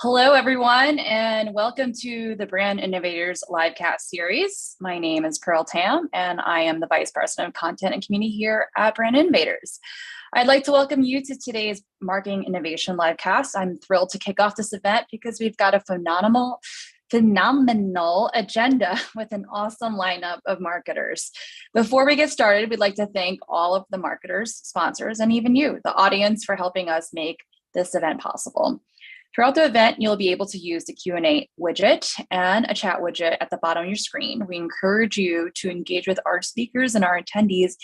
Hello, everyone, and welcome to the Brand Innovators Livecast series. My name is Pearl Tam, and I am the Vice President of Content and Community here at Brand Innovators. I'd like to welcome you to today's Marketing Innovation Livecast. I'm thrilled to kick off this event because we've got a phenomenal agenda with an awesome lineup of marketers. Before we get started, we'd like to thank all of the marketers, sponsors, and even you, the audience, for helping us make this event possible. Throughout the event, you'll be able to use the Q&A widget and a chat widget at the bottom of your screen. We encourage you to engage with our speakers and our attendees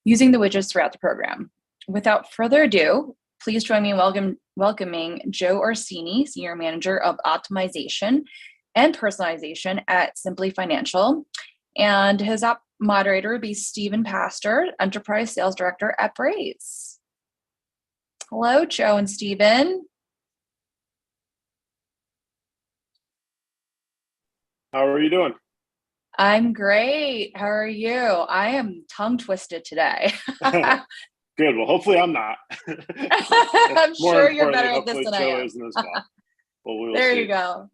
using the widgets throughout the program. Without further ado, please join me in welcoming Joe Orsini, Senior Manager of Optimization and Personalization at Simply Financial. And his moderator would be Stephen Pastor, Enterprise Sales Director at Braze. Hello, Joe and Stephen. How are you doing? I'm great. How are you? I am tongue twisted today. Good. Well, hopefully I'm not. I'm sure you're better at this than I am. As well. Well, there see. You go.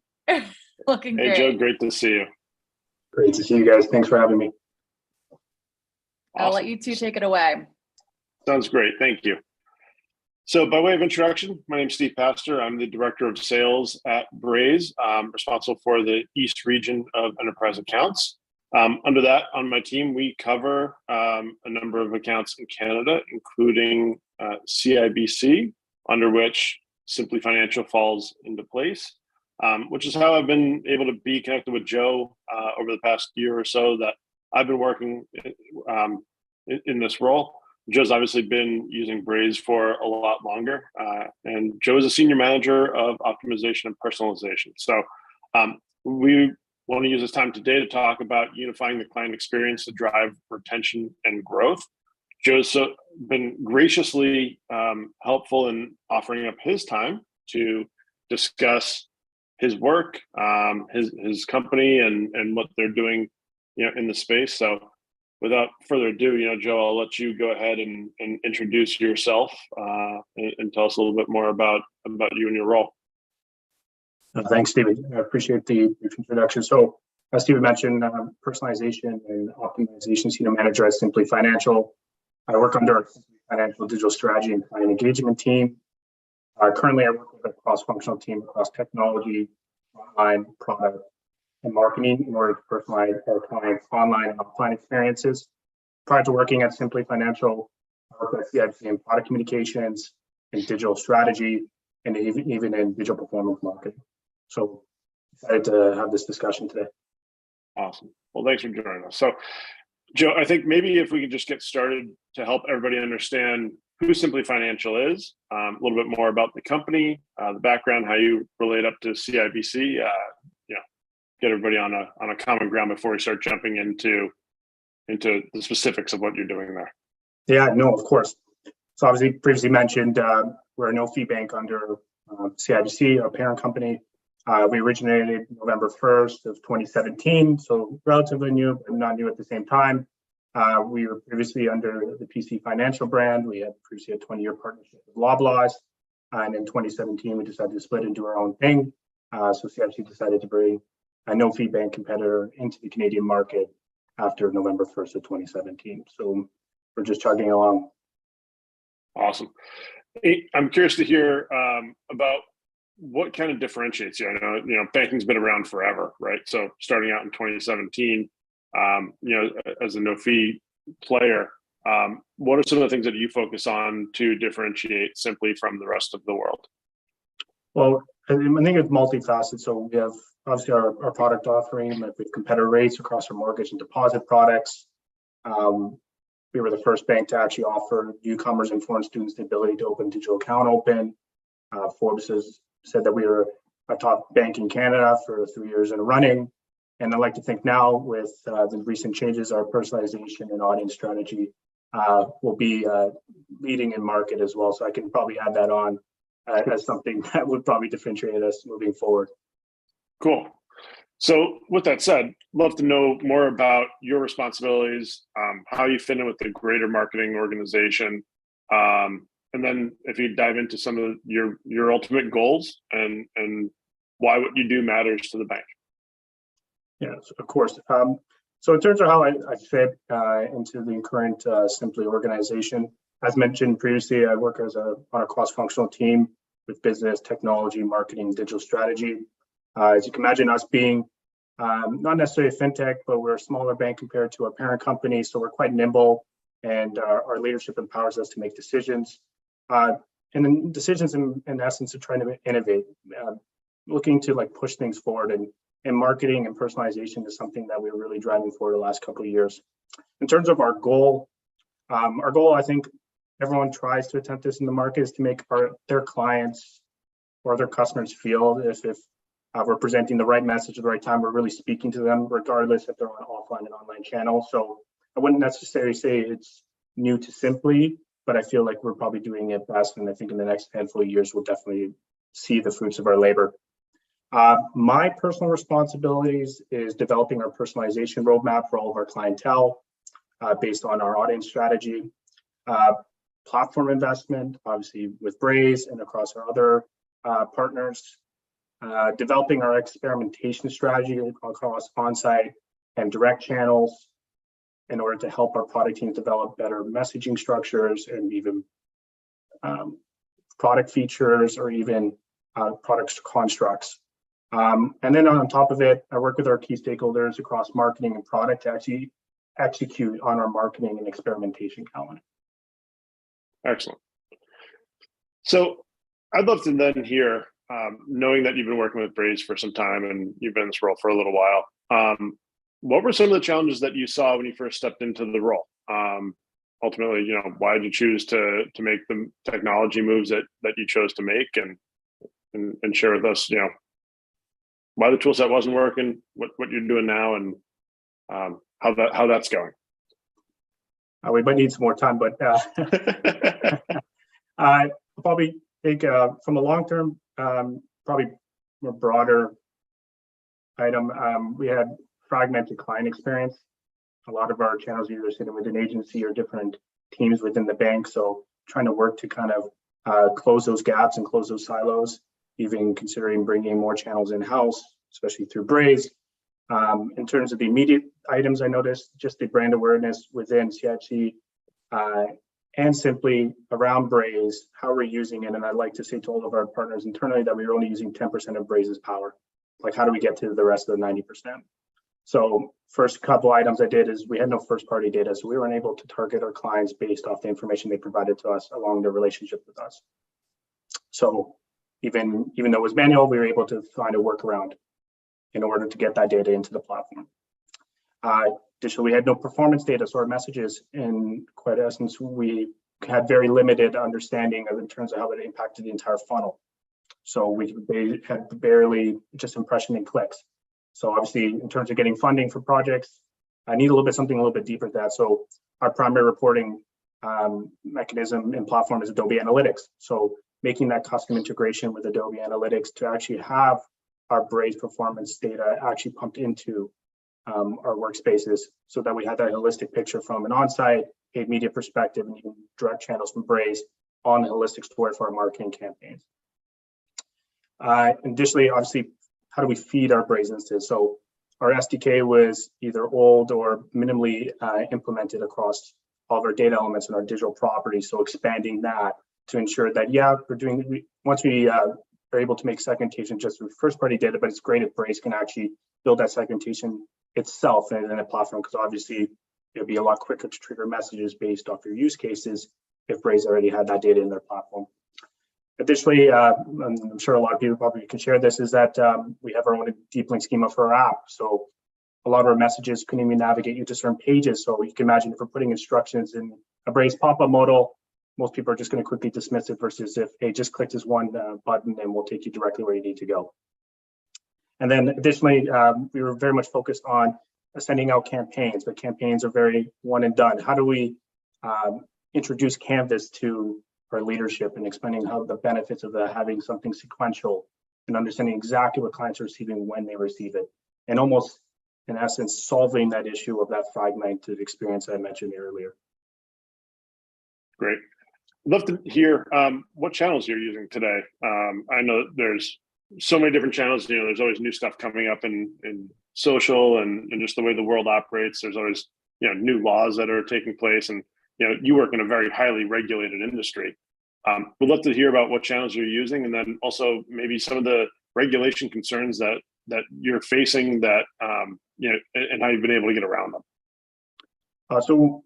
Looking hey, great. Joe, great to see you. Great to see you guys. Thanks for having me. I'll let you two take it away. Sounds great. Thank you. So by way of introduction, my name is Steve Pastor. I'm the Director of Sales at Braze, responsible for the East region of enterprise accounts. Under that, on my team, we cover a number of accounts in Canada, including CIBC, under which Simply Financial falls into place, which is how I've been able to be connected with Joe over the past year or so that I've been working in this role. Joe's obviously been using Braze for a lot longer, and Joe is a senior manager of optimization and personalization. So we want to use this time today to talk about unifying the client experience to drive retention and growth. Joe's been graciously helpful in offering up his time to discuss his work, his company, and what they're doing, in the space. So without further ado, Joe, I'll let you go ahead and introduce yourself and tell us a little bit more about you and your role. Thanks, Stephen. I appreciate the introduction. So, as Stephen mentioned, personalization and optimization senior manager at Simply Financial. I work under our Simply Financial digital strategy and client engagement team. Currently, I work with a cross-functional team across technology, online, product, and marketing in order to personalize our clients' online and offline experiences. Prior to working at Simply Financial, I worked at CIBC in product communications and digital strategy, and even in digital performance marketing. So excited to have this discussion today. Awesome. Well, thanks for joining us. So, Joe, I think maybe if we could just get started to help everybody understand who Simply Financial is, a little bit more about the company, the background, how you relate up to CIBC. Get everybody on a common ground before we start jumping into the specifics of what you're doing there. Yeah, no, of course. So obviously, previously mentioned, we're a no-fee bank under CIBC, our parent company. We originated November 1st of 2017, so relatively new, but not new at the same time. We were previously under the PC Financial brand. We had previously a 20-year partnership with Loblaws, and in 2017, we decided to split and do our own thing. So CIBC decided to bring a no-fee bank competitor into the Canadian market after November 1st of 2017. So we're just chugging along. Awesome. I'm curious to hear about what kind of differentiates you. I know, banking's been around forever, right? So starting out in 2017, as a no-fee player, what are some of the things that you focus on to differentiate Simply from the rest of the world? Well, I think it's multifaceted. So we have obviously our product offering with competitor rates across our mortgage and deposit products. We were the first bank to actually offer newcomers and foreign students the ability to open digital account open. Forbes has said that we were a top bank in Canada for 3 years in a running. And I'd like to think now with the recent changes, our personalization and audience strategy will be leading in market as well. So I can probably add that on as something that would probably differentiate us moving forward. Cool. So with that said, love to know more about your responsibilities, how you fit in with the greater marketing organization, and then if you dive into some of your ultimate goals and why what you do matters to the bank. Yes, of course. So in terms of how I fit into the current Simply organization, as mentioned previously, I work on a cross-functional team with business, technology, marketing, digital strategy. As you can imagine, us being not necessarily a fintech, but we're a smaller bank compared to our parent company, so we're quite nimble, and our leadership empowers us to make decisions. And then decisions in essence of trying to innovate, looking to like push things forward, and marketing and personalization is something that we're really driving for the last couple of years. In terms of our goal, I think everyone tries to attempt this in the market, is to make their clients or their customers feel if we're presenting the right message at the right time, we're really speaking to them, regardless if they're on offline and online channels. So I wouldn't necessarily say it's new to Simply, but I feel like we're probably doing it best. And I think in the next handful of years, we'll definitely see the fruits of our labor. My personal responsibilities is developing our personalization roadmap for all of our clientele based on our audience strategy, platform investment, obviously with Braze and across our other partners, developing our experimentation strategy across on-site and direct channels in order to help our product teams develop better messaging structures and even product features or even product constructs. And then on top of it, I work with our key stakeholders across marketing and product to actually execute on our marketing and experimentation calendar. Excellent. So I'd love to then hear, knowing that you've been working with Braze for some time and you've been in this role for a little while, what were some of the challenges that you saw when you first stepped into the role? Ultimately, why did you choose to make the technology moves that you chose to make, and share with us, why the tool set wasn't working, what you're doing now, and how that's going. We might need some more time, but I probably think from a long-term, probably more broader item, we had fragmented client experience. A lot of our channels are either sitting with an agency or different teams within the bank. So trying to work to kind of close those gaps and close those silos, even considering bringing more channels in-house, especially through Braze. In terms of the immediate items, I noticed just the brand awareness within CIC and Simply around Braze, how we're using it. And I'd like to say to all of our partners internally that we were only using 10% of Braze's power. Like, how do we get to the rest of the 90%? So first couple items I did is we had no first party data. So we weren't able to target our clients based off the information they provided to us along their relationship with us. So even though it was manual, we were able to find a workaround in order to get that data into the platform. Additionally, we had no performance data, so our messages, in quite essence, we had very limited understanding of in terms of how it impacted the entire funnel. So they had barely just impression and clicks. So obviously, in terms of getting funding for projects, I need something a little bit deeper than that. So our primary reporting mechanism and platform is Adobe Analytics. So making that custom integration with Adobe Analytics to actually have our Braze performance data actually pumped into our workspaces so that we had that holistic picture from an on-site paid media perspective and even direct channels from Braze on the holistic story for our marketing campaigns. Additionally, obviously, how do we feed our Braze instance? So our SDK was either old or minimally implemented across all of our data elements and our digital properties. So expanding that to ensure that, once we are able to make segmentation just with first party data, but it's great if Braze can actually build that segmentation itself in a platform, because obviously it'll be a lot quicker to trigger messages based off your use cases if Braze already had that data in their platform. Additionally, I'm sure a lot of people probably can share this, is that we have our own deep link schema for our app. So a lot of our messages couldn't even navigate you to certain pages. So you can imagine if we're putting instructions in a Braze pop-up modal, most people are just going to quickly dismiss it versus if, hey, just click this one button and we'll take you directly where you need to go. And then additionally, we were very much focused on sending out campaigns, but campaigns are very one and done. How do we introduce Canvas to our leadership and explaining how the benefits of having something sequential and understanding exactly what clients are receiving when they receive it, and almost in essence solving that issue of that fragmented experience I mentioned earlier. Great. I'd love to hear what channels you're using today. I know there's so many different channels. There's always new stuff coming up in social and just the way the world operates. There's always new laws that are taking place, and you work in a very highly regulated industry. We'd love to hear about what channels you're using, and then also maybe some of the regulation concerns that you're facing that and how you've been able to get around them. So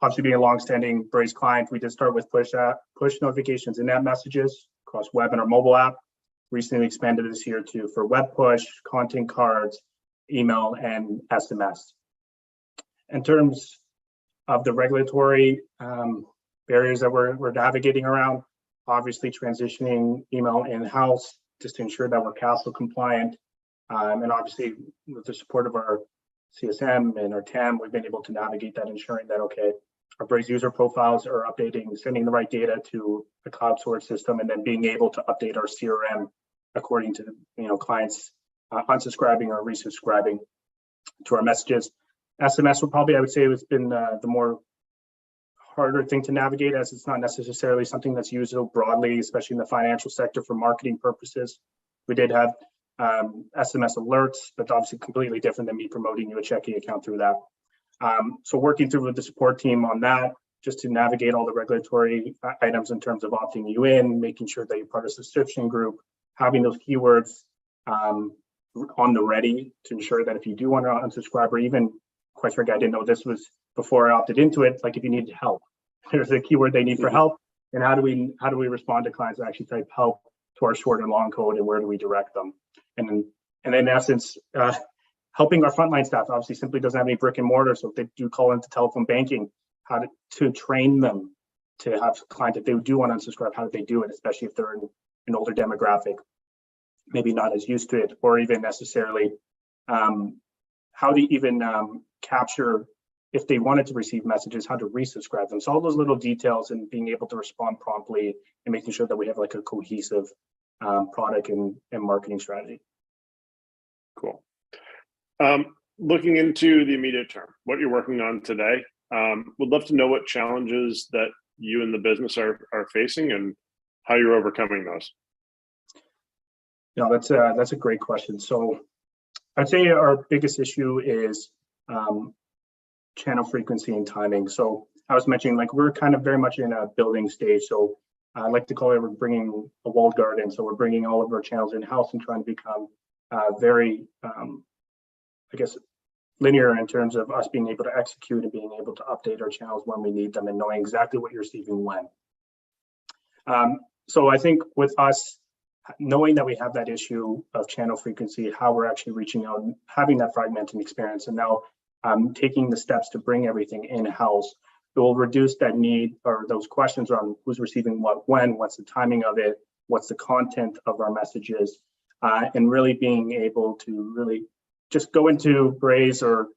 obviously, being a longstanding Braze client, we did start with push notifications and app messages across web and our mobile app. Recently expanded this year for web push, content cards, email, and SMS. In terms of the regulatory barriers that we're navigating around, obviously transitioning email in-house just to ensure that we're CASL compliant. And obviously, with the support of our CSM and our TAM, we've been able to navigate that, ensuring that, okay, our Braze user profiles are updating, sending the right data to a cloud source system, and then being able to update our CRM according to clients unsubscribing or resubscribing to our messages. SMS will probably, I would say, has been the more harder thing to navigate, as it's not necessarily something that's used so broadly, especially in the financial sector for marketing purposes. We did have SMS alerts, but obviously completely different than me promoting you a checking account through that. So working through with the support team on that, just to navigate all the regulatory items in terms of opting you in, making sure that you're part of a subscription group, having those keywords on the ready to ensure that if you do want to unsubscribe, or even, quite frankly, I didn't know this was before I opted into it, like if you need help, there's a keyword they need for help, and how do we respond to clients that actually type help to our short and long code, and where do we direct them? And in essence, helping our frontline staff obviously simply doesn't have any brick and mortar. So if they do call into telephone banking, how to train them to have clients, if they do want to unsubscribe, how do they do it, especially if they're in an older demographic, maybe not as used to it, or even necessarily how to even capture, if they wanted to receive messages, how to resubscribe them. So all those little details and being able to respond promptly and making sure that we have like a cohesive product and marketing strategy. Cool. Looking into the immediate term, what you're working on today, would love to know what challenges that you and the business are facing and how you're overcoming those. No, that's a great question. So I'd say our biggest issue is channel frequency and timing. So I was mentioning, like, we're kind of very much in a building stage. So I like to call it, we're bringing a walled garden. So we're bringing all of our channels in-house and trying to become very, I guess, linear in terms of us being able to execute and being able to update our channels when we need them and knowing exactly what you're receiving when. So I think with us, knowing that we have that issue of channel frequency, how we're actually reaching out and having that fragmented experience, and now taking the steps to bring everything in-house, it will reduce that need or those questions around who's receiving what, when, what's the timing of it, what's the content of our messages, and really being able to really just go into Braze or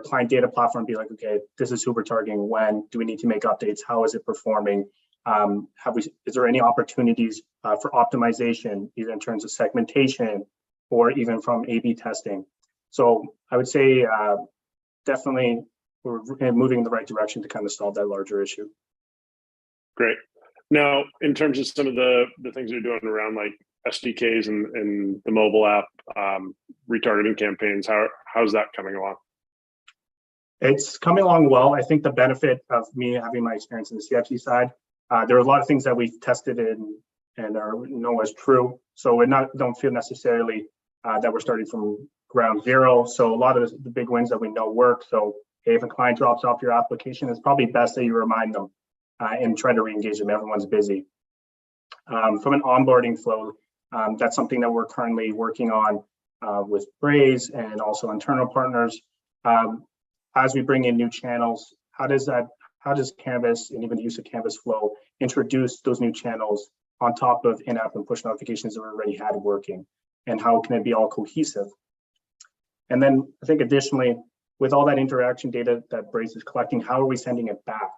client data platform and be like, okay, this is who we're targeting. When do we need to make updates? How is it performing? Is there any opportunities for optimization, either in terms of segmentation or even from A/B testing? So I would say definitely we're moving in the right direction to kind of solve that larger issue. Great. Now, in terms of some of the things you're doing around like SDKs and the mobile app, retargeting campaigns, how's that coming along? It's coming along well. I think the benefit of me having my experience in the CFC side, there are a lot of things that we've tested and know as true. So we don't feel necessarily that we're starting from ground zero. So a lot of the big wins that we know work. So hey, if a client drops off your application, it's probably best that you remind them and try to re-engage them. Everyone's busy. From an onboarding flow, that's something that we're currently working on with Braze and also internal partners. As we bring in new channels, how does Canvas and even the use of Canvas Flow introduce those new channels on top of in-app and push notifications that we already had working? And how can it be all cohesive? And then I think additionally, with all that interaction data that Braze is collecting, how are we sending it back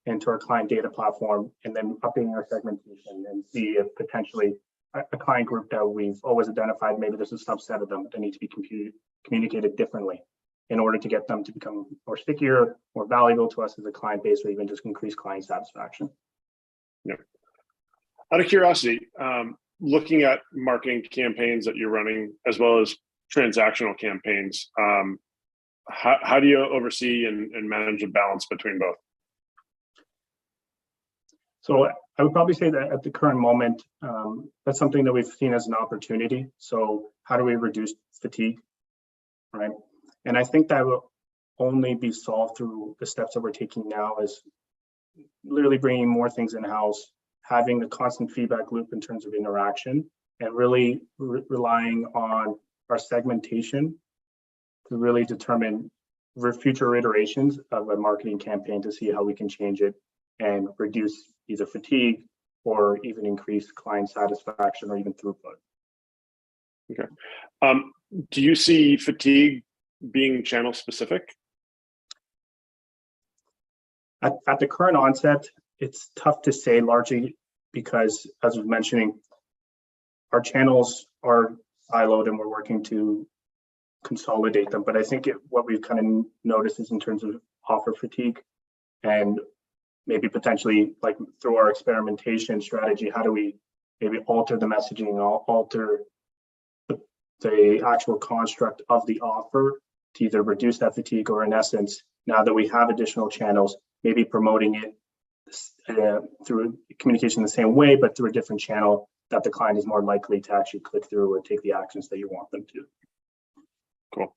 into our client data platform and then updating our segmentation and see if potentially a client group that we've always identified, maybe there's a subset of them that need to be communicated differently in order to get them to become more stickier, more valuable to us as a client base, or even just increase client satisfaction. Yeah. Out of curiosity, looking at marketing campaigns that you're running as well as transactional campaigns, how do you oversee and manage a balance between both? So I would probably say that at the current moment, that's something that we've seen as an opportunity. So how do we reduce fatigue, right? And I think that will only be solved through the steps that we're taking now, is literally bringing more things in-house, having the constant feedback loop in terms of interaction, and really relying on our segmentation to really determine future iterations of a marketing campaign to see how we can change it and reduce either fatigue or even increase client satisfaction or even throughput. Okay. Do you see fatigue being channel specific? At the current onset, it's tough to say, largely because, as I was mentioning, our channels are siloed and we're working to consolidate them. But I think what we've kind of noticed is in terms of offer fatigue, and maybe potentially like through our experimentation strategy, how do we maybe alter the messaging, alter the actual construct of the offer to either reduce that fatigue, or in essence, now that we have additional channels, maybe promoting it through communication the same way, but through a different channel that the client is more likely to actually click through or take the actions that you want them to. Cool.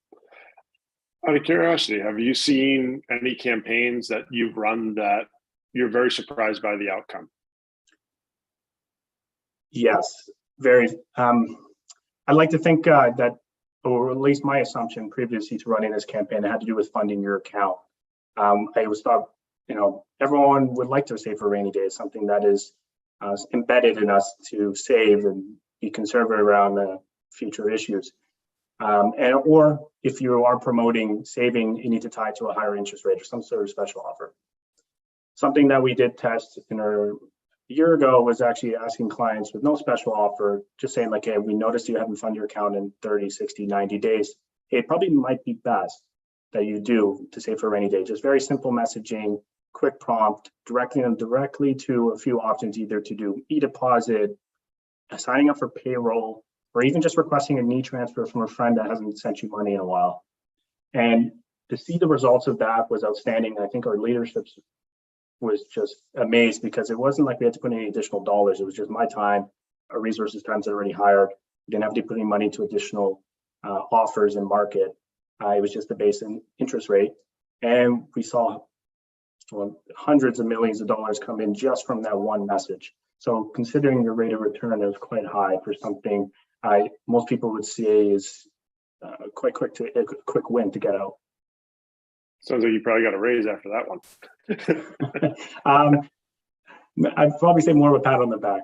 Out of curiosity, have you seen any campaigns that you've run that you're very surprised by the outcome? Yes, very. I'd like to think that, or at least my assumption previously to running this campaign, it had to do with funding your account. I was thought, everyone would like to save for rainy days, something that is embedded in us to save and be conservative around future issues. Or if you are promoting saving, you need to tie it to a higher interest rate or some sort of special offer. Something that we did test a year ago was actually asking clients with no special offer, just saying like, hey, we noticed you haven't funded your account in 30, 60, 90 days. Hey, it probably might be best that you do to save for a rainy day. Just very simple messaging, quick prompt, directing them directly to a few options, either to do e-deposit, signing up for payroll, or even just requesting an e-transfer from a friend that hasn't sent you money in a while. And to see the results of that was outstanding. I think our leadership was just amazed, because it wasn't like we had to put any additional dollars. It was just my time, our resources, times already hired. We didn't have to put any money to additional offers in market. It was just the base interest rate. And we saw hundreds of millions of dollars come in just from that one message. So considering your rate of return is quite high for something most people would say is quite quick win to get out. Sounds like you probably got a raise after that one. I'd probably say more of a pat on the back.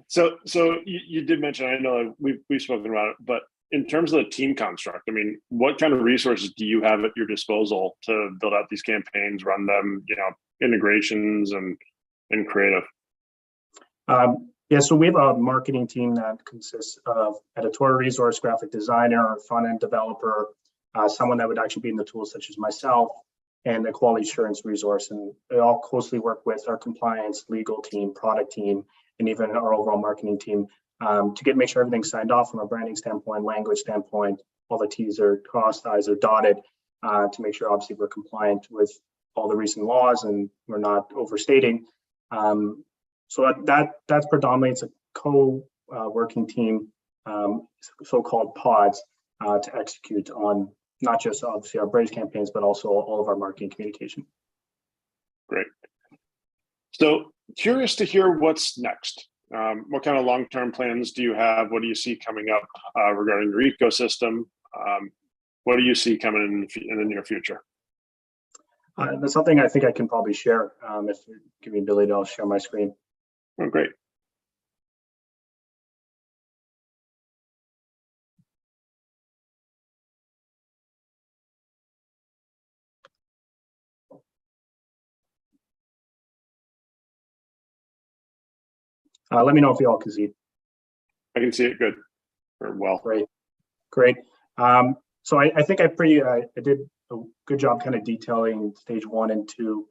So you did mention, I know we've spoken about it, but in terms of the team construct, I mean, what kind of resources do you have at your disposal to build out these campaigns, run them, integrations and creative? Yeah, so we have a marketing team that consists of editorial resource, graphic designer, front-end developer, someone that would actually be in the tools such as myself, and the quality assurance resource. And they all closely work with our compliance, legal team, product team, and even our overall marketing team to make sure everything's signed off from a branding standpoint, language standpoint, all the T's are crossed, I's are dotted, to make sure obviously we're compliant with all the recent laws and we're not overstating. So that's predominantly, it's a co-working team, so-called pods, to execute on not just obviously our Braze campaigns, but also all of our marketing communication. Great. So curious to hear what's next. What kind of long-term plans do you have? What do you see coming up regarding your ecosystem? What do you see coming in the near future? That's something I think I can probably share. If you give me the ability, I'll share my screen. Oh, great. Let me know if you all can see. I can see it good or well. Great. So I think I did a good job kind of detailing stage 1 and 2.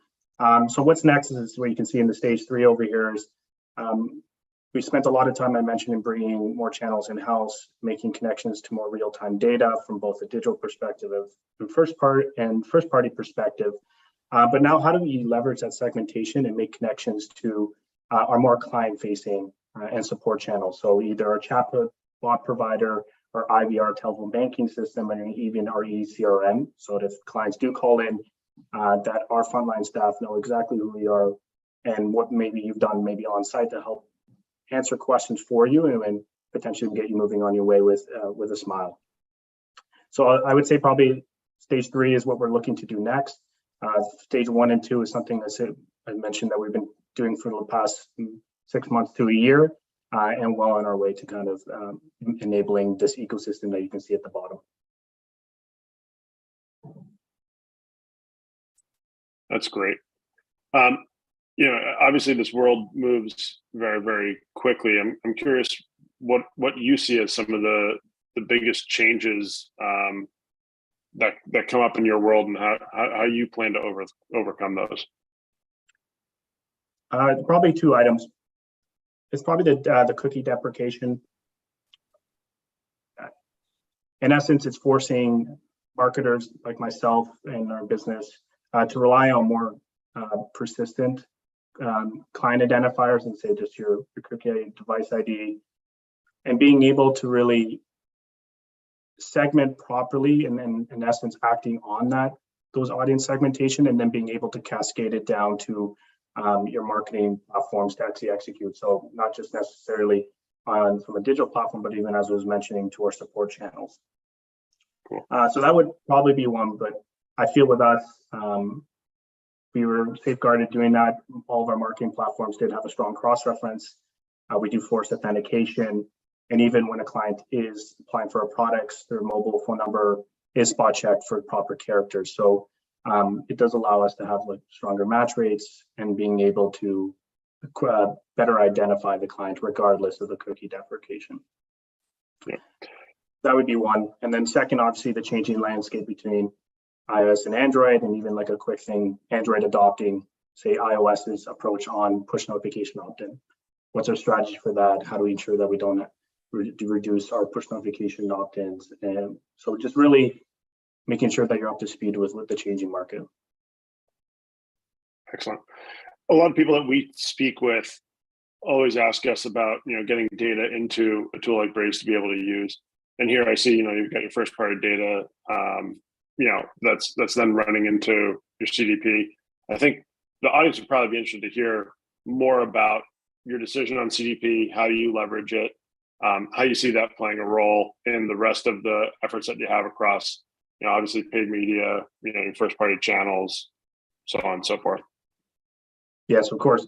So what's next is what you can see in the stage 3 over here is We spent a lot of time, I mentioned, in bringing more channels in-house, making connections to more real-time data from both a digital perspective of first-party perspective. But now, how do we leverage that segmentation and make connections to our more client-facing and support channels? So either our chatbot provider, or IVR telephone banking system, and even our eCRM, so that if clients do call in, that our frontline staff know exactly who we are and what maybe you've done maybe on site to help answer questions for you and potentially get you moving on your way with a smile. So I would say probably stage 3 is what we're looking to do next. Stage 1 and 2 is something that I mentioned that we've been doing for the past 6 months to a year, and well on our way to kind of enabling this ecosystem that you can see at the bottom. That's great. You know, obviously this world moves very, very quickly. I'm curious what you see as some of the biggest changes that come up in your world, and how you plan to overcome those. Probably 2 items. It's probably the cookie deprecation. In essence, it's forcing marketers like myself and our business to rely on more persistent client identifiers and say just your cookie device ID, and being able to really segment properly, and then in essence acting on those audience segmentation, and then being able to cascade it down to your marketing platforms to actually execute. So not just necessarily from a digital platform, but even as I was mentioning, to our support channels. Cool. So that would probably be one, but I feel with us, we were safeguarded doing that. All of our marketing platforms did have a strong cross-reference. We do force authentication. And even when a client is applying for our products, their mobile phone number is spot checked for proper characters. So it does allow us to have like stronger match rates and being able to better identify the client regardless of the cookie deprecation. Yeah. That would be one. And then second, obviously the changing landscape between iOS and Android, and even like a quick thing, Android adopting, say, iOS's approach on push notification opt-in. What's our strategy for that? How do we ensure that we don't reduce our push notification opt-ins? And so just really making sure that you're up to speed with the changing market. Excellent. A lot of people that we speak with always ask us about, you know, getting data into a tool like Braze to be able to use. And here I see, you know, you've got your first party data, you know, that's then running into your CDP. I think the audience would probably be interested to hear more about your decision on CDP, how you leverage it, how you see that playing a role in the rest of the efforts that you have across, you know, obviously paid media, you know, your first party channels, so on and so forth. Yes, of course.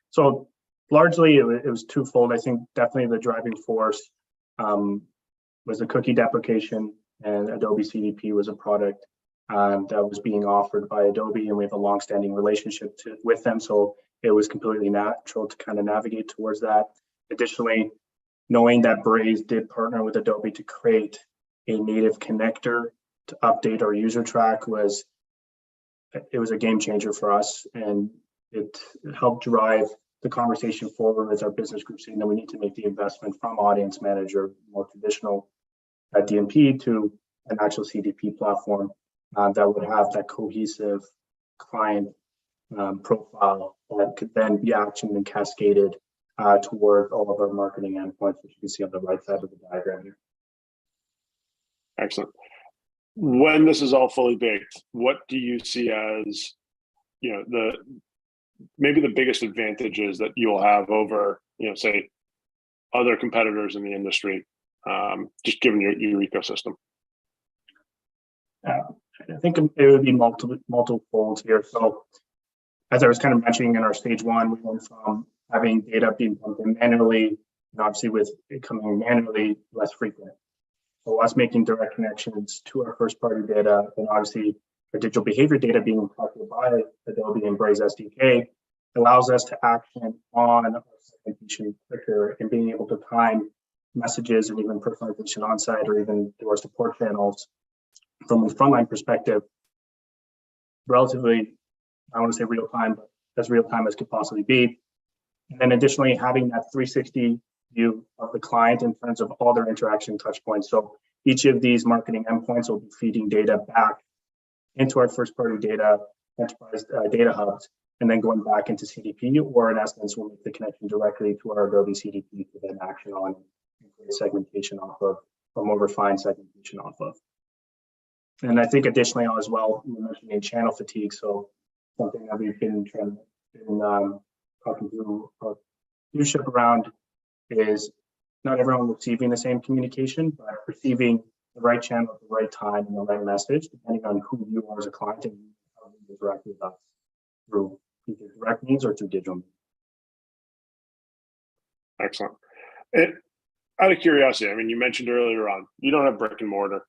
So largely it was twofold. I think definitely the driving force was the cookie deprecation, and Adobe CDP was a product that was being offered by Adobe, and we have a long-standing relationship with them. So it was completely natural to kind of navigate towards that. Additionally, knowing that Braze did partner with Adobe to create a native connector to update our user track was a game changer for us, and it helped drive the conversation forward as our business group saying that we need to make the investment from audience manager, more traditional DMP, to an actual CDP platform that would have that cohesive client profile that could then be actioned and cascaded toward all of our marketing endpoints, which you can see on the right side of the diagram here. Excellent. When this is all fully baked, what do you see as, you know, maybe the biggest advantages that you'll have over, you know, say, other competitors in the industry, just given your ecosystem? I think it would be multiple folds here. So as I was kind of mentioning in our stage 1, we went from having data being pumped in manually, and obviously with it coming manually, less frequent. So us making direct connections to our first party data, and obviously our digital behavior data being collected by Adobe and Braze SDK allows us to action on our segmentation quicker, and being able to time messages and even personalization on site or even through our support channels from a frontline perspective, relatively, I want to say real time, but as real time as could possibly be. And then additionally, having that 360 view of the client in terms of all their interaction touch points. So each of these marketing endpoints will be feeding data back into our first party data, enterprise data hubs, and then going back into CDP, or in essence, we'll make the connection directly to our Adobe CDP to then action on segmentation off of, or more refined segmentation off of. And I think additionally as well, you mentioned channel fatigue. So something that we've been talking to our leadership around is not everyone receiving the same communication, but receiving the right channel at the right time and the right message, depending on who you are as a client and how you interact with us through either direct means or through digital means. Excellent. And out of curiosity, I mean, you mentioned earlier on, you don't have brick and mortar.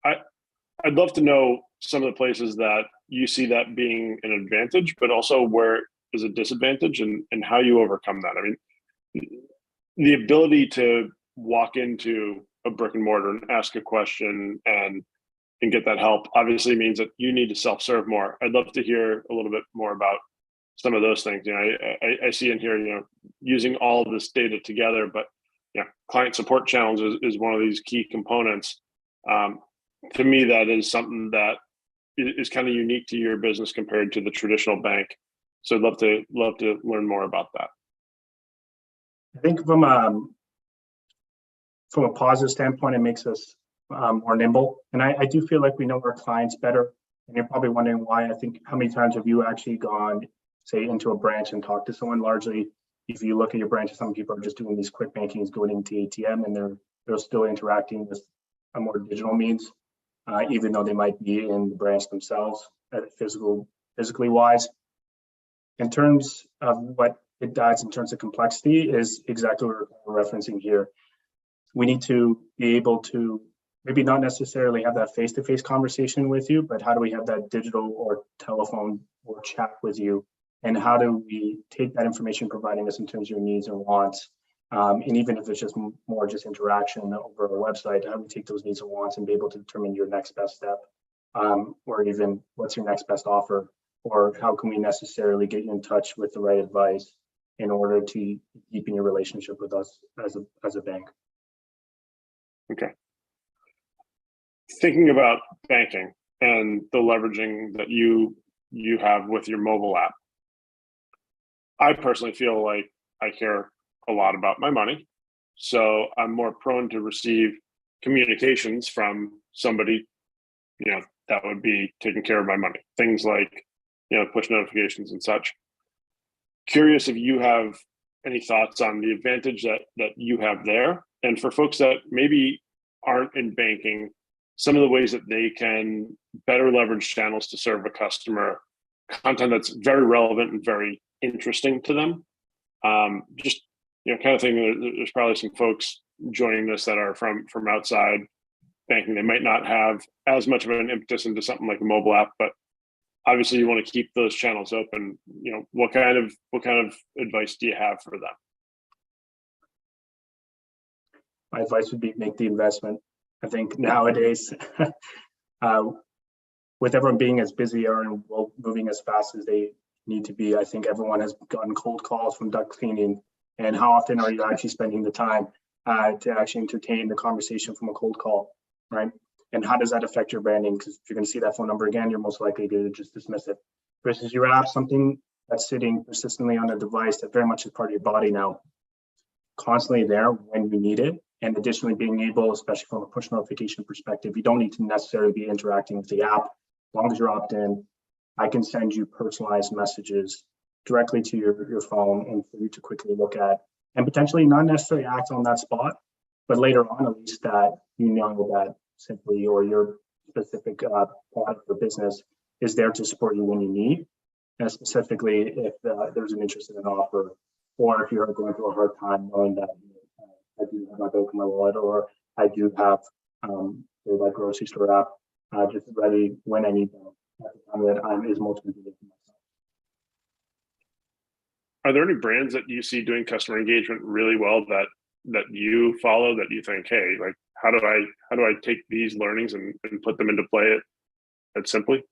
I'd love to know some of the places that you see that being an advantage, but also where is a disadvantage and how you overcome that. I mean, the ability to walk into a brick and mortar and ask a question and get that help obviously means that you need to self-serve more. I'd love to hear a little bit more about some of those things. You know, I see in here, you know, using all of this data together, but yeah, client support channels is one of these key components. To me, that is something that is kind of unique to your business compared to the traditional bank. So I'd love to learn more about that. I think from a positive standpoint, it makes us more nimble. And I do feel like we know our clients better. And you're probably wondering why. I think how many times have you actually gone, say, into a branch and talked to someone? Largely, if you look at your branch, some people are just doing these quick bankings, going into ATM, and they're still interacting with a more digital means, even though they might be in the branch themselves, physically wise. In terms of what it does in terms of complexity is exactly what we're referencing here. We need to be able to maybe not necessarily have that face-to-face conversation with you, but how do we have that digital or telephone or chat with you? And how do we take that information providing us in terms of your needs and wants? And even if it's just more just interaction over a website, how do we take those needs and wants and be able to determine your next best step? Or even what's your next best offer? Or how can we necessarily get you in touch with the right advice in order to deepen your relationship with us as a bank? Okay. Thinking about banking and the leveraging that you have with your mobile app, I personally feel like I care a lot about my money. So I'm more prone to receive communications from somebody, you know, that would be taking care of my money. Things like, you know, push notifications and such. Curious if you have any thoughts on the advantage that you have there. And for folks that maybe aren't in banking, some of the ways that they can better leverage channels to serve a customer, content that's very relevant and very interesting to them. Just, you know, kind of thing, there's probably some folks joining this that are from outside banking. They might not have as much of an impetus into something like a mobile app, but obviously you want to keep those channels open. You know, what kind of advice do you have for them? My advice would be make the investment. I think nowadays, with everyone being as busy and moving as fast as they need to be, I think everyone has gotten cold calls from duck cleaning. And how often are you actually spending the time to actually entertain the conversation from a cold call, right? And how does that affect your branding? Because if you're going to see that phone number again, you're most likely to just dismiss it. Versus your app, something that's sitting persistently on a device that very much is part of your body now, constantly there when you need it. And additionally, being able, especially from a push notification perspective, you don't need to necessarily be interacting with the app. As long as you're opt-in, I can send you personalized messages directly to your phone and for you to quickly look at and potentially not necessarily act on that spot, but later on, at least that you know that simply or your specific product or business is there to support you when you need, and specifically if there's an interest in an offer, or if you're going through a hard time knowing that I do have my book in my wallet, or I do have my grocery store app just ready when I need them at the time that is most convenient for myself. Are there any brands that you see doing customer engagement really well that you follow that you think, hey, like how do I take these learnings and put them into play at Simply?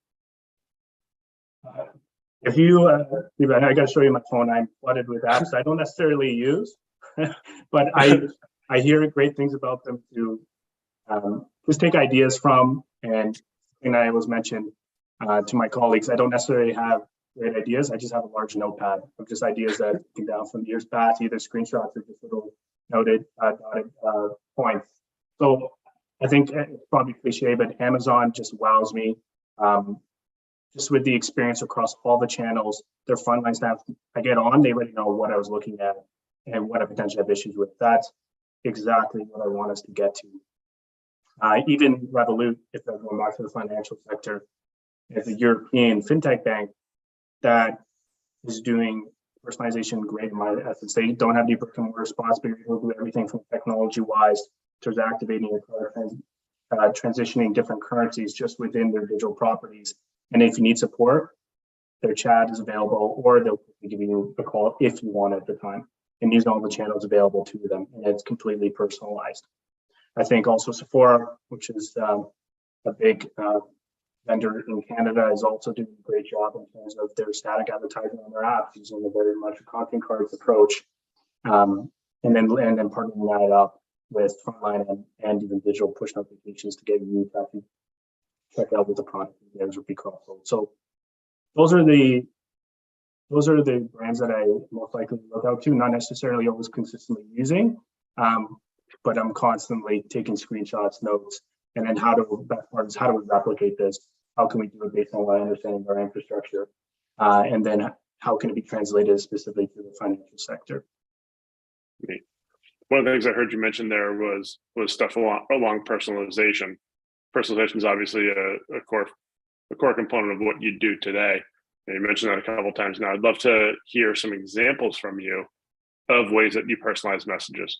If you, I got to show you my phone. I'm flooded with apps I don't necessarily use, but I hear great things about them to just take ideas from. And I always mention to my colleagues, I don't necessarily have great ideas. I just have a large notepad of just ideas that I came down from years past, either screenshots or just little dotted points. So I think it's probably cliche, but Amazon just wows me. Just with the experience across all the channels, their frontline staff, I get on, they already know what I was looking at and what I potentially have issues with. That's exactly what I want us to get to. Even Revolut, if I'm going back to the financial sector, as a European fintech bank that is doing personalization great in my essence. They don't have any brick and mortar spots, but you're able to do everything from technology-wise towards activating a card, transitioning different currencies just within their digital properties. And if you need support, their chat is available, or they'll give you a call if you want at the time, and use all the channels available to them. And it's completely personalized. I think also Sephora, which is a big vendor in Canada, is also doing a great job in terms of their static advertising on their app, using a very much content cards approach, and then partnering that up with frontline and even digital push notifications to get you to actually check out what the product is or be cross-sold. So those are the brands that I most likely look out to, not necessarily always consistently using, but I'm constantly taking screenshots, notes, and then how do we replicate this? How can we do it based on what I understand of our infrastructure? And then how can it be translated specifically to the financial sector? Great. One of the things I heard you mention there was stuff along personalization. Personalization is obviously a core component of what you do today. And you mentioned that a couple of times now. I'd love to hear some examples from you of ways that you personalize messages.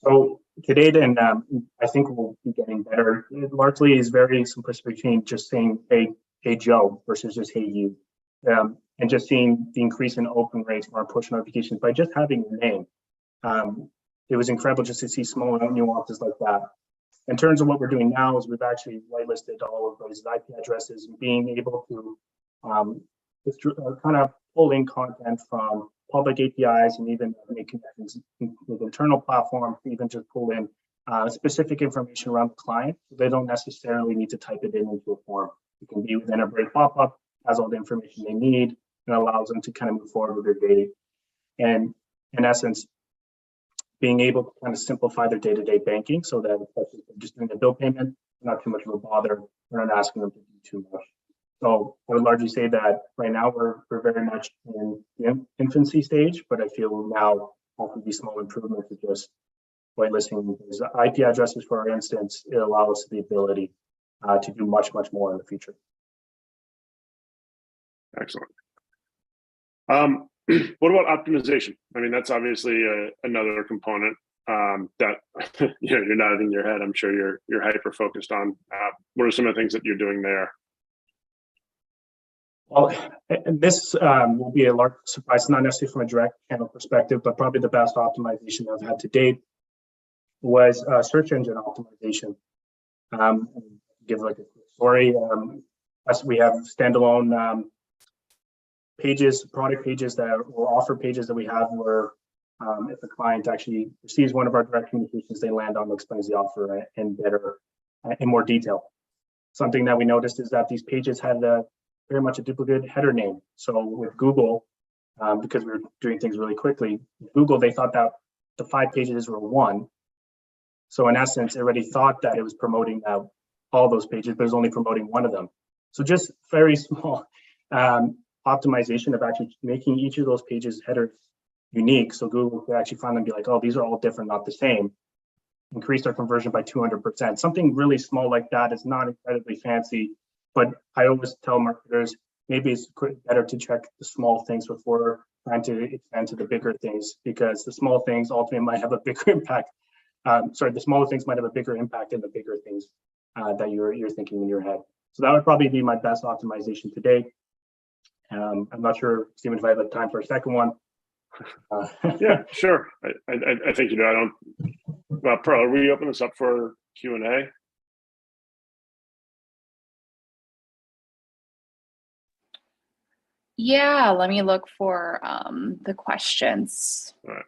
So to date, and I think we'll be getting better. It largely is very simplistic between just saying, hey Joe, versus just hey you, and just seeing the increase in open rates for our push notifications by just having your name. It was incredible just to see small nuances like that. In terms of what we're doing now is we've actually whitelisted all of those IP addresses and being able to kind of pull in content from public APIs and even make connections with internal platforms, even just pull in specific information around the client. So they don't necessarily need to type it into a form. It can be within a break pop-up, has all the information they need, and allows them to kind of move forward with their data. And in essence, being able to kind of simplify their day-to-day banking so that if they're just doing a bill payment, not too much of a bother. We're not asking them to do too much. So I would largely say that right now we're very much in the infancy stage, but I feel now after these small improvements of just whitelisting these IP addresses, for instance, it allows us the ability to do much more in the future. Excellent. What about optimization? I mean, that's obviously another component that you're nodding your head. I'm sure you're hyper focused on. What are some of the things that you're doing there? Well, and this will be a large surprise, not necessarily from a direct channel perspective, but probably the best optimization I've had to date was search engine optimization. Give like a quick story. As we have standalone pages, product pages or offer pages that we have where if a client actually receives one of our direct communications, they land on explains the offer in more detail. Something that we noticed is that these pages had very much a duplicate header name. So with Google, because we were doing things really quickly, Google, they thought that the 5 pages were one. So in essence, it already thought that it was promoting all those pages, but it was only promoting one of them. So just very small optimization of actually making each of those pages headers unique. So Google could actually find them and be like, oh, these are all different, not the same. Increased our conversion by 200%. Something really small like that is not incredibly fancy, but I always tell marketers, maybe it's better to check the small things before trying to expand to the bigger things, because the small things ultimately might have a bigger impact. The smaller things might have a bigger impact than the bigger things that you're thinking in your head. So that would probably be my best optimization to date. I'm not sure, Stephen, if I have time for a second one. Yeah, sure. I think you do. I don't. Pearl, are we open this up for Q&A? Yeah, let me look for the questions. All right.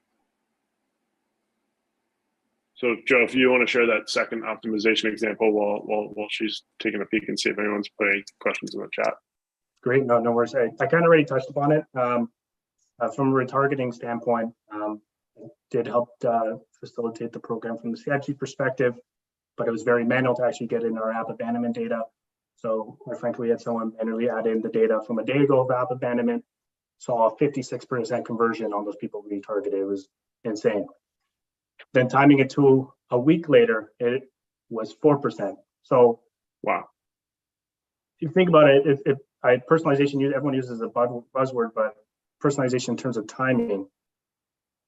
So Joe, if you want to share that second optimization example while she's taking a peek and see if anyone's putting questions in the chat. Great, no worries. I kind of already touched upon it. From a retargeting standpoint, it did help facilitate the program from the strategy perspective, but it was very manual to actually get in our app abandonment data. So quite frankly, we had someone manually add in the data from a day ago of app abandonment, saw a 56% conversion on those people we targeted. It was insane. Then timing it to a week later, it was 4%. So wow. If you think about it, if personalization, everyone uses a buzzword, but personalization in terms of timing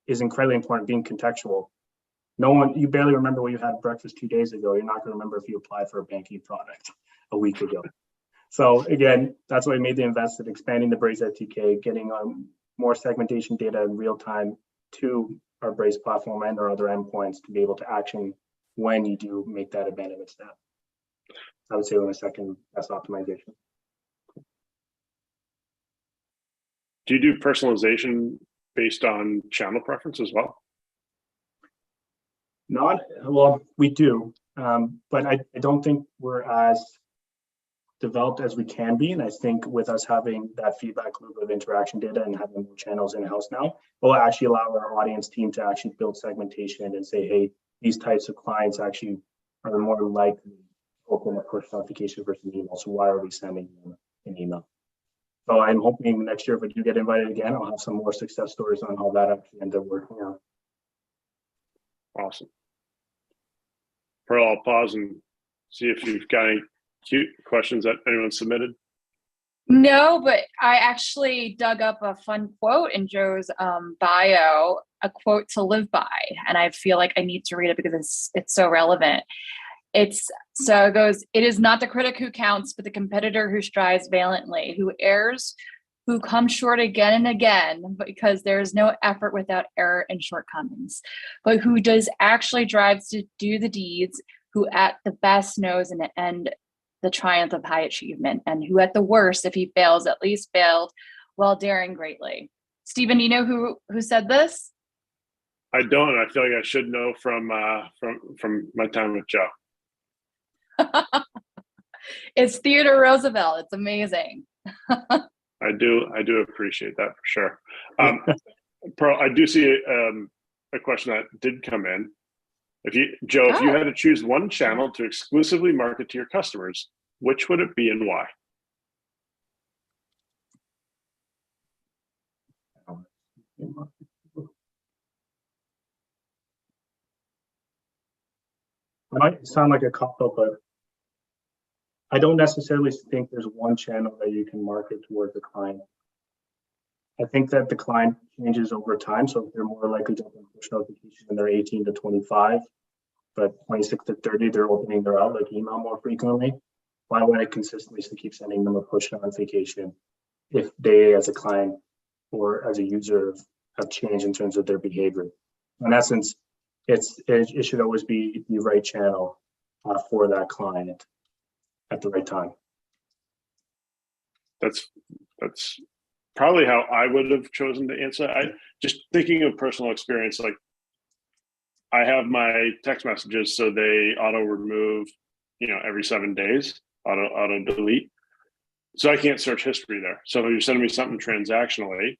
is incredibly important, being contextual. You barely remember what you had breakfast 2 days ago. You're not going to remember if you applied for a banking product a week ago. So again, that's why we made the investment, expanding the Braze SDK, getting more segmentation data in real time to our Braze platform and our other endpoints to be able to action when you do make that abandonment step. I would say on the second best optimization. Do you do personalization based on channel preference as well? Well, we do, but I don't think we're as developed as we can be. And I think with us having that feedback loop of interaction data and having more channels in-house now, will actually allow our audience team to actually build segmentation and say, hey, these types of clients actually are more likely to open a push notification versus an email. So why are we sending them an email? So I'm hoping next year, if I do get invited again, I'll have some more success stories on how that actually ended up working out. Awesome. Pearl, I'll pause and see if you've got any cute questions that anyone submitted. No, but I actually dug up a fun quote in Joe's bio, a quote to live by, and I feel like I need to read it because it's so relevant. It goes, "It is not the critic who counts, but the competitor who strives valiantly, who errs, who comes short again and again, because there is no effort without error and shortcomings, but who does actually drives to do the deeds, who at the best knows in the end the triumph of high achievement, and who at the worst, if he fails, at least failed while daring greatly." Stephen, do you know who said this? I don't, and I feel like I should know from my time with Joe. It's Theodore Roosevelt. It's amazing. I do appreciate that for sure. Pearl, I do see a question that did come in. If you had to choose one channel to exclusively market to your customers, which would it be and why? It might sound like a cop-out, but I don't necessarily think there's one channel that you can market towards the client. I think that the client changes over time. So if they're more likely to open push notifications when they're 18 to 25, but 26 to 30, they're opening their Outlook email more frequently. Why would I consistently keep sending them a push notification if they, as a client or as a user, have changed in terms of their behavior? In essence, it should always be the right channel for that client at the right time. That's probably how I would have chosen to answer. I just thinking of personal experience, like I have my text messages, so they auto remove, every 7 days, auto delete. So I can't search history there. So if you're sending me something transactionally,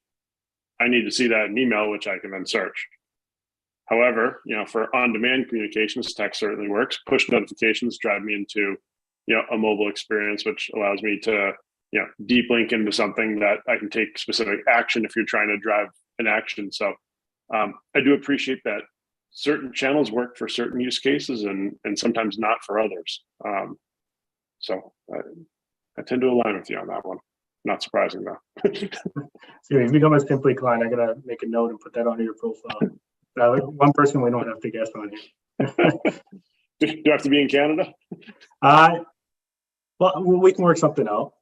I need to see that in email, which I can then search. However, for on-demand communications, text certainly works. Push notifications drive me into, a mobile experience, which allows me to, deep link into something that I can take specific action if you're trying to drive an action. So I do appreciate that certain channels work for certain use cases and sometimes not for others. So I tend to align with you on that one. Not surprising though. So if you become a Simply client, I gotta make a note and put that on your profile. One person we don't have to guess on here. Do you have to be in Canada? Well, we can work something out.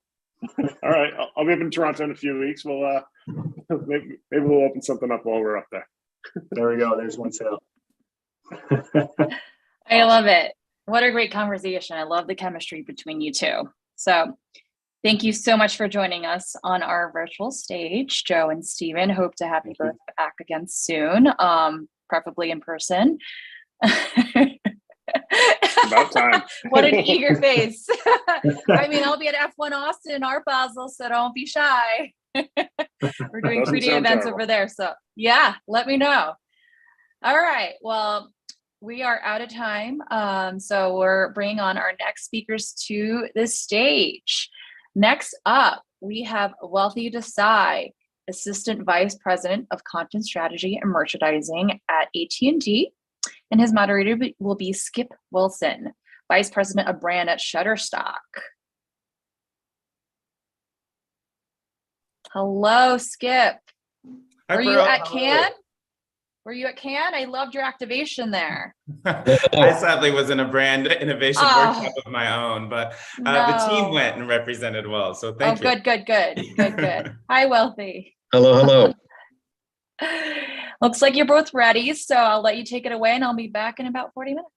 All right, I'll be up in Toronto in a few weeks. We'll maybe we'll open something up while we're up there. There we go. There's one sale. I love it. What a great conversation. I love the chemistry between you two. So Thank you so much for joining us on our virtual stage, Joe and Stephen. Hope to have you both back again soon, preferably in person. About time. What an eager face. I mean, I'll be at F1 Austin in Art Basel, so don't be shy. We're doing 3D events over there. So yeah, let me know. All right. Well, we are out of time. So we're bringing on our next speakers to the stage. Next up, we have Wealthy Desai, Assistant Vice President of Content Strategy and Merchandising at AT&T. And his moderator will be Skip Wilson, Vice President of Brand at Shutterstock. Hello, Skip. Hi, Were you Pearl. at Cannes? Were you at Cannes? I loved your activation there. I sadly was in a brand innovation workshop of my own, but the team went and represented well. So thank you. Good. Hi, Wealthy. Hello. Looks like you're both ready, so I'll let you take it away and I'll be back in about 40 minutes.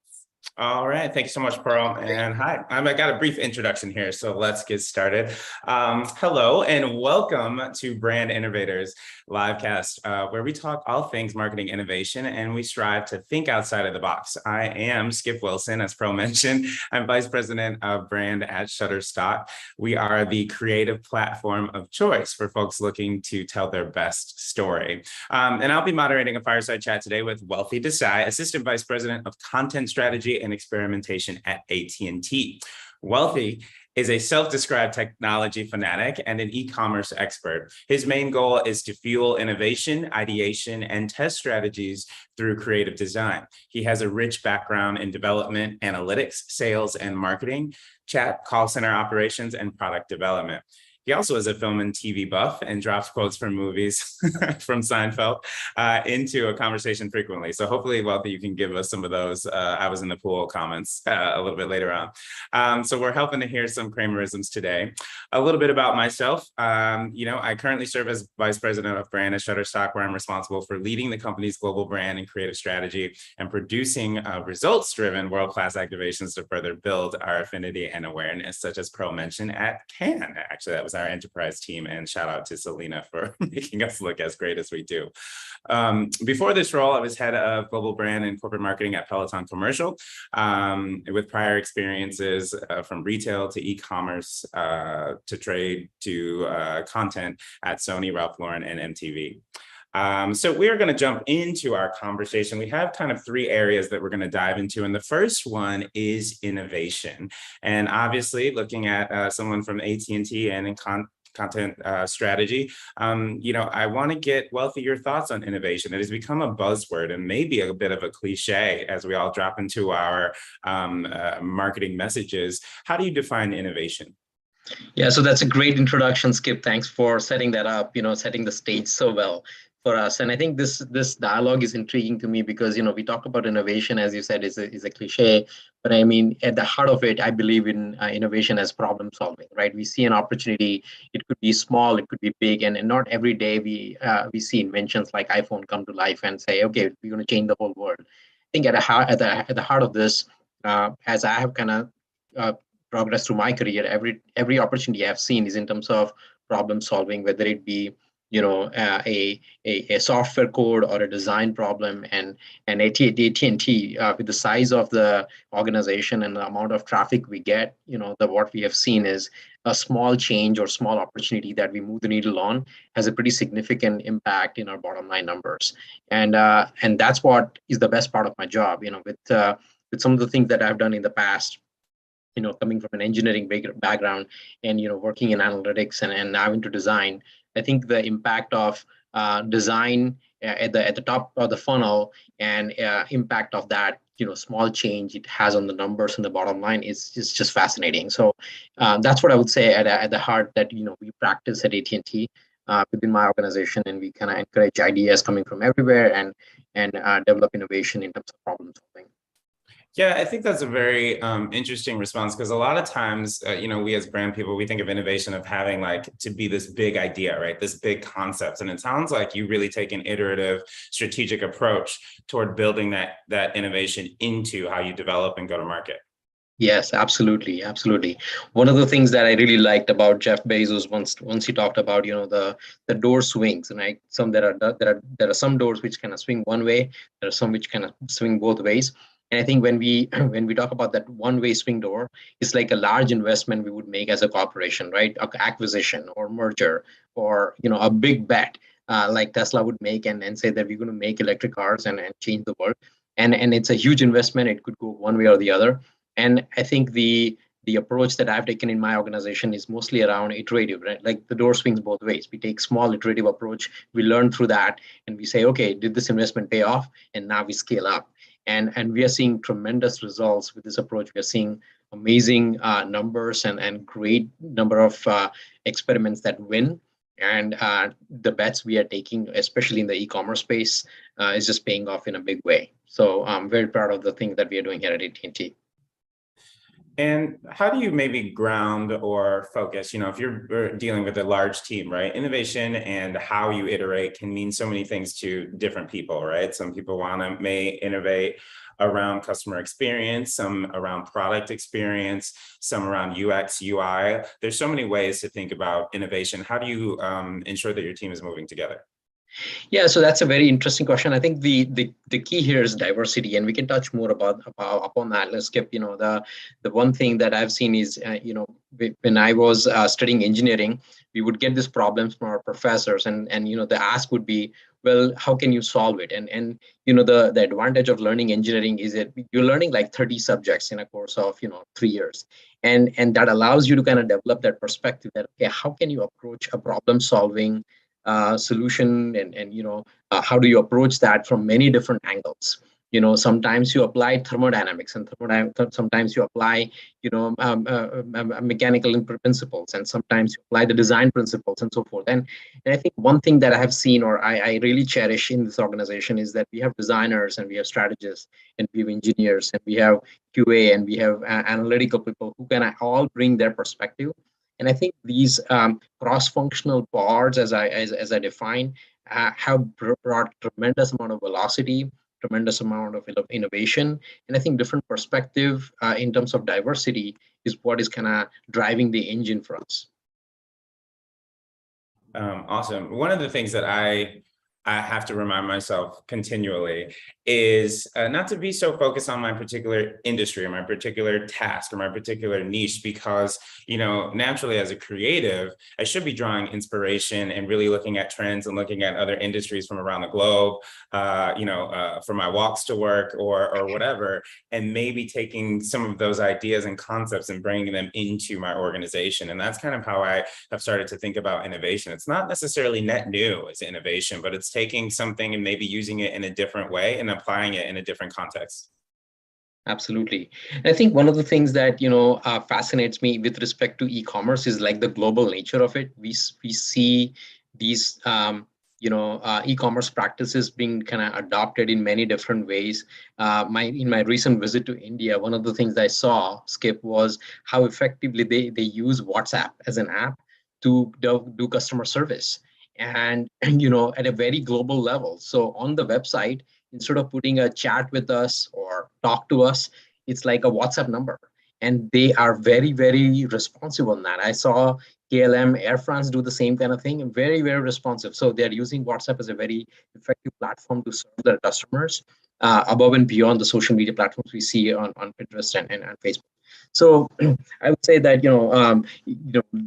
All right. Thank you so much, Pearl. And hi, I got a brief introduction here, so let's get started. Hello and welcome to Brand Innovators Livecast, where we talk all things marketing innovation and we strive to think outside of the box. I am Skip Wilson, as Pearl mentioned. I'm Vice President of Brand at Shutterstock. We are the creative platform of choice for folks looking to tell their best story. And I'll be moderating a fireside chat today with Wealthy Desai, Assistant Vice President of Content Strategy and Experimentation at AT&T. Wealthy is a self-described technology fanatic and an e-commerce expert. His main goal is to fuel innovation, ideation, and test strategies through creative design. He has a rich background in development, analytics, sales and marketing, chat, call center operations, and product development. He also is a film and TV buff and drops quotes from movies from Seinfeld into a conversation frequently. So hopefully, Wealthy, you can give us some of those I was in the pool comments a little bit later on. So we're helping to hear some Kramerisms today. A little bit about myself. I currently serve as Vice President of Brand at Shutterstock, where I'm responsible for leading the company's global brand and creative strategy and producing results-driven world-class activations to further build our affinity and awareness, such as Pearl mentioned at Cannes. Actually, that was our enterprise team, and shout out to Selena for making us look as great as we do. Before this role, I was head of global brand and corporate marketing at Peloton Commercial, with prior experiences from retail to e-commerce to trade to content at Sony, Ralph Lauren, and MTV. So we're going to jump into our conversation. We have kind of three areas that we're going to dive into. And the first one is innovation. And obviously, looking at someone from AT&T and in content strategy, I want to get Wealthy your thoughts on innovation. It has become a buzzword and maybe a bit of a cliche as we all drop into our marketing messages. How do you define innovation? Yeah, so that's a great introduction, Skip. Thanks for setting that up, setting the stage so well for us. And I think this dialogue is intriguing to me because, we talk about innovation, as you said, is a cliche. But I mean, at the heart of it, I believe in innovation as problem solving, right? We see an opportunity. It could be small, it could be big. And not every day we see inventions like iPhone come to life and say, okay, we're going to change the whole world. I think at the heart of this, as I have kind of progress through my career, every opportunity I've seen is in terms of problem solving, whether it be a software code or a design problem, and AT&T with the size of the organization and the amount of traffic we get, what we have seen is a small change or small opportunity that we move the needle on has a pretty significant impact in our bottom line numbers, and that's what is the best part of my job. With some of the things that I've done in the past, coming from an engineering background and, working in analytics and now into design, I think the impact of design at the top of the funnel and impact of that, small change it has on the numbers and the bottom line is just fascinating. So that's what I would say at the heart that, we practice at AT&T within my organization, and we kind of encourage ideas coming from everywhere and develop innovation in terms of problem solving. Yeah, I think that's a very interesting response, because a lot of times, we as brand people, we think of innovation of having to be this big idea, right? This big concept. And it sounds like you really take an iterative, strategic approach toward building that innovation into how you develop and go to market. Yes, absolutely, absolutely. One of the things that I really liked about Jeff Bezos once he talked about, the door swings, and some there are some doors which kind of swing one way, there are some which kind of swing both ways. And I think when we when we talk about that one-way swing door, it's like a large investment we would make as a corporation, right? Acquisition or merger, or a big bet like Tesla would make, and say that we're going to make electric cars and change the world. And it's a huge investment. It could go one way or the other. And I think the approach that I've taken in my organization is mostly around iterative, right? Like the door swings both ways. We take small iterative approach, we learn through that, and we say, okay, did this investment pay off? And now we scale up. And we are seeing tremendous results with this approach. We are seeing amazing numbers and great number of experiments that win. And the bets we are taking, especially in the e-commerce space, is just paying off in a big way. So I'm very proud of the thing that we are doing here at AT&T. And how do you maybe ground or focus, if you're dealing with a large team, right? Innovation and how you iterate can mean so many things to different people, right? Some people may innovate around customer experience, some around product experience, some around UX, UI. There's so many ways to think about innovation. How do you ensure that your team is moving together? Yeah, so that's a very interesting question. I think the key here is diversity, and we can touch more upon that. Let's skip. The one thing that I've seen is when I was studying engineering, we would get these problems from our professors, and the ask would be, well, how can you solve it? And the advantage of learning engineering is that you're learning like 30 subjects in a course of 3 years, and that allows you to kind of develop that perspective that, okay, how can you approach a problem solving solution, and how do you approach that from many different angles? Sometimes you apply thermodynamics, and sometimes you apply mechanical principles, and sometimes you apply the design principles, and so forth. And I think one thing that I have seen, or I really cherish in this organization, is that we have designers, and we have strategists, and we have engineers, and we have QA, and we have analytical people who can all bring their perspective. And I think these cross-functional boards, as I define, have brought tremendous amount of velocity, tremendous amount of innovation, and I think different perspective in terms of diversity is what is kind of driving the engine for us. Awesome. One of the things that I have to remind myself continually is not to be so focused on my particular industry or my particular task or my particular niche, because, naturally as a creative, I should be drawing inspiration and really looking at trends and looking at other industries from around the globe, for my walks to work or whatever, and maybe taking some of those ideas and concepts and bringing them into my organization. And that's kind of how I have started to think about innovation. It's not necessarily net new as innovation, but it's taking something and maybe using it in a different way and applying it in a different context. Absolutely. And I think one of the things that fascinates me with respect to e-commerce is like the global nature of it. We see these e-commerce practices being kind of adopted in many different ways. In my recent visit to India, one of the things I saw, Skip, was how effectively they use WhatsApp as an app to do customer service, and at a very global level. So on the website, instead of putting a chat with us or talk to us, it's like a WhatsApp number, and they are very, very responsive on that. I saw KLM, Air France do the same kind of thing, and very, very responsive. So they're using WhatsApp as a very effective platform to serve their customers, above and beyond the social media platforms we see on Pinterest and Facebook. So I would say that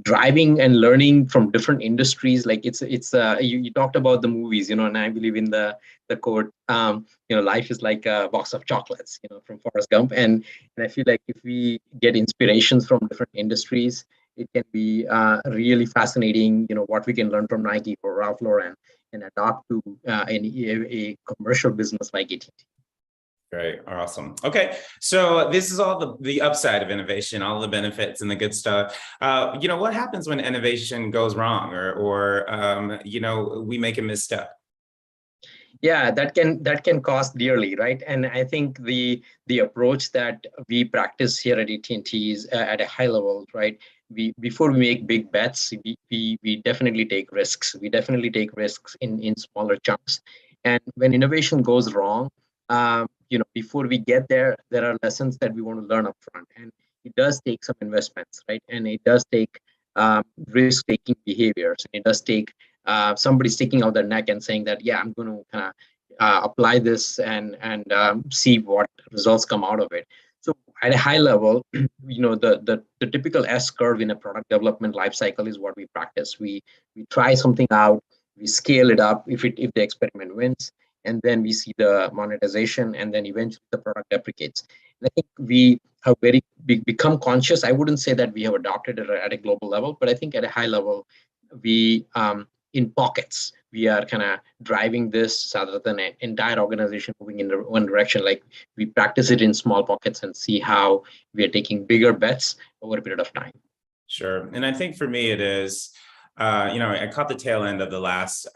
driving and learning from different industries, like you talked about the movies, and I believe in the quote, life is like a box of chocolates, from Forrest Gump, and I feel like if we get inspirations from different industries, it can be really fascinating, what we can learn from Nike or Ralph Lauren and adopt to a commercial business like AT&T. Great. Awesome. Okay. So this is all the upside of innovation, all the benefits and the good stuff. What happens when innovation goes wrong or we make a misstep? Yeah, that can cost dearly, right? And I think the approach that we practice here at AT&T is at a high level, right? Before we make big bets, we definitely take risks. We definitely take risks in smaller chunks. And when innovation goes wrong, before we get there, there are lessons that we want to learn upfront, and it does take some investments, right? And it does take risk-taking behaviors. It does take somebody sticking out their neck and saying that, yeah, I'm going to kind of apply this and see what results come out of it. So at a high level, the typical S curve in a product development lifecycle is what we practice. We try something out, we scale it up if the experiment wins, and then we see the monetization, and then eventually the product deprecates. And I think we have become conscious. I wouldn't say that we have adopted it at a global level, but I think at a high level, we in pockets, we are kind of driving this rather than an entire organization moving in one direction. Like, we practice it in small pockets and see how we are taking bigger bets over a period of time. Sure. And I think for me, it is, I caught the tail end of the last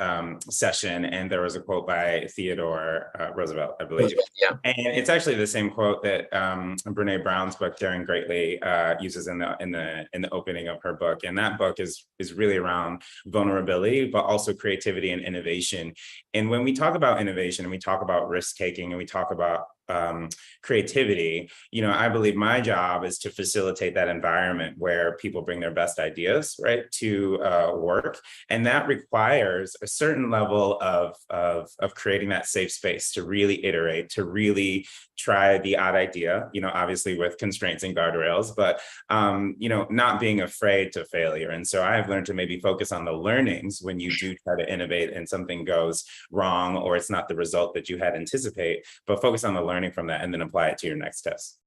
session, and there was a quote by Theodore Roosevelt, I believe. Yeah. And it's actually the same quote that Brene Brown's book, Daring Greatly, uses in the opening of her book. And that book is really around vulnerability, but also creativity and innovation. And when we talk about innovation, and we talk about risk taking, and we talk about creativity, I believe my job is to facilitate that environment where people bring their best ideas, right, to work. And that requires a certain level of creating that safe space to really iterate, to really try the odd idea, obviously with constraints and guardrails, but, not being afraid to failure. And so I have learned to maybe focus on the learnings when you do try to innovate and something goes wrong, or it's not the result that you had anticipated, but focus on the learning from that and then apply it to your next test.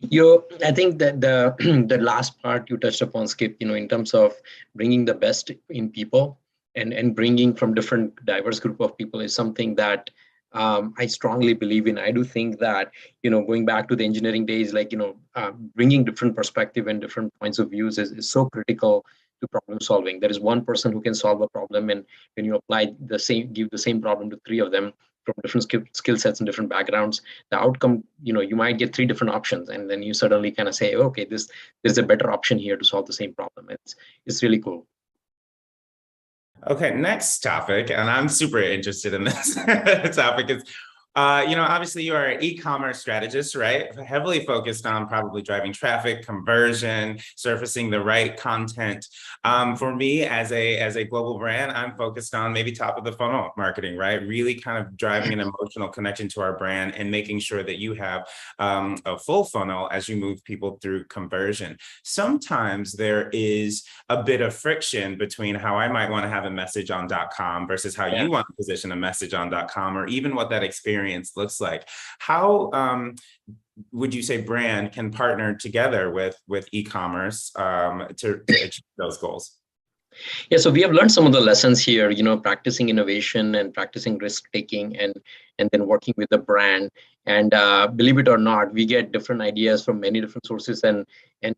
I think that the last part you touched upon, Skip, in terms of bringing the best in people and bringing from different diverse group of people is something that I strongly believe in. I do think that, going back to the engineering days, bringing different perspective and different points of views is so critical to problem solving. There is one person who can solve a problem, and when you give the same problem to three of them from different skill sets and different backgrounds, the outcome, you might get three different options, and then you suddenly kind of say, okay, there's a better option here to solve the same problem. It's really cool. Okay, next topic, and I'm super interested in this topic is, obviously you are an e-commerce strategist, right? Heavily focused on probably driving traffic, conversion, surfacing the right content. For me, as a global brand, I'm focused on maybe top of the funnel marketing, right? Really kind of driving an emotional connection to our brand and making sure that you have a full funnel as you move people through conversion. Sometimes there is a bit of friction between how I might want to have a message on .com versus how you want to position a message on .com, or even what that experience looks like. How would you say brand can partner together with e-commerce to achieve those goals? Yeah, so we have learned some of the lessons here, practicing innovation and practicing risk taking, and then working with the brand. And believe it or not, we get different ideas from many different sources, and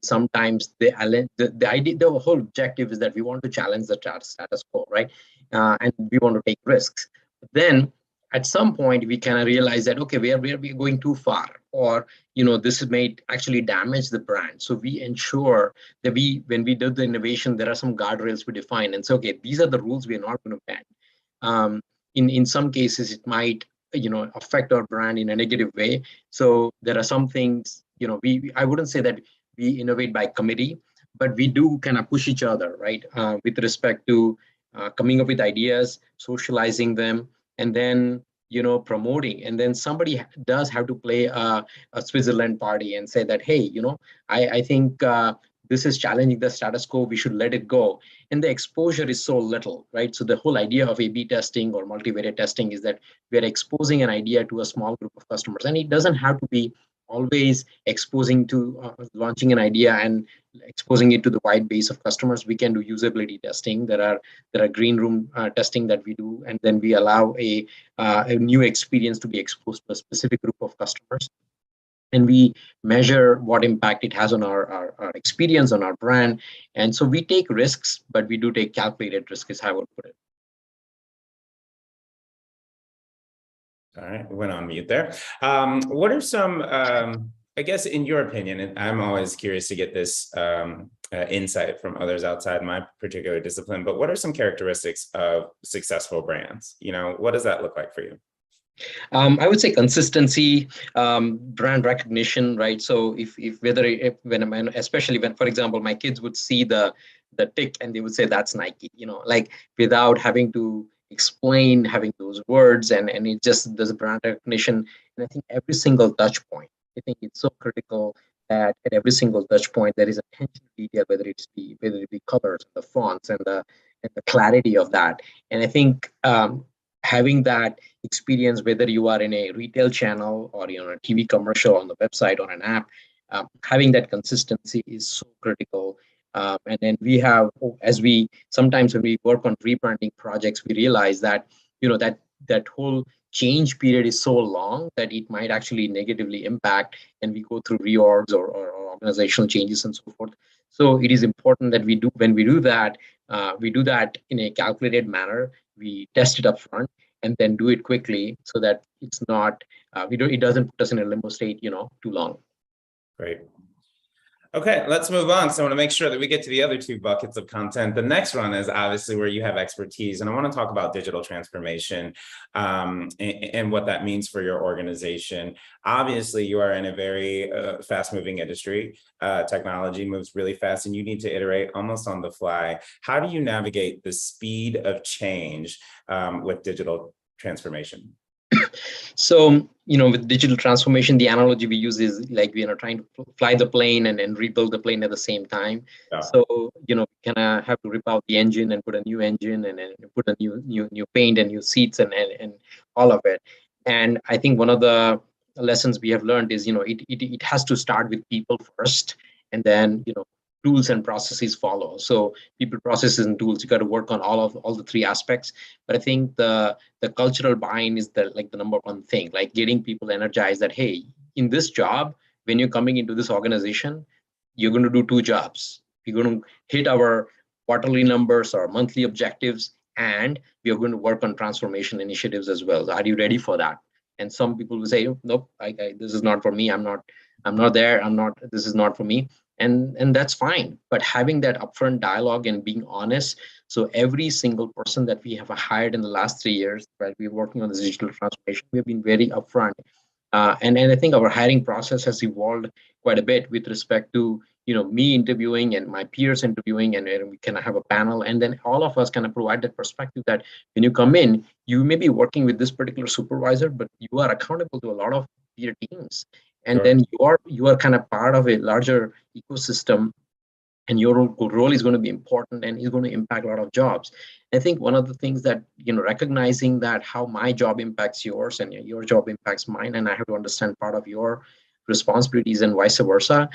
sometimes the idea, the whole objective is that we want to challenge the status quo, right? And we want to take risks. But then at some point, we kind of realize that, okay, we are going too far, or this may actually damage the brand. So we ensure that when we do the innovation, there are some guardrails we define, and so, okay, these are the rules we are not going to bend. In some cases, it might affect our brand in a negative way. So there are some things, I wouldn't say that we innovate by committee, but we do kind of push each other, right, with respect to coming up with ideas, socializing them, and then promoting. And then somebody does have to play a Switzerland party and say that, hey, I think this is challenging the status quo, we should let it go. And the exposure is so little, right? So the whole idea of A/B testing or multivariate testing is that we're exposing an idea to a small group of customers, and it doesn't have to be always exposing to launching an idea and exposing it to the wide base of customers. We can do usability testing. There are green room testing that we do, and then we allow a new experience to be exposed to a specific group of customers. And we measure what impact it has on our experience, on our brand. And so we take risks, but we do take calculated risk, is how I would put it. All right, went on mute there. What are some, I guess, in your opinion, and I'm always curious to get this insight from others outside my particular discipline, but what are some characteristics of successful brands? What does that look like for you? I would say consistency, brand recognition, right? So especially when, for example, my kids would see the tick and they would say that's Nike, like without having to explain, having those words, and it just does brand recognition. And I think every single touch point, I think it's so critical that at every single touch point there is attention to detail, whether it be colors, the fonts, and the clarity of that. And I think having that experience, whether you are in a retail channel or a TV commercial, on the website, on an app, having that consistency is so critical. And then we have, as we sometimes when we work on rebranding projects, we realize that that whole change period is so long that it might actually negatively impact, and we go through reorgs or organizational changes and so forth. So it is important that when we do that, we do that in a calculated manner. We test it up front and then do it quickly so that it's not it doesn't put us in a limbo state too long. Great. Okay, let's move on. So I want to make sure that we get to the other two buckets of content. The next one is obviously where you have expertise, and I want to talk about digital transformation and what that means for your organization. Obviously, you are in a very fast-moving industry. Technology moves really fast, and you need to iterate almost on the fly. How do you navigate the speed of change with digital transformation? So, with digital transformation, the analogy we use is like, trying to fly the plane and rebuild the plane at the same time. Yeah. So, kind of have to rip out the engine and put a new engine and put a new paint and new seats and all of it. And I think one of the lessons we have learned is, it has to start with people first, and then, tools and processes follow. So people, processes, and tools, you got to work on all the three aspects. But I think the cultural buy-in is the number one thing, like getting people energized that, hey, in this job, when you're coming into this organization, you're going to do two jobs. You're going to hit our quarterly numbers or monthly objectives, and we are going to work on transformation initiatives as well. Are you ready for that? And some people will say, nope, this is not for me. I'm not there. This is not for me. And that's fine. But having that upfront dialogue and being honest. So every single person that we have hired in the last 3 years, right, we're working on this digital transformation, we've been very upfront. And I think our hiring process has evolved quite a bit with respect to, me interviewing and my peers interviewing, and we kind of have a panel. And then all of us kind of provide that perspective that when you come in, you may be working with this particular supervisor, but you are accountable to a lot of peer teams. And Sure. then you are kind of part of a larger ecosystem, and your role is going to be important and is going to impact a lot of jobs. I think one of the things that, recognizing that how my job impacts yours and your job impacts mine, and I have to understand part of your responsibilities and vice versa,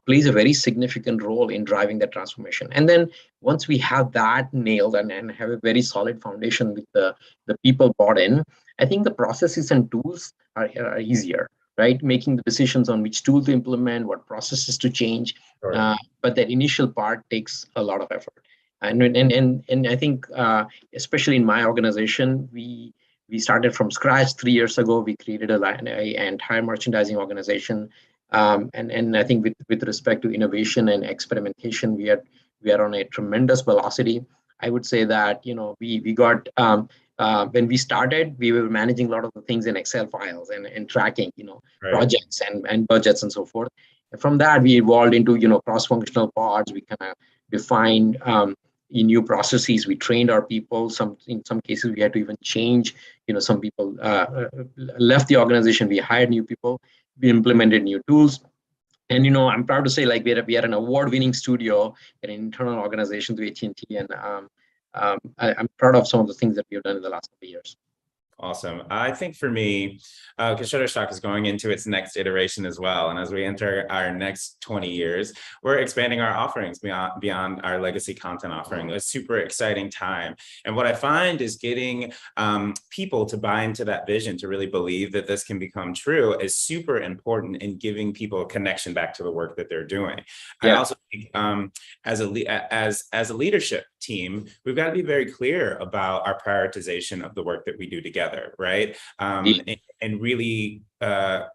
plays a very significant role in driving that transformation. And then once we have that nailed and have a very solid foundation with the people bought in, I think the processes and tools are easier, right? Making the decisions on which tool to implement, what processes to change. Sure. But that initial part takes a lot of effort. And I think, especially in my organization, we started from scratch 3 years ago. We created an entire merchandising organization. And I think with respect to innovation and experimentation, we are on a tremendous velocity. I would say that, we got, when we started, we were managing a lot of the things in Excel files and tracking, Right. projects and budgets and so forth. And from that, we evolved into, cross-functional pods. We kind of defined in new processes. We trained our people. In some cases, we had to even change. Some people left the organization. We hired new people. We implemented new tools. And I'm proud to say, like, we are an award-winning studio, an internal organization to AT&T, and I'm proud of some of the things that we have done in the last couple of years. Awesome. I think for me, because Shutterstock is going into its next iteration as well. And as we enter our next 20 years, we're expanding our offerings beyond our legacy content offering. A super exciting time. And what I find is getting people to buy into that vision, to really believe that this can become true, is super important in giving people a connection back to the work that they're doing. Yeah. I also think as a leadership team, we've got to be very clear about our prioritization of the work that we do together, right? and really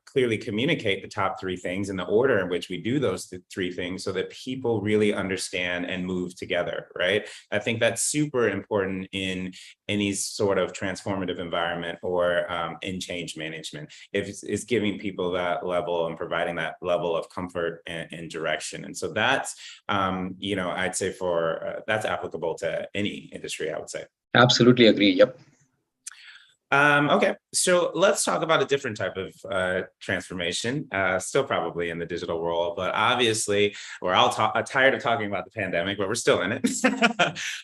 clearly communicate the top three things in the order in which we do those three things so that people really understand and move together, right? I think that's super important in any sort of transformative environment or in change management. If it's giving people that level and providing that level of comfort and direction. And so that's, I'd say that's applicable to any industry, I would say. Absolutely agree. Yep. Okay, so let's talk about a different type of transformation, still probably in the digital world, but obviously we're all tired of talking about the pandemic, but we're still in it.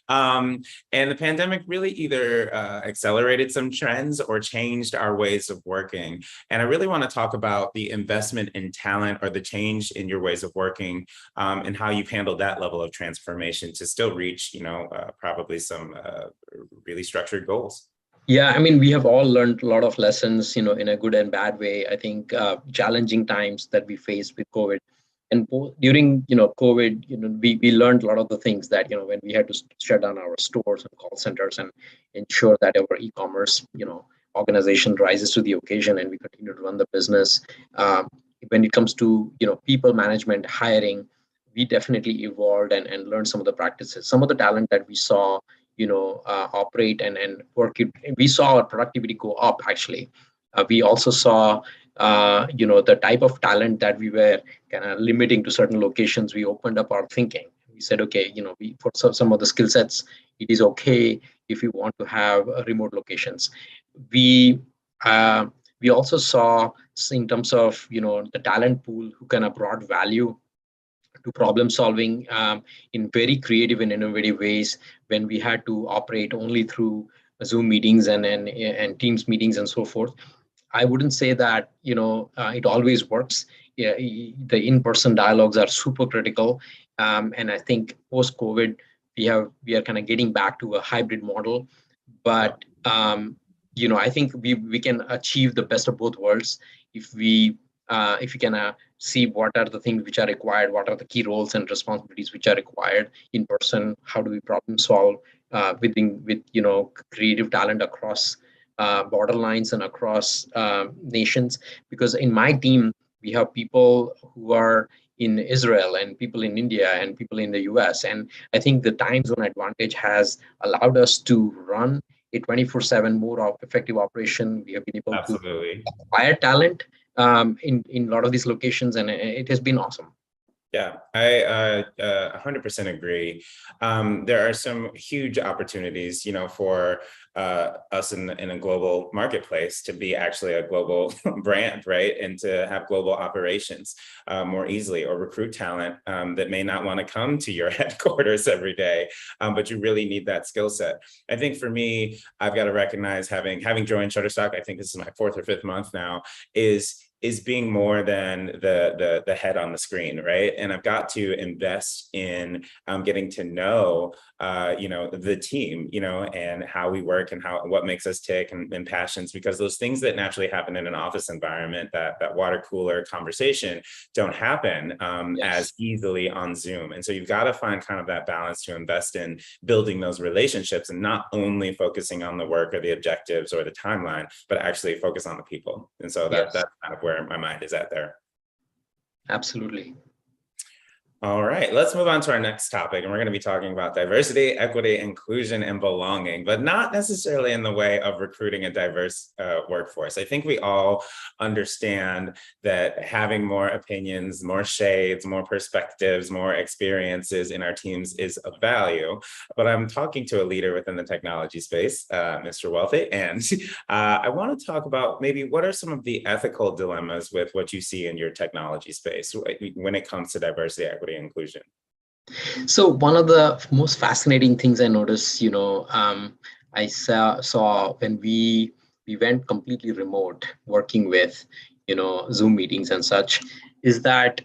And the pandemic really either accelerated some trends or changed our ways of working. And I really want to talk about the investment in talent or the change in your ways of working and how you've handled that level of transformation to still reach, probably some really structured goals. Yeah, I mean, we have all learned a lot of lessons, in a good and bad way. I think challenging times that we faced with COVID, and during COVID, we learned a lot of the things that when we had to shut down our stores and call centers and ensure that our e-commerce organization rises to the occasion and we continue to run the business. When it comes to people management, hiring, we definitely evolved and learned some of the practices. Some of the talent that we saw operate and work. We saw our productivity go up, actually. We also saw, the type of talent that we were kind of limiting to certain locations. We opened up our thinking. We said, okay, for some of the skill sets, it is okay if you want to have remote locations. We also saw in terms of, the talent pool who kind of brought value to problem solving in very creative and innovative ways when we had to operate only through Zoom meetings and Teams meetings and so forth. I wouldn't say that it always works. Yeah, the in-person dialogues are super critical, and I think post-COVID we are kind of getting back to a hybrid model. But I think we can achieve the best of both worlds if we can see what are the things which are required, what are the key roles and responsibilities which are required in person, how do we problem solve with creative talent across border lines and across nations. Because in my team, we have people who are in Israel and people in India and people in the US. And I think the time zone advantage has allowed us to run a 24/7 more effective operation. We have been able Absolutely. to acquire talent in a lot of these locations, and it has been awesome. Yeah, I 100% agree. There are some huge opportunities, for us in a global marketplace to be actually a global brand, right? And to have global operations more easily, or recruit talent that may not want to come to your headquarters every day, but you really need that skill set. I think for me, I've got to recognize having joined Shutterstock, I think this is my 4th or 5th month now, is being more than the head on the screen, right? And I've got to invest in getting to know, the team, and how we work and what makes us tick and passions, because those things that naturally happen in an office environment, that water cooler conversation, don't happen as easily on Zoom. And so you've got to find kind of that balance to invest in building those relationships and not only focusing on the work or the objectives or the timeline, but actually focus on the people. And so that's kind of where my mind is at there. Absolutely. All right, let's move on to our next topic. And we're going to be talking about diversity, equity, inclusion, and belonging, but not necessarily in the way of recruiting a diverse workforce. I think we all understand that having more opinions, more shades, more perspectives, more experiences in our teams is of value. But I'm talking to a leader within the technology space, Mr. Wealthy, and I want to talk about maybe what are some of the ethical dilemmas with what you see in your technology space when it comes to diversity, equity, inclusion. So one of the most fascinating things I noticed, I saw when we went completely remote, working with, Zoom meetings and such, is that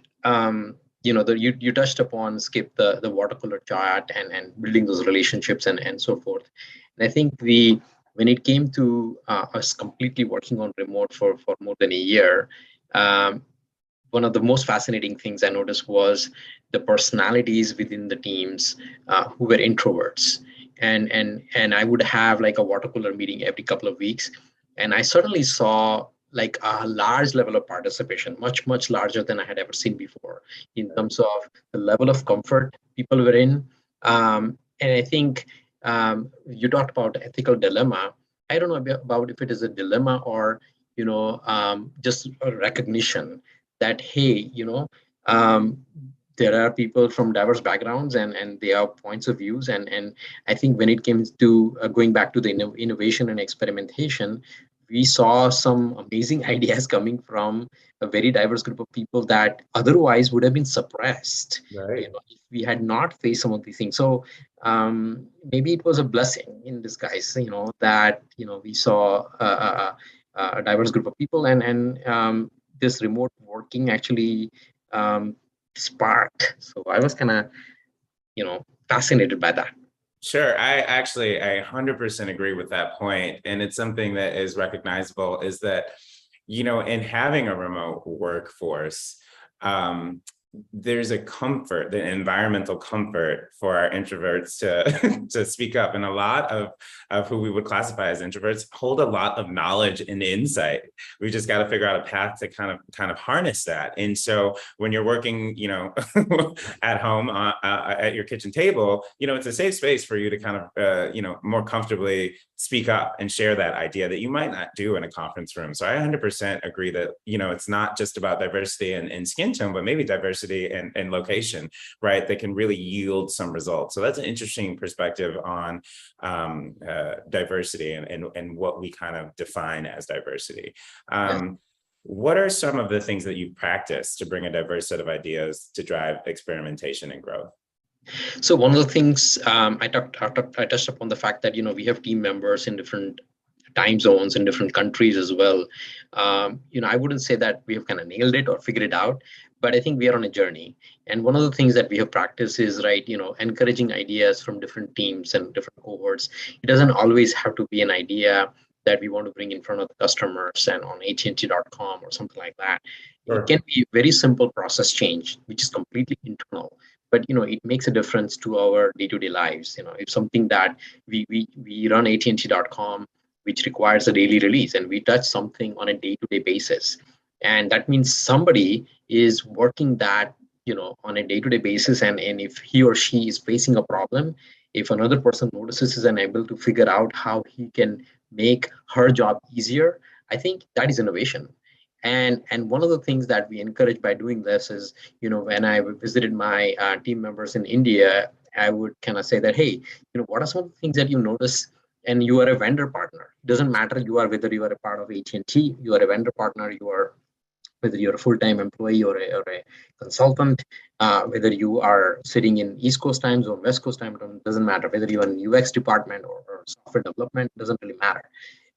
you touched upon, Skip, the water cooler chart and building those relationships and so forth. And I think when it came to us completely working on remote for more than a year, one of the most fascinating things I noticed was the personalities within the teams who were introverts. And I would have like a water cooler meeting every couple of weeks. And I suddenly saw like a large level of participation, much larger than I had ever seen before, in terms of the level of comfort people were in. And I think you talked about ethical dilemma. I don't know about if it is a dilemma or just a recognition that, hey, there are people from diverse backgrounds and they have points of views. And I think when it came to going back to the innovation and experimentation, we saw some amazing ideas coming from a very diverse group of people that otherwise would have been suppressed, Right. if we had not faced some of these things. So maybe it was a blessing in disguise, that we saw a diverse group of people, and this remote working actually sparked. So I was kind of, fascinated by that. Sure. I 100% agree with that point. And it's something that is recognizable is that, in having a remote workforce, there's a comfort, the environmental comfort for our introverts to to speak up. And a lot of who we would classify as introverts hold a lot of knowledge and insight. We just got to figure out a path to kind of harness that. And so when you're working, at home at your kitchen table, it's a safe space for you to kind of, more comfortably speak up and share that idea that you might not do in a conference room. So I 100% agree that, it's not just about diversity and skin tone, but maybe diversity and location, right? That can really yield some results. So that's an interesting perspective on diversity and what we kind of define as diversity. What are some of the things that you practice to bring a diverse set of ideas to drive experimentation and growth? So one of the things I touched upon the fact that we have team members in different time zones in different countries as well. I wouldn't say that we have kind of nailed it or figured it out, but I think we are on a journey. And one of the things that we have practiced is encouraging ideas from different teams and different cohorts. It doesn't always have to be an idea that we want to bring in front of the customers and on AT&T.com or something like that. Sure. It can be a very simple process change, which is completely internal. But it makes a difference to our day-to-day lives. If something that we run AT&T.com, which requires a daily release, and we touch something on a day-to-day basis, and that means somebody is working that on a day-to-day basis, and if he or she is facing a problem, if another person notices and able to figure out how he can make her job easier, I think that is innovation. And one of the things that we encourage by doing this is, when I visited my team members in India, I would kind of say that, hey, what are some of the things that you notice? And you are a vendor partner. It doesn't matter whether you are a part of AT&T, you are a vendor partner, whether you're a full-time employee or a consultant, whether you are sitting in East Coast time zone, West Coast time zone, doesn't matter. Whether you're in UX department or software development, doesn't really matter.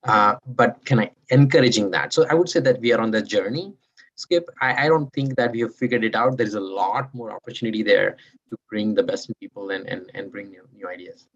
But encouraging that. So I would say that we are on the journey, Skip. I don't think that we have figured it out. There is a lot more opportunity there to bring the best in people and bring new ideas.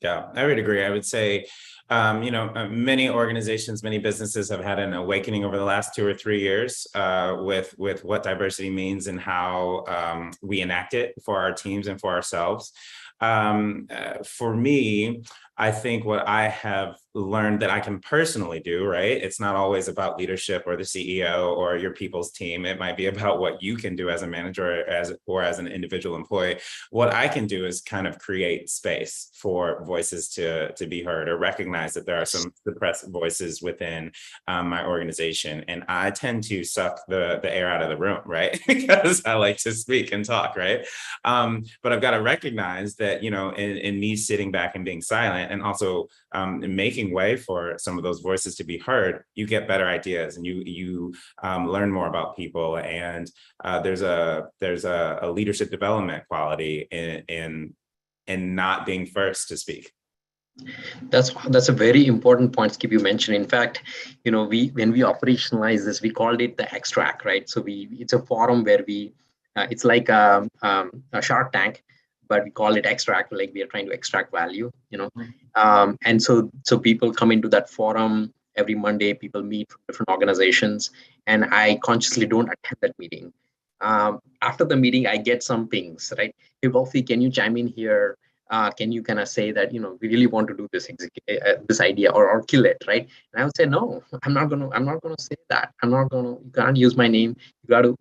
Yeah, I would agree. I would say, many organizations, many businesses have had an awakening over the last 2 or 3 years with what diversity means and how we enact it for our teams and for ourselves. For me, I think what I have learned that I can personally do, right? It's not always about leadership or the CEO or your people's team. It might be about what you can do as a manager or as an individual employee. What I can do is kind of create space for voices to be heard or recognize that there are some suppressed voices within my organization. And I tend to suck the air out of the room, right? Because I like to speak and talk, right? But I've got to recognize that, in me sitting back and being silent, and also making way for some of those voices to be heard, you get better ideas and you learn more about people. And there's a leadership development quality in not being first to speak. That's a very important point, Skip, you mentioned. In fact, when we operationalize this, we called it the extract, right? So it's a forum where it's like a Shark Tank, but we call it extract, like we are trying to extract value, and so people come into that forum every Monday. People meet from different organizations, and I consciously don't attend that meeting. After the meeting, I get some pings, right? Hey, Wolfie, can you chime in here? can you kind of say that, we really want to do this idea or kill it, right? And I would say, no, I'm not gonna say that. You can't use my name. You got to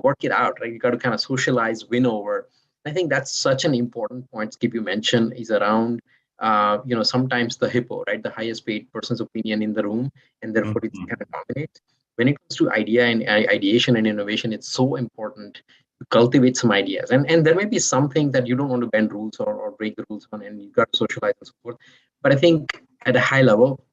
work it out, right? You got to kind of socialize, win over. I think that's such an important point, Skip, you mentioned, is around sometimes the hippo, right? The highest paid person's opinion in the room, and therefore it kind of dominates. When it comes to idea and ideation and innovation, it's so important to cultivate some ideas. And there may be something that you don't want to bend rules or break the rules on, and you got to socialize and so forth. But I think at a high level,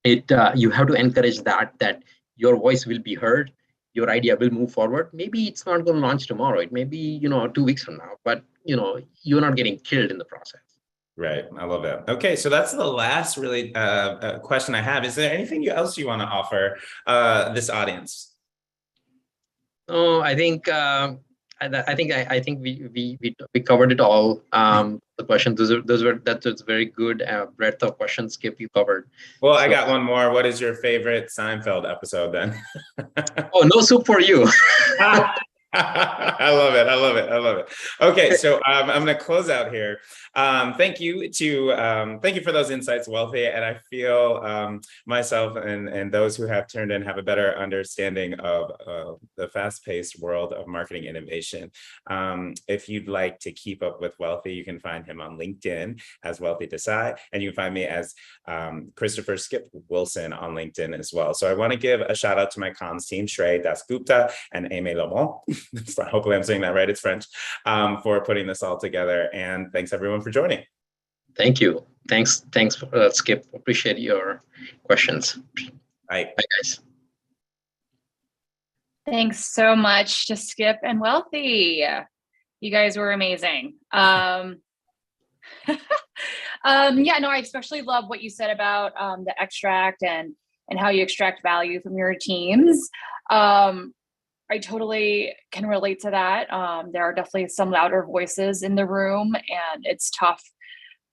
you have to encourage that your voice will be heard, your idea will move forward. Maybe it's not going to launch tomorrow. It may be 2 weeks from now, but you're not getting killed in the process. Right. I love that. Okay. So that's the last really question I have. Is there anything else you want to offer this audience? Oh, I think we covered it all. The questions, that was very good breadth of questions, Skip, you covered. Well, I got one more. What is your favorite Seinfeld episode then? Oh, no soup for you. I love it. I love it. I love it. Okay, so I'm going to close out here. Thank you for those insights, Wealthy. And I feel myself and those who have turned in have a better understanding of the fast-paced world of marketing innovation. If you'd like to keep up with Wealthy, you can find him on LinkedIn as Wealthy Desai, and you can find me as Christopher Skip Wilson on LinkedIn as well. So I want to give a shout out to my comms team, Shrey Dasgupta and Aimé Lamont. Hopefully I'm saying that right, it's French, for putting this all together. And thanks everyone for joining. Thank you. Thanks for Skip. Appreciate your questions. Bye. Bye, guys. Thanks so much to Skip and Wealthy. You guys were amazing. Yeah, no, I especially love what you said about the extract and how you extract value from your teams. I totally can relate to that. There are definitely some louder voices in the room, and it's tough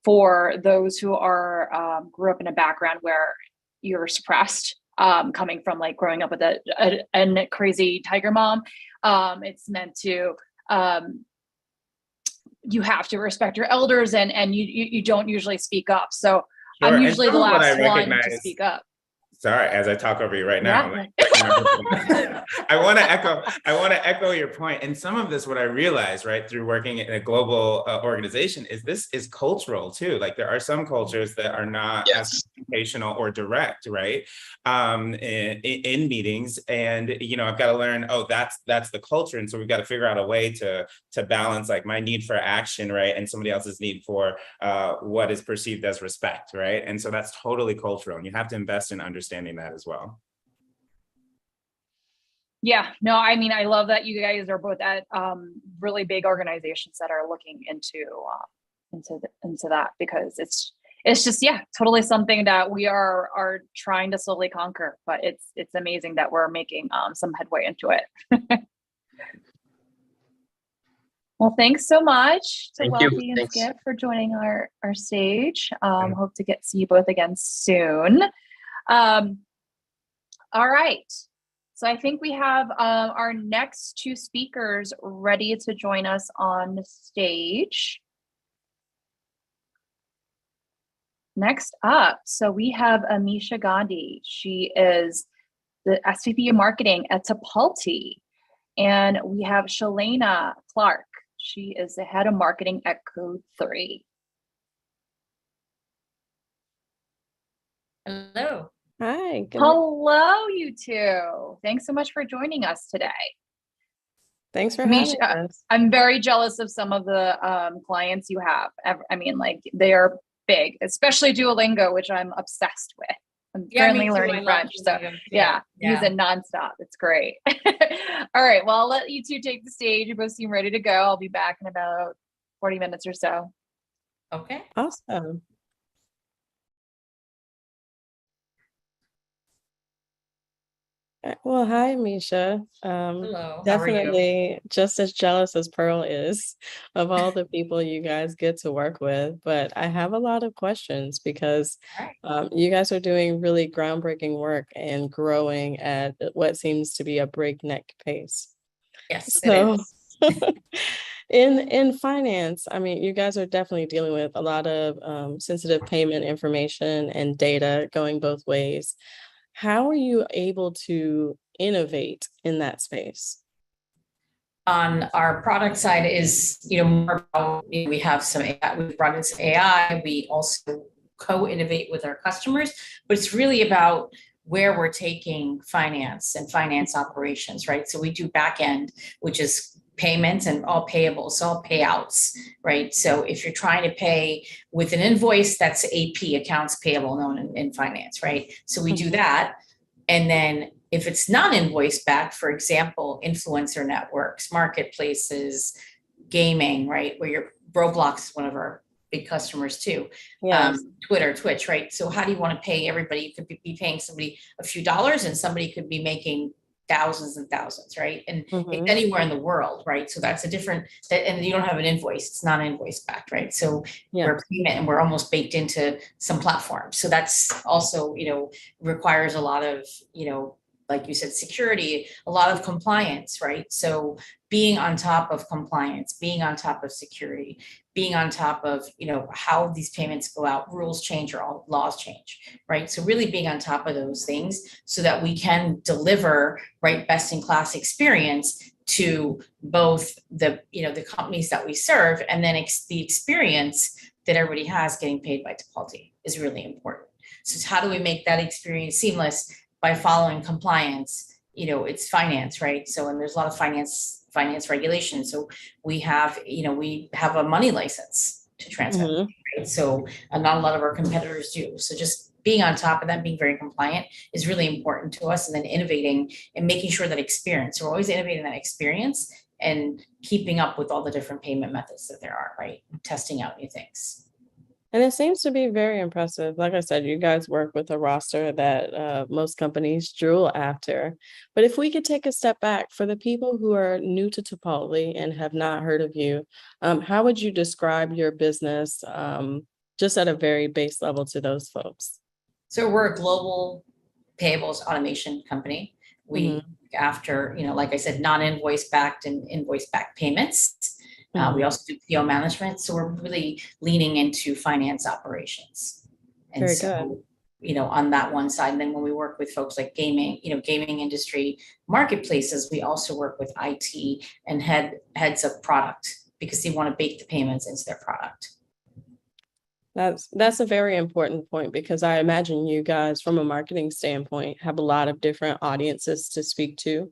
for those who are grew up in a background where you're suppressed, coming from like growing up with a crazy tiger mom. It's meant to, you have to respect your elders, and you don't usually speak up. So sure. I'm usually the last one to speak up. Sorry, as I talk over you right now, I want to echo your point. And some of this, what I realized, right, through working in a global organization, is this is cultural too. Like there are some cultures that are not as confrontational or direct, right, in meetings. And I've got to learn. Oh, that's the culture, and so we've got to figure out a way to balance like my need for action, right, and somebody else's need for what is perceived as respect, right. And so that's totally cultural, and you have to invest in understanding that as well. Yeah, no, I mean, I love that you guys are both at really big organizations that are looking into that, because it's just, yeah, totally something that we are trying to slowly conquer, but it's amazing that we're making some headway into it. Well, thanks so much to Wealthy and Skip for joining our stage. Hope to see you both again soon. All right. So I think we have our next two speakers ready to join us on the stage. Next up, so we have Amisha Gandhi. She is the SVP of Marketing at Tipalti. And we have Shalana Clark. She is the head of marketing at Code3. Hello. Hi. Hello, you two. Thanks so much for joining us today. Thanks for having us. I'm very jealous of some of the clients you have. I mean, like they are big, especially Duolingo, which I'm obsessed with. I'm currently learning French, so yeah, use it nonstop. It's great. All right, well, I'll let you two take the stage. You both seem ready to go. I'll be back in about 40 minutes or so. Okay. Awesome. Well, hi, Misha. Hello. Definitely just as jealous as Pearl is of all the people you guys get to work with. But I have a lot of questions because you guys are doing really groundbreaking work and growing at what seems to be a breakneck pace. Yes, so, in finance, I mean, you guys are definitely dealing with a lot of sensitive payment information and data going both ways. How are you able to innovate in that space? On our product side is, more about, we have some AI, we've brought in some AI. We also co-innovate with our customers, but it's really about where we're taking finance and finance operations, right? So we do back end, which is payments and all payables, so all payouts, right? So if you're trying to pay with an invoice, that's AP, accounts payable, known in finance, right? So we do that. And then if it's non-invoice backed, for example, influencer networks, marketplaces, gaming, right? Where your Roblox is one of our big customers too. Yes. Twitter, Twitch, right? So how do you want to pay everybody? You could be paying somebody a few dollars and somebody could be making thousands and thousands, right? And it's anywhere in the world, right? So that's a different, and you don't have an invoice, it's not invoice backed, right? So we're payment and we're almost baked into some platforms. So that's also, requires a lot of, like you said, security, a lot of compliance, right? So being on top of compliance, being on top of security, being on top of, how these payments go out, rules change or all laws change, right? So really being on top of those things so that we can deliver, right, best in class experience to both the, the companies that we serve, and then the experience that everybody has getting paid by Tipalti is really important. So how do we make that experience seamless? By following compliance, it's finance, right? So, and there's a lot of finance regulation. So we have a money license to transfer, right? So not a lot of our competitors do. So just being on top of that, being very compliant is really important to us. And then innovating and making sure that experience, so we're always innovating that experience and keeping up with all the different payment methods that there are, right? Testing out new things. And it seems to be very impressive. Like I said, you guys work with a roster that most companies drool after. But if we could take a step back for the people who are new to Tipalti and have not heard of you, how would you describe your business just at a very base level to those folks? So we're a global payables automation company. We after, like I said, non-invoice backed and invoice backed payments. We also do PO management. So we're really leaning into finance operations. And Very so, on that one side, and then when we work with folks like gaming, gaming industry marketplaces, we also work with IT and heads of product because they want to bake the payments into their product. That's a very important point, because I imagine you guys, from a marketing standpoint, have a lot of different audiences to speak to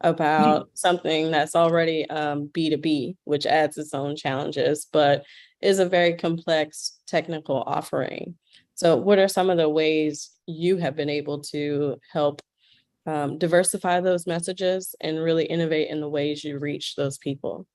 about something that's already B2B, which adds its own challenges, but is a very complex technical offering. So what are some of the ways you have been able to help diversify those messages and really innovate in the ways you reach those people?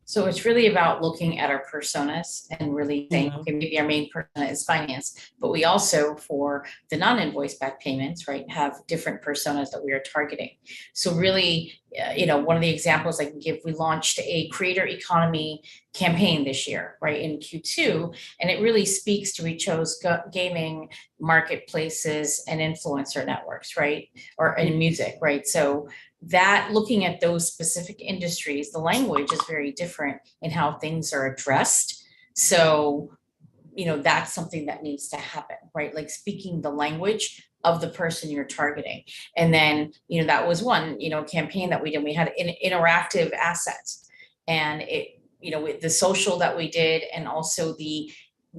So it's really about looking at our personas and really saying, okay, maybe our main persona is finance, but we also, for the non-invoice backed payments, right, have different personas that we are targeting. So really, one of the examples I can give, we launched a creator economy campaign this year, right, in Q2, and it really speaks to, we chose gaming marketplaces and influencer networks, right, or in music, right? So that, looking at those specific industries, the language is very different in how things are addressed. So, that's something that needs to happen, right? Like speaking the language of the person you're targeting. And then, that was one, campaign that we did. We had interactive assets, and with the social that we did, and also the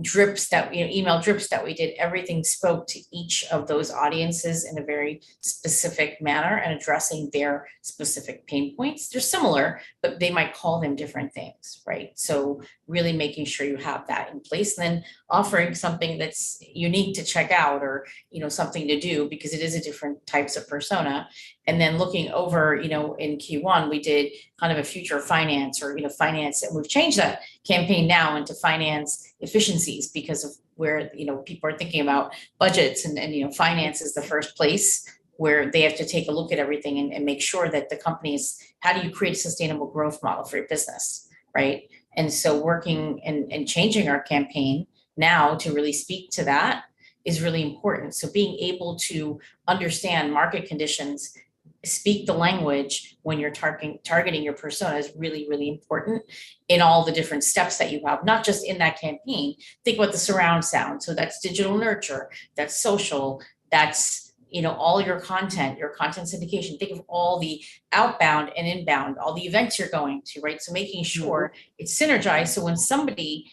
drips that, email drips that we did, everything spoke to each of those audiences in a very specific manner and addressing their specific pain points. They're similar, but they might call them different things, right? So really making sure you have that in place, and then offering something that's unique to check out, or, something to do, because it is a different types of persona. And then looking over, in Q1, we did kind of a future finance, or, finance, and we've changed that campaign now into finance efficiencies, because of where, people are thinking about budgets, and finance is the first place where they have to take a look at everything and make sure that the companies, how do you create a sustainable growth model for your business, right? And so working and changing our campaign now to really speak to that is really important. So being able to understand market conditions speak the language when you're targeting your persona is really, really important in all the different steps that you have, not just in that campaign. Think about the surround sound. So that's digital nurture, that's social, that's, you know, all your content syndication. Think of all the outbound and inbound, all the events you're going to, right? So making sure it's synergized. So when somebody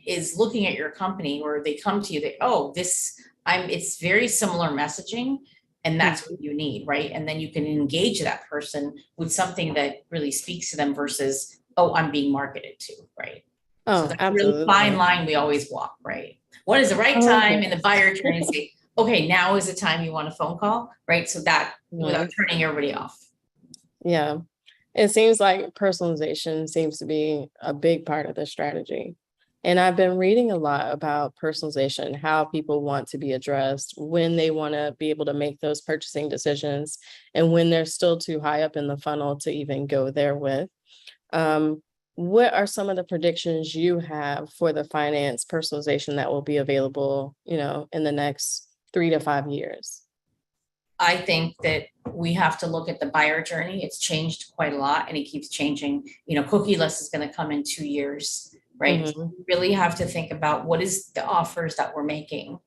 is looking at your company or they come to you, it's very similar messaging. And that's what you need, right? And then you can engage that person with something that really speaks to them versus, oh, I'm being marketed to, right? Oh, So that's absolutely. a really fine line we always walk, right? What is the right time in the buyer journey? Say, okay, now is the time you want a phone call, right? So that without turning everybody off. Yeah. It seems like personalization seems to be a big part of the strategy. And I've been reading a lot about personalization, how people want to be addressed, when they want to be able to make those purchasing decisions, and when they're still too high up in the funnel to even go there with. What are some of the predictions you have for the finance personalization that will be available, you know, in the next 3 to 5 years? I think that we have to look at the buyer journey. It's changed quite a lot and it keeps changing. You know, cookieless is going to come in 2 years, right? So we really have to think about what is the offers that we're making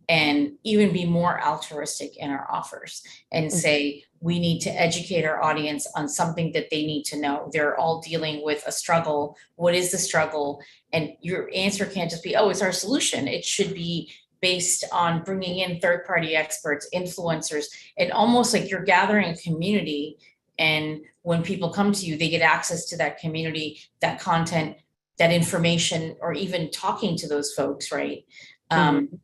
and even be more altruistic in our offers and say, we need to educate our audience on something that they need to know. They're all dealing with a struggle. What is the struggle? And your answer can't just be, oh, it's our solution. It should be based on bringing in third-party experts, influencers, and almost like you're gathering a community. And when people come to you, they get access to that community, that content, that information, or even talking to those folks, right? And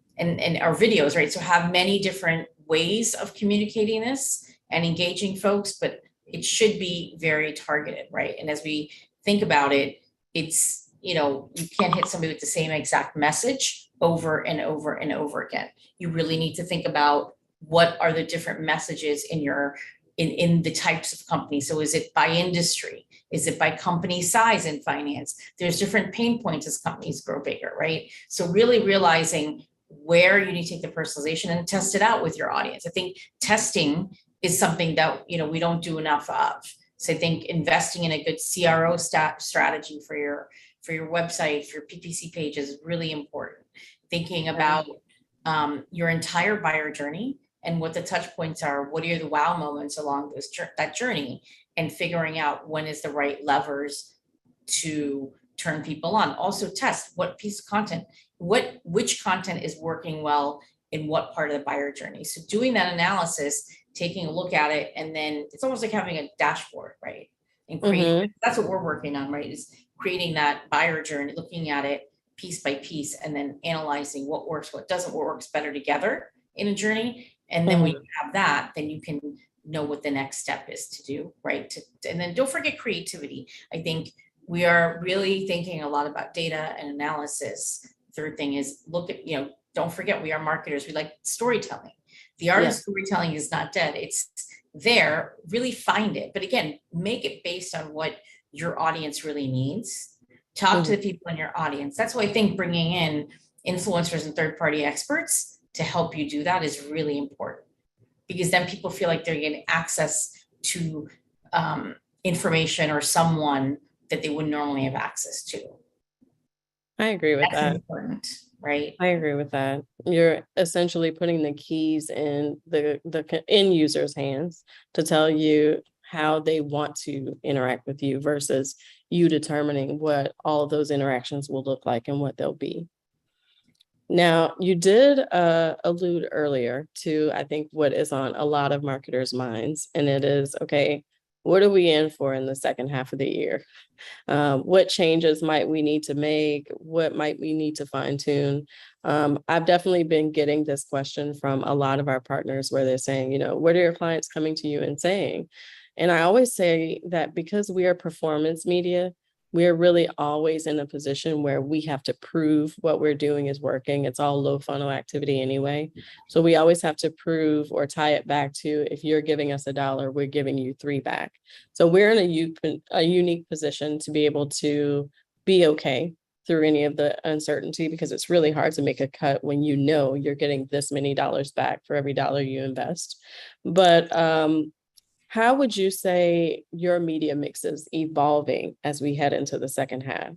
our videos, right? So have many different ways of communicating this and engaging folks, but it should be very targeted, right? And as we think about it, it's, you know, you can't hit somebody with the same exact message over and over and over again. You really need to think about what are the different messages in your, in the types of companies. So is it by industry? Is it by company size in finance? There's different pain points as companies grow bigger, right? So really realizing where you need to take the personalization and test it out with your audience. I think testing is something that, you know, we don't do enough of. So I think investing in a good CRO strategy for your website, for your PPC page is really important. Thinking about your entire buyer journey and what the touch points are, what are the wow moments along that journey, and figuring out when is the right levers to turn people on. Also test what piece of content, which content is working well in what part of the buyer journey. So doing that analysis, taking a look at it, and then it's almost like having a dashboard, right? And creating, that's what we're working on, right? Is creating that buyer journey, looking at it piece by piece, and then analyzing what works, what doesn't, what works better together in a journey. And then when you have that, then you can know what the next step is to do, right? And then don't forget creativity. I think we are really thinking a lot about data and analysis. Third thing is look at, you know, don't forget we are marketers. We like storytelling. The art of storytelling is not dead. It's there, really find it. But again, make it based on what your audience really needs. Talk to the people in your audience. That's why I think bringing in influencers and third-party experts to help you do that is really important, because then people feel like they're getting access to information or someone that they wouldn't normally have access to. I agree with that. That's important, right? I agree with that. You're essentially putting the keys in the end user's hands to tell you how they want to interact with you versus you determining what all of those interactions will look like and what they'll be. Now, you did allude earlier to, I think, what is on a lot of marketers' minds, and it is, okay, what are we in for in the second half of the year? What changes might we need to make? What might we need to fine tune? I've definitely been getting this question from a lot of our partners where they're saying, you know, what are your clients coming to you and saying? And I always say that because we are performance media, we're really always in a position where we have to prove what we're doing is working. It's all low funnel activity anyway. So we always have to prove or tie it back to, if you're giving us $1, we're giving you 3 back. So we're in a unique position to be able to be okay through any of the uncertainty, because it's really hard to make a cut when you know you're getting this many dollars back for every dollar you invest. But How would you say your media mix is evolving as we head into the second half?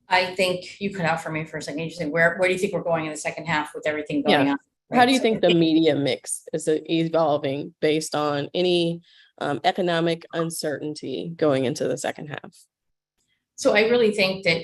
I think you cut out for me for a second. You just think, where do you think we're going in the second half with everything going on? Right? How do you think the media mix is evolving based on any economic uncertainty going into the second half? So I really think that,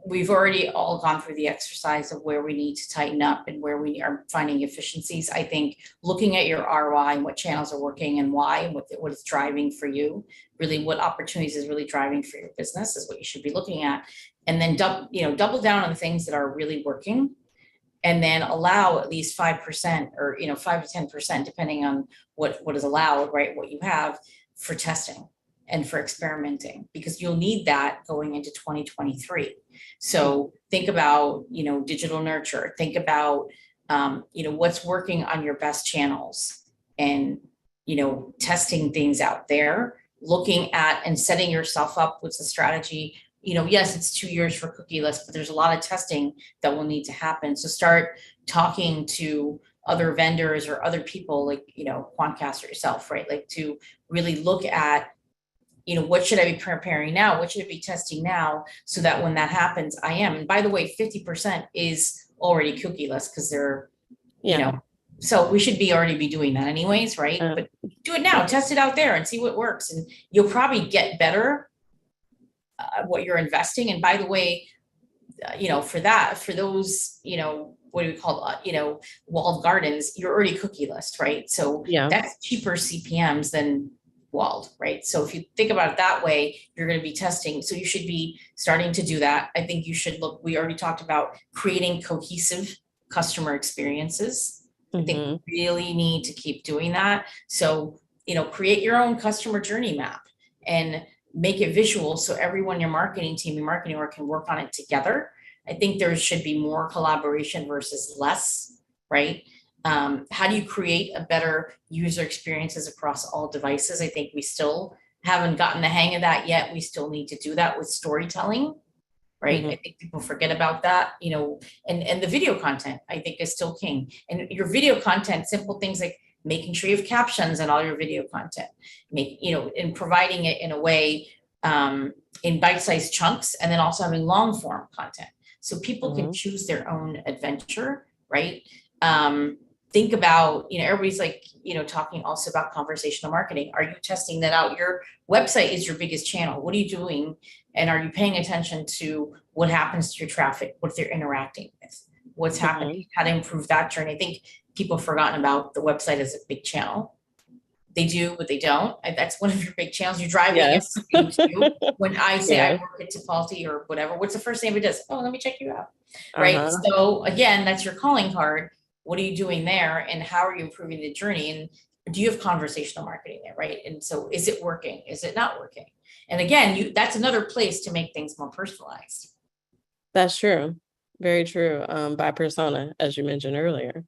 we've already all gone through the exercise of where we need to tighten up and where we are finding efficiencies. I think looking at your ROI and what channels are working and why, and what is driving for you, really what opportunities is really driving for your business is what you should be looking at. And then double down on the things that are really working, and then allow at least 5% or 5 to 10%, depending on what is allowed, right? What you have for testing and for experimenting, because you'll need that going into 2023. So think about, digital nurture, think about, what's working on your best channels, and, testing things out there, looking at and setting yourself up with a strategy. Yes, it's 2 years for cookieless, but there's a lot of testing that will need to happen. So start talking to other vendors or other people like, Quantcast or yourself, right? Like to really look at, what should I be preparing now? What should I be testing now? So that when that happens, I am. And by the way, 50% is already cookieless because they're, so we should already be doing that anyways, right? But do it now, test it out there and see what works. And you'll probably get better what you're investing. And by the way, for those, what do we call it? Walled gardens, you're already cookieless, right? So that's cheaper CPMs than walled, right? So if you think about it that way, you're going to be testing. So you should be starting to do that. I think you should look, we already talked about creating cohesive customer experiences. I think we really need to keep doing that. So, create your own customer journey map and make it visual. So everyone, your marketing team, your marketing org can work on it together. I think there should be more collaboration versus less, right? How do you create a better user experiences across all devices? I think we still haven't gotten the hang of that yet. We still need to do that with storytelling, right? I think people forget about that, and the video content, I think, is still king. And your video content, simple things like making sure you have captions and all your video content, and providing it in a way, in bite-sized chunks, and then also having long form content. So people can choose their own adventure, right? Think about, everybody's like, talking also about conversational marketing. Are you testing that out? Your website is your biggest channel. What are you doing? And are you paying attention to what happens to your traffic, what they're interacting with, what's happening, how to improve that journey? I think people have forgotten about the website as a big channel. They do, but they don't. That's one of your big channels. You drive it. When I say I work at Tipalti or whatever, what's the first thing it does? Oh, let me check you out. Right. So again, that's your calling card. What are you doing there? And how are you improving the journey? And do you have conversational marketing there? Right. And so is it working? Is it not working? And again, that's another place to make things more personalized. That's true. Very true. By persona, as you mentioned earlier.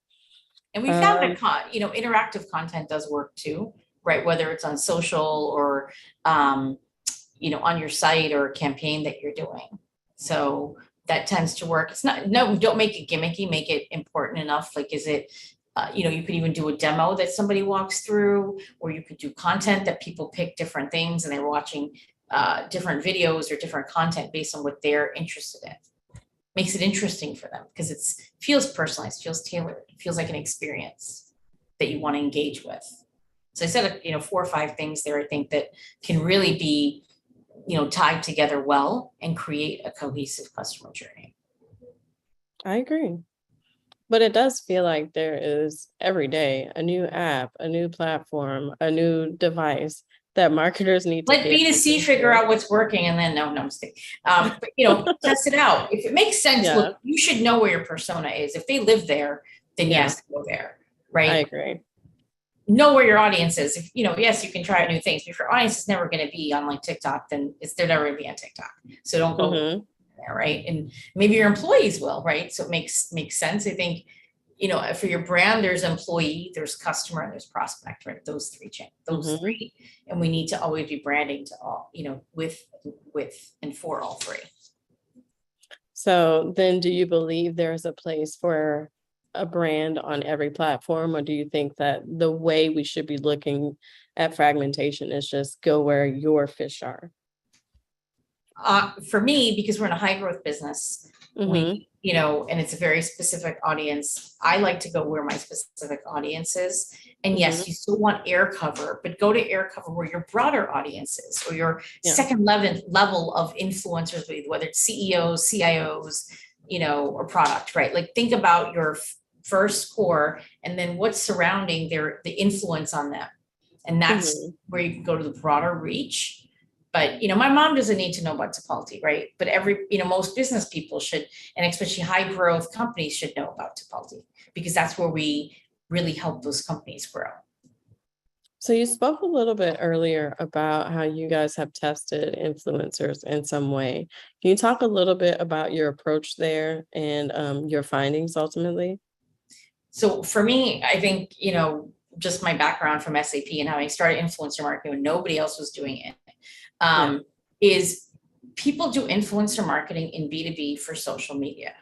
And we found that interactive content does work too, right? Whether it's on social or on your site or a campaign that you're doing. So that tends to work. It's not, don't make it gimmicky, make it important enough. Like, is it, you could even do a demo that somebody walks through, or you could do content that people pick different things and they're watching different videos or different content based on what they're interested in. Makes it interesting for them because it feels personalized, feels tailored, feels like an experience that you want to engage with. So I said, 4 or 5 things there, I think, that can really be, tied together well and create a cohesive customer journey. I agree. But it does feel like there is every day a new app, a new platform, a new device that marketers need to let B2C figure out what's working, and then no, I'm kidding. But test it out. If it makes sense, look, you should know where your persona is. If they live there, then yes, go there. Right. I agree. Know where your audience is. If yes, you can try out new things. But if your audience is never going to be on like TikTok, then they're never going to be on TikTok. So don't go there, right? And maybe your employees will, right? So it makes sense. I think, for your brand, there's employee, there's customer, and there's prospect, right? Those 3 those 3. And we need to always be branding to all, with and for all 3. So then do you believe there's a place for a brand on every platform, or do you think that the way we should be looking at fragmentation is just go where your fish are? For me, because we're in a high growth business, we, and it's a very specific audience, I like to go where my specific audience is. And yes, you still want air cover, but go to air cover where your broader audience is, or your second level of influencers, whether it's CEOs, CIOs, or product, right? Like think about your first core and then what's surrounding the influence on them. And that's where you can go to the broader reach. But, my mom doesn't need to know about Tipalti, right? But most business people should, and especially high growth companies should know about Tipalti, because that's where we really help those companies grow. So you spoke a little bit earlier about how you guys have tested influencers in some way. Can you talk a little bit about your approach there and your findings ultimately? So for me, I think, just my background from SAP and how I started influencer marketing when nobody else was doing it, is people do influencer marketing in B2B for social media.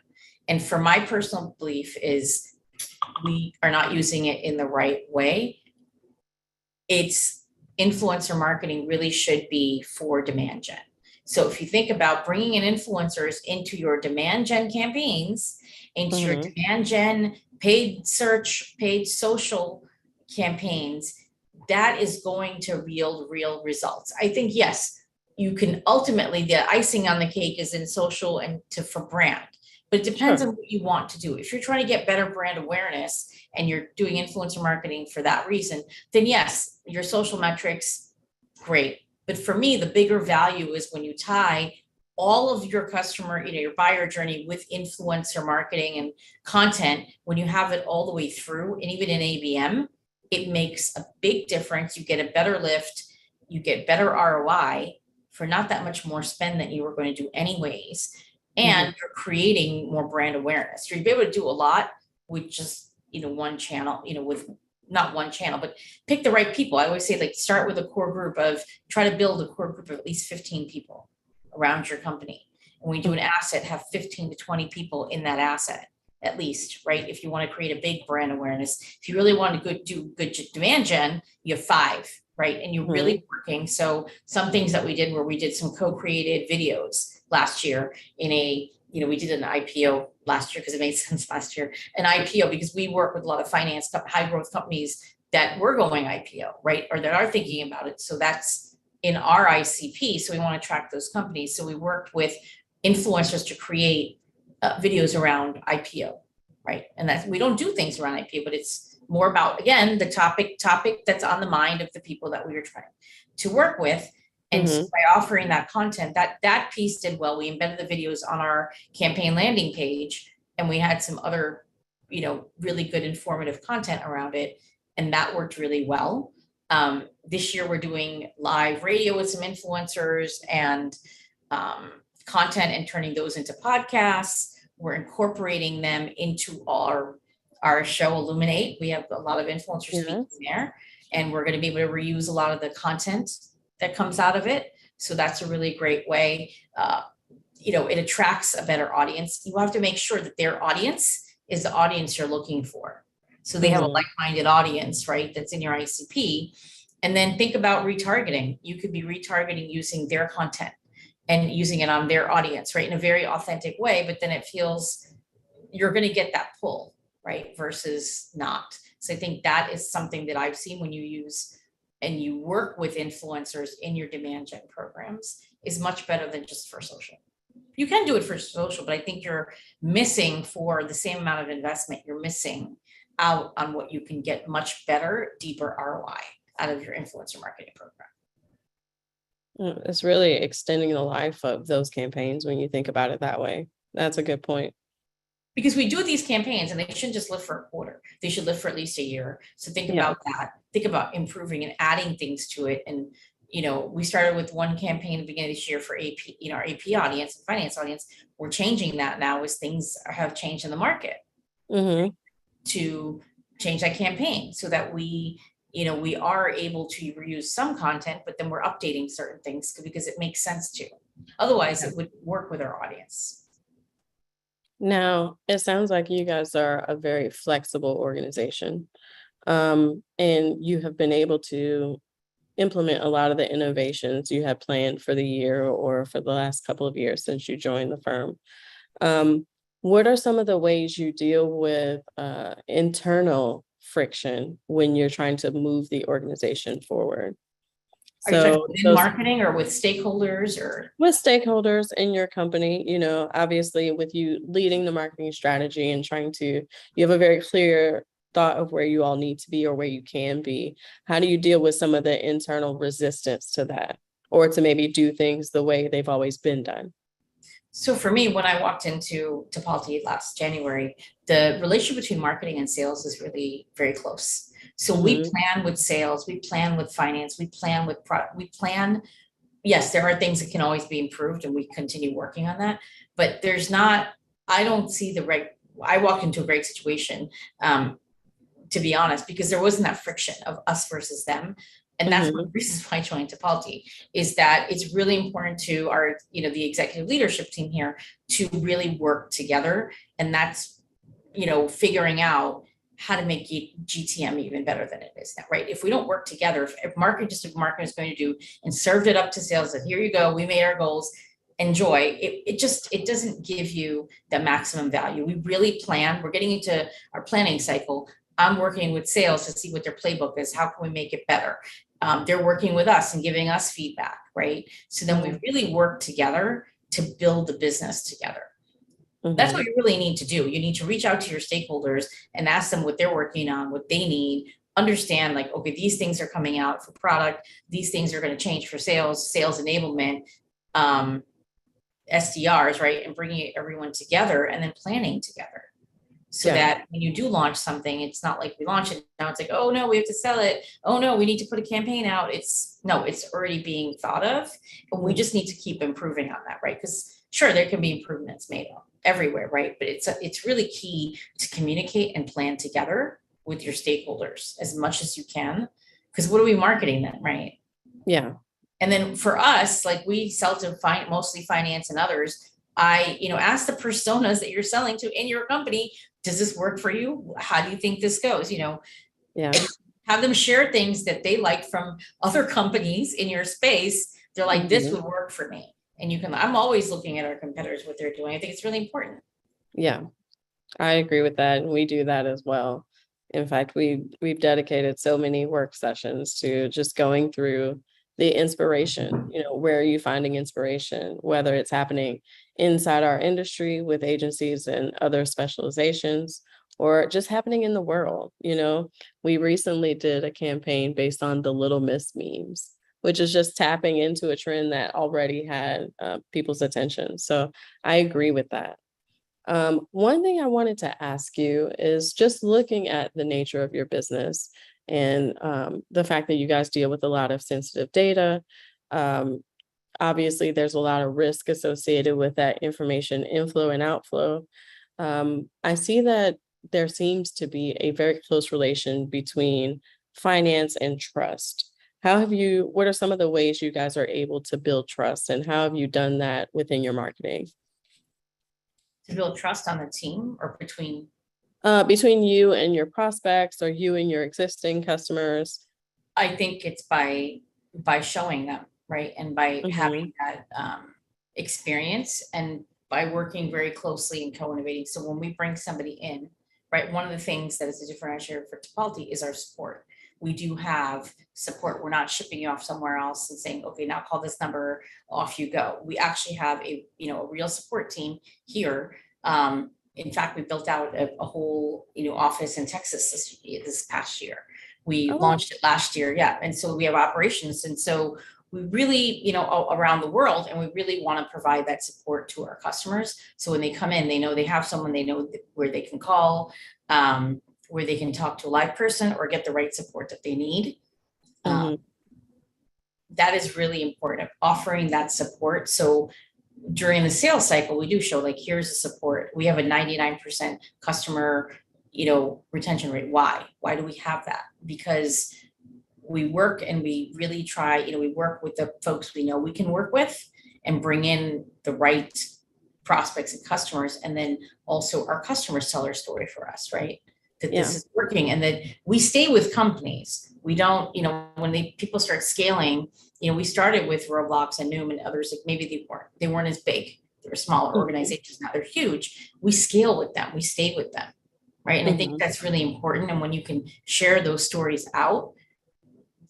And for my personal belief is we are not using it in the right way. It's influencer marketing really should be for demand gen. So if you think about bringing in influencers into your demand gen campaigns, into your demand gen paid search, paid social campaigns, that is going to yield real results. I think, yes, you can ultimately, the icing on the cake is in social and for brand, but it depends on what you want to do. If you're trying to get better brand awareness and you're doing influencer marketing for that reason, then yes, your social metrics, great. But for me, the bigger value is when you tie all of your customer, your buyer journey with influencer marketing and content, when you have it all the way through, and even in ABM, it makes a big difference. You get a better lift, you get better ROI for not that much more spend that you were going to do anyways. And you're creating more brand awareness. You'll be able to do a lot with just, one channel, with not one channel, but pick the right people. I always say, like, start with a core group try to build a core group of at least 15 people around your company. And when you do an asset, have 15 to 20 people in that asset, at least, right? If you want to create a big brand awareness, if you really want to do good demand gen, you have 5, right? And you're really working. So some things that we did where we did some co-created videos last year we did an IPO last year because it made sense last year, an IPO, because we work with a lot of finance, high growth companies that were going IPO, right? Or that are thinking about it. So that's in our ICP. So we want to track those companies. So we worked with influencers to create videos around IPO, right? And that we don't do things around IPO, but it's more about, again, the topic that's on the mind of the people that we are trying to work with. And so by offering that content, that piece did well. We embedded the videos on our campaign landing page, and we had some other, really good informative content around it. And that worked really well. This year we're doing live radio with some influencers and content and turning those into podcasts. We're incorporating them into our show Illuminate. We have a lot of influencers speaking there, and we're going to be able to reuse a lot of the content that comes out of it. So that's a really great way. It attracts a better audience. You have to make sure that their audience is the audience you're looking for. So they have a like-minded audience, right? That's in your ICP. And then think about retargeting. You could be retargeting using their content and using it on their audience, right? In a very authentic way, but then it feels you're going to get that pull, right? Versus not. So I think that is something that I've seen when you use and you work with influencers in your demand gen programs is much better than just for social. You can do it for social, but I think you're missing, for the same amount of investment, you're missing out on what you can get much better, deeper ROI out of your influencer marketing program. It's really extending the life of those campaigns when you think about it that way. That's a good point. Because we do these campaigns and they shouldn't just live for a quarter. They should live for at least a year. So think about that. Think about improving and adding things to it. And, we started with one campaign at the beginning of this year for AP, our AP audience and finance audience. We're changing that now as things have changed in the market to change that campaign so that we are able to reuse some content, but then we're updating certain things because it makes sense to. Otherwise, it would work with our audience. Now, it sounds like you guys are a very flexible organization, and you have been able to implement a lot of the innovations you had planned for the year or for the last couple of years since you joined the firm. Um, what are some of the ways you deal with internal friction when you're trying to move the organization forward? Are you talking So in those marketing or with stakeholders or? with stakeholders in your company, obviously with you leading the marketing strategy and you have a very clear thought of where you all need to be or where you can be. How do you deal with some of the internal resistance to that, or to maybe do things the way they've always been done? So for me, when I walked into Tipalti last January, the relationship between marketing and sales is really very close. So we plan with sales, we plan with finance, we plan with product, we plan. Yes, there are things that can always be improved and we continue working on that, but I don't see I walked into a great situation, to be honest, because there wasn't that friction of us versus them. And that's one of the reasons why I joined Tipalti, is that it's really important to our, the executive leadership team here to really work together. And that's, figuring out how to make GTM even better than it is now, right? If we don't work together, if marketing is going to do and served it up to sales that here you go, we made our goals, enjoy, it doesn't give you the maximum value. We really plan, we're getting into our planning cycle. I'm working with sales to see what their playbook is. How can we make it better? They're working with us and giving us feedback, right? So then we really work together to build the business together. That's what you really need to do. You need to reach out to your stakeholders and ask them what they're working on, what they need, understand like, okay, these things are coming out for product, these things are going to change for sales enablement, SDRs, right? And bringing everyone together and then planning together. So that when you do launch something, it's not like we launch it now, it's like, oh no, we have to sell it. Oh no, we need to put a campaign out. It's already being thought of. And we just need to keep improving on that, right? Because sure, there can be improvements made everywhere, right? But it's really key to communicate and plan together with your stakeholders as much as you can. Because what are we marketing then, right? Yeah. And then for us, like we sell to mostly finance and others. I, ask the personas that you're selling to in your company, does this work for you? How do you think this goes? Have them share things that they like from other companies in your space. They're like, this would work for me. And I'm always looking at our competitors, what they're doing. I think it's really important. Yeah, I agree with that. And we do that as well. In fact, we've dedicated so many work sessions to just going through the inspiration, where are you finding inspiration, whether it's happening inside our industry with agencies and other specializations, or just happening in the world. We recently did a campaign based on the Little Miss memes, which is just tapping into a trend that already had people's attention. So I agree with that. One thing I wanted to ask you is just looking at the nature of your business and the fact that you guys deal with a lot of sensitive data. Obviously, there's a lot of risk associated with that information inflow and outflow. I see that there seems to be a very close relation between finance and trust. What are some of the ways you guys are able to build trust, and how have you done that within your marketing? To build trust on the team or between you and your prospects, or you and your existing customers? I think it's by showing them, right? And by having that experience, and by working very closely and co-innovating. So when we bring somebody in, right, one of the things that is a differentiator for Tipalti is our support. We do have support. We're not shipping you off somewhere else and saying, okay, now call this number, off you go. We actually have a real support team here. In fact, we built out a whole office in Texas this past year. We launched it last year, and so we have operations, and so we really around the world, and we really want to provide that support to our customers. So when they come in, they know they have someone, they know where they can call, where they can talk to a live person or get the right support that they need. That is really important, offering that support. So during the sales cycle, we do show like, here's the support. We have a 99% customer, retention rate. Why do we have that? Because we work and we really try, we work with the folks we know we can work with and bring in the right prospects and customers, and then also our customers tell our story for us, right? That this is working, and that we stay with companies. We don't, when people start scaling, we started with Roblox and Noom and others, like maybe they weren't as big. They were smaller organizations, now they're huge. We scale with them, we stay with them, right? And I think that's really important. And when you can share those stories out,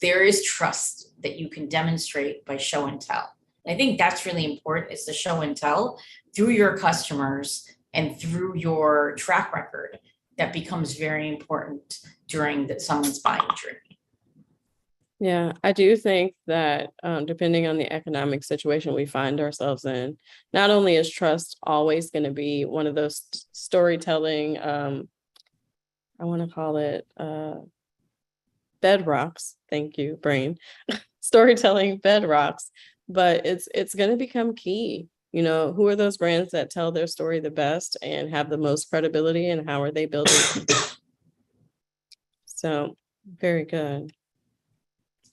there is trust that you can demonstrate by show and tell. And I think that's really important, is the show and tell through your customers and through your track record. That becomes very important during someone's buying journey. Yeah, I do think that depending on the economic situation we find ourselves in, not only is trust always going to be one of those storytelling, I want to call it bedrocks. Thank you, brain. Storytelling bedrocks, but it's going to become key. Who are those brands that tell their story the best and have the most credibility, and how are they building? So very good.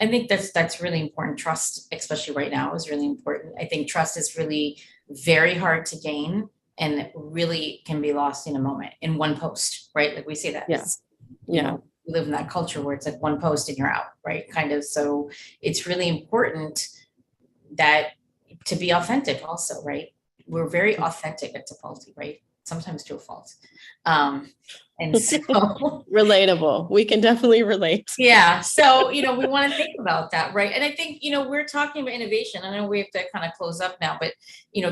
I think that's really important. Trust, especially right now, is really important. I think trust is really very hard to gain, and really can be lost in a moment, in one post, right? Like we say that. Yeah. We live in that culture where it's like one post and you're out, right? Kind of. So it's really important that to be authentic also, right? We're very authentic at Tipalti, right? Sometimes to a fault. And so relatable. We can definitely relate. Yeah. So, we want to think about that, right? And I think, we're talking about innovation. I know we have to kind of close up now, but,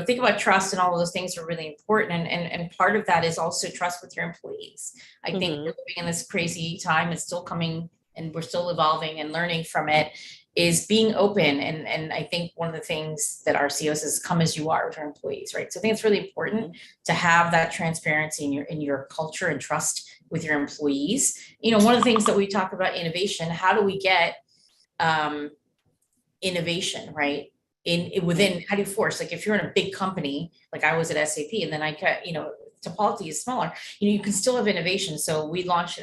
think about trust, and all of those things are really important. And part of that is also trust with your employees. I think we're living in this crazy time. It's still coming, and we're still evolving and learning from it, is being open. And I think one of the things that our CEOs is come as you are with our employees, right? So I think it's really important to have that transparency in your culture and trust with your employees. One of the things that we talk about innovation, how do we get innovation, right? Within, how do you force, like if you're in a big company, like I was at SAP, and then Tipalti is smaller, you can still have innovation. So I launched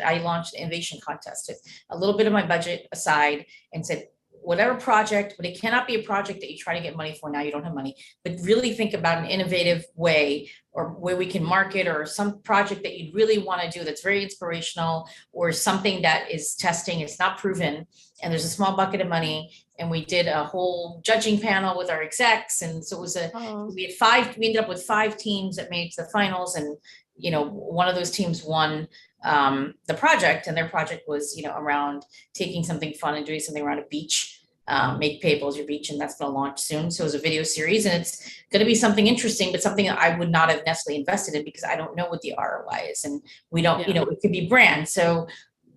an innovation contest, took a little bit of my budget aside and said, whatever project, but it cannot be a project that you try to get money for, now you don't have money, but really think about an innovative way, or where we can market, or some project that you'd really want to do that's very inspirational, or something that is testing, it's not proven, and there's a small bucket of money. And we did a whole judging panel with our execs. And so it was we ended up with 5 teams that made it to the finals. And, one of those teams won the project, and their project was, around taking something fun and doing something around a beach, make payables your beach, and that's going to launch soon. So it was a video series, and it's going to be something interesting, but something that I would not have necessarily invested in, because I don't know what the ROI is, and we don't, it could be brand. So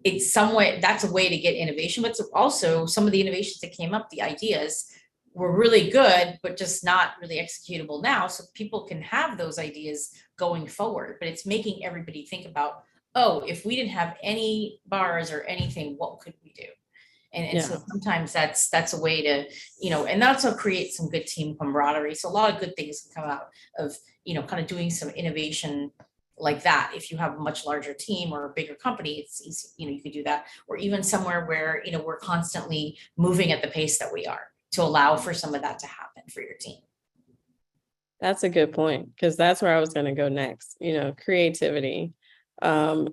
it's that's a way to get innovation, but also some of the innovations that came up, the ideas were really good, but just not really executable now. So people can have those ideas going forward, but it's making everybody think about, if we didn't have any bars or anything, what could we do? And so sometimes that's a way to, and that's also create some good team camaraderie. So a lot of good things can come out of, kind of doing some innovation like that. If you have a much larger team or a bigger company, it's easy, you can do that. Or even somewhere where, we're constantly moving at the pace that we are, to allow for some of that to happen for your team. That's a good point, because that's where I was going to go next. Creativity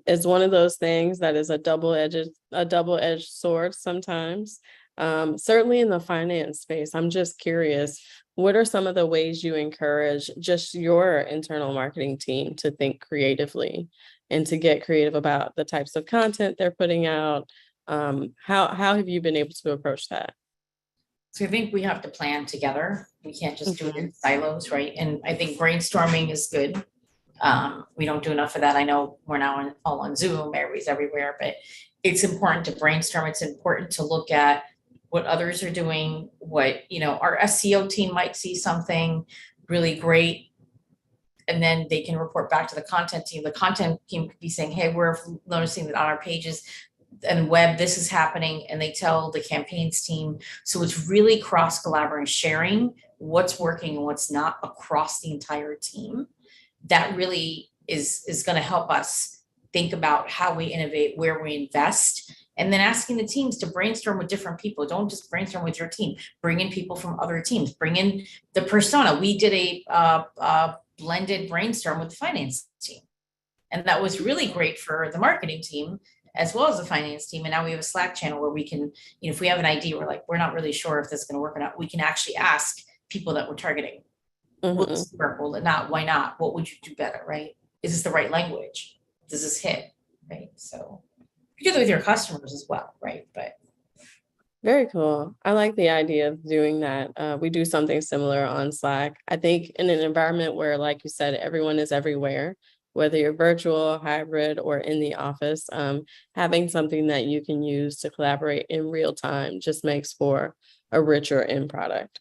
is one of those things that is a double-edged sword sometimes. Certainly in the finance space, I'm just curious, what are some of the ways you encourage just your internal marketing team to think creatively and to get creative about the types of content they're putting out? How have you been able to approach that? So I think we have to plan together. We can't just do it in silos, right? And I think brainstorming is good. We don't do enough of that. I know we're now all on Zoom, everybody's everywhere, but it's important to brainstorm. It's important to look at what others are doing, what, our SEO team might see something really great, and then they can report back to the content team. The content team could be saying, hey, we're noticing that on our pages and web, this is happening, and they tell the campaigns team. So it's really cross-collaborating, sharing what's working and what's not across the entire team. That really is going to help us think about how we innovate, where we invest, And then asking the teams to brainstorm with different people. Don't just brainstorm with your team. Bring in people from other teams. Bring in the persona. We did a blended brainstorm with the finance team. And that was really great for the marketing team as well as the finance team. And now we have a Slack channel where we can, if we have an idea, we're not really sure if this is going to work or not. We can actually ask people that we're targeting. Will this work? Will it not? Why not? What would you do better? Right? Is this the right language? Does this hit? Right? So you do that with your customers as well, right? But very cool. I like the idea of doing that. We do something similar on Slack. I think in an environment where, like you said, everyone is everywhere, whether you're virtual, hybrid, or in the office, having something that you can use to collaborate in real time just makes for a richer end product.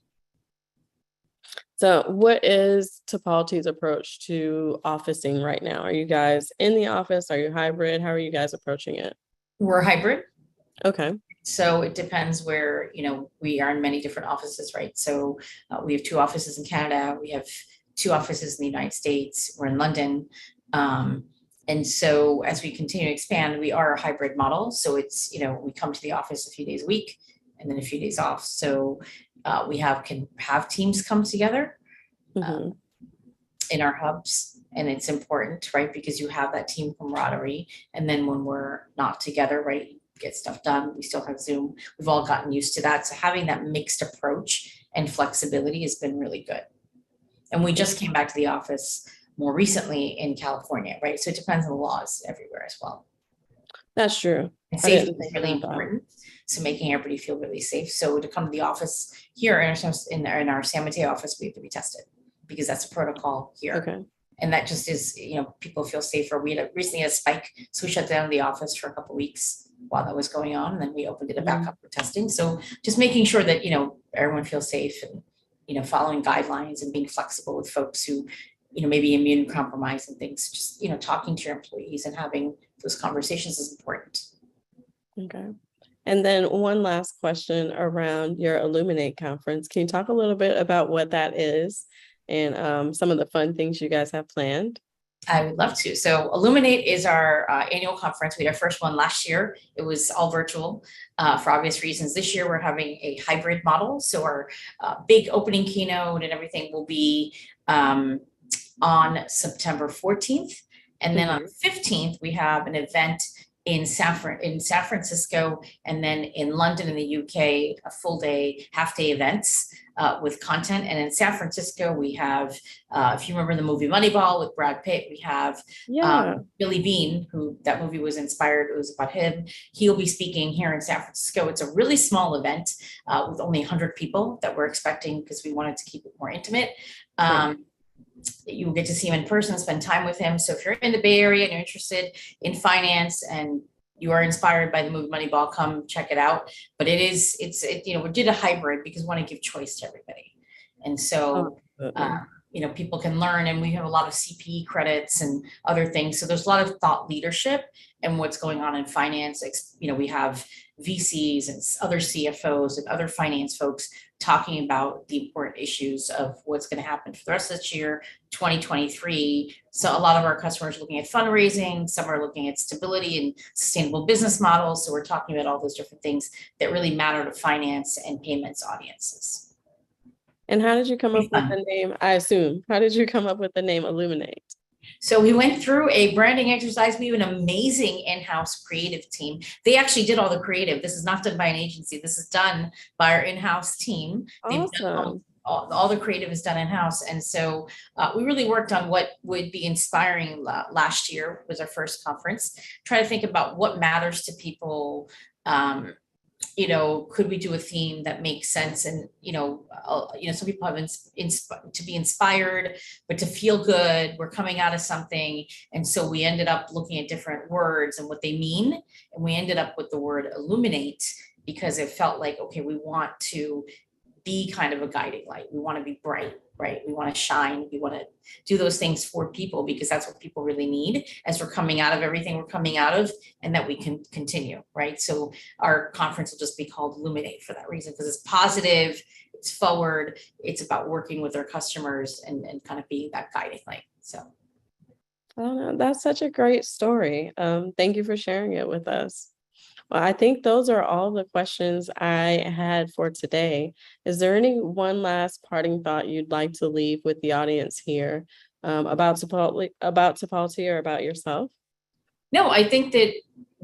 So what is Topology's approach to officing right now? Are you guys in the office? Are you hybrid? How are you guys approaching it? we're hybrid. Okay. So it depends where, we are in many different offices, right? So we have 2 offices in Canada. We have 2 offices in the United States. We're in London. And so as we continue to expand, we are a hybrid model. So it's, we come to the office a few days a week and then a few days off. So we can have teams come together in our hubs. And it's important, right? Because you have that team camaraderie. And then when we're not together, right, get stuff done, we still have Zoom. We've all gotten used to that. So having that mixed approach and flexibility has been really good. And we just came back to the office more recently in California, right? So it depends on the laws everywhere as well. That's true. And safety is really important. So making everybody feel really safe. So to come to the office here in our San Mateo office, we have to be tested because that's a protocol here. Okay. And that just is, people feel safer. We recently had a spike, so we shut down the office for a couple of weeks while that was going on, and then we opened it back up for testing. So just making sure that everyone feels safe and following guidelines and being flexible with folks who maybe immune compromised and things. Just talking to your employees and having those conversations is important. Okay. And then one last question around your Illuminate conference. Can you talk a little bit about what that is and some of the fun things you guys have planned? I would love to. So Illuminate is our annual conference. We had our first one last year. It was all virtual for obvious reasons. This year we're having a hybrid model. So our big opening keynote and everything will be on September 14th. And then on the 15th, we have an event in San Francisco, and then in London in the UK, a full day, half day events with content. And in San Francisco, we have, if you remember the movie Moneyball with Brad Pitt, we have Billy Bean, who that movie was inspired, it was about him. He'll be speaking here in San Francisco. It's a really small event with only 100 people that we're expecting because we wanted to keep it more intimate. You will get to see him in person, spend time with him. So if you're in the Bay Area and you're interested in finance and you are inspired by the movie Moneyball, come check it out. But we did a hybrid because we want to give choice to everybody. And so, people can learn, and we have a lot of CPE credits and other things. So there's a lot of thought leadership and what's going on in finance. We have VCs and other CFOs and other finance folks talking about the important issues of what's going to happen for the rest of this year, 2023. So a lot of our customers are looking at fundraising, some are looking at stability and sustainable business models. So we're talking about all those different things that really matter to finance and payments audiences. And how did you come up with the name? I assume, how did you come up with the name Illuminate? So we went through a branding exercise. We have an amazing in-house creative team. They actually did all the creative. This is not done by an agency. This is done by our in-house team. Awesome. All the creative is done in-house. And so we really worked on what would be inspiring. Last year was our first conference. Try to think about what matters to people. Could we do a theme that makes sense? And, some people have to be inspired, but to feel good, we're coming out of something. And so we ended up looking at different words and what they mean. And we ended up with the word illuminate because it felt like, okay, we want to be kind of a guiding light. We want to be bright, right? We want to shine. We want to do those things for people because that's what people really need as we're coming out of everything we're coming out of, and that we can continue, right? So our conference will just be called Illuminate for that reason, because it's positive, it's forward, it's about working with our customers and kind of being that guiding light. So. Oh, no, that's such a great story. Thank you for sharing it with us. Well, I think those are all the questions I had for today. Is there any one last parting thought you'd like to leave with the audience here about Tipalti or about yourself? No, I think that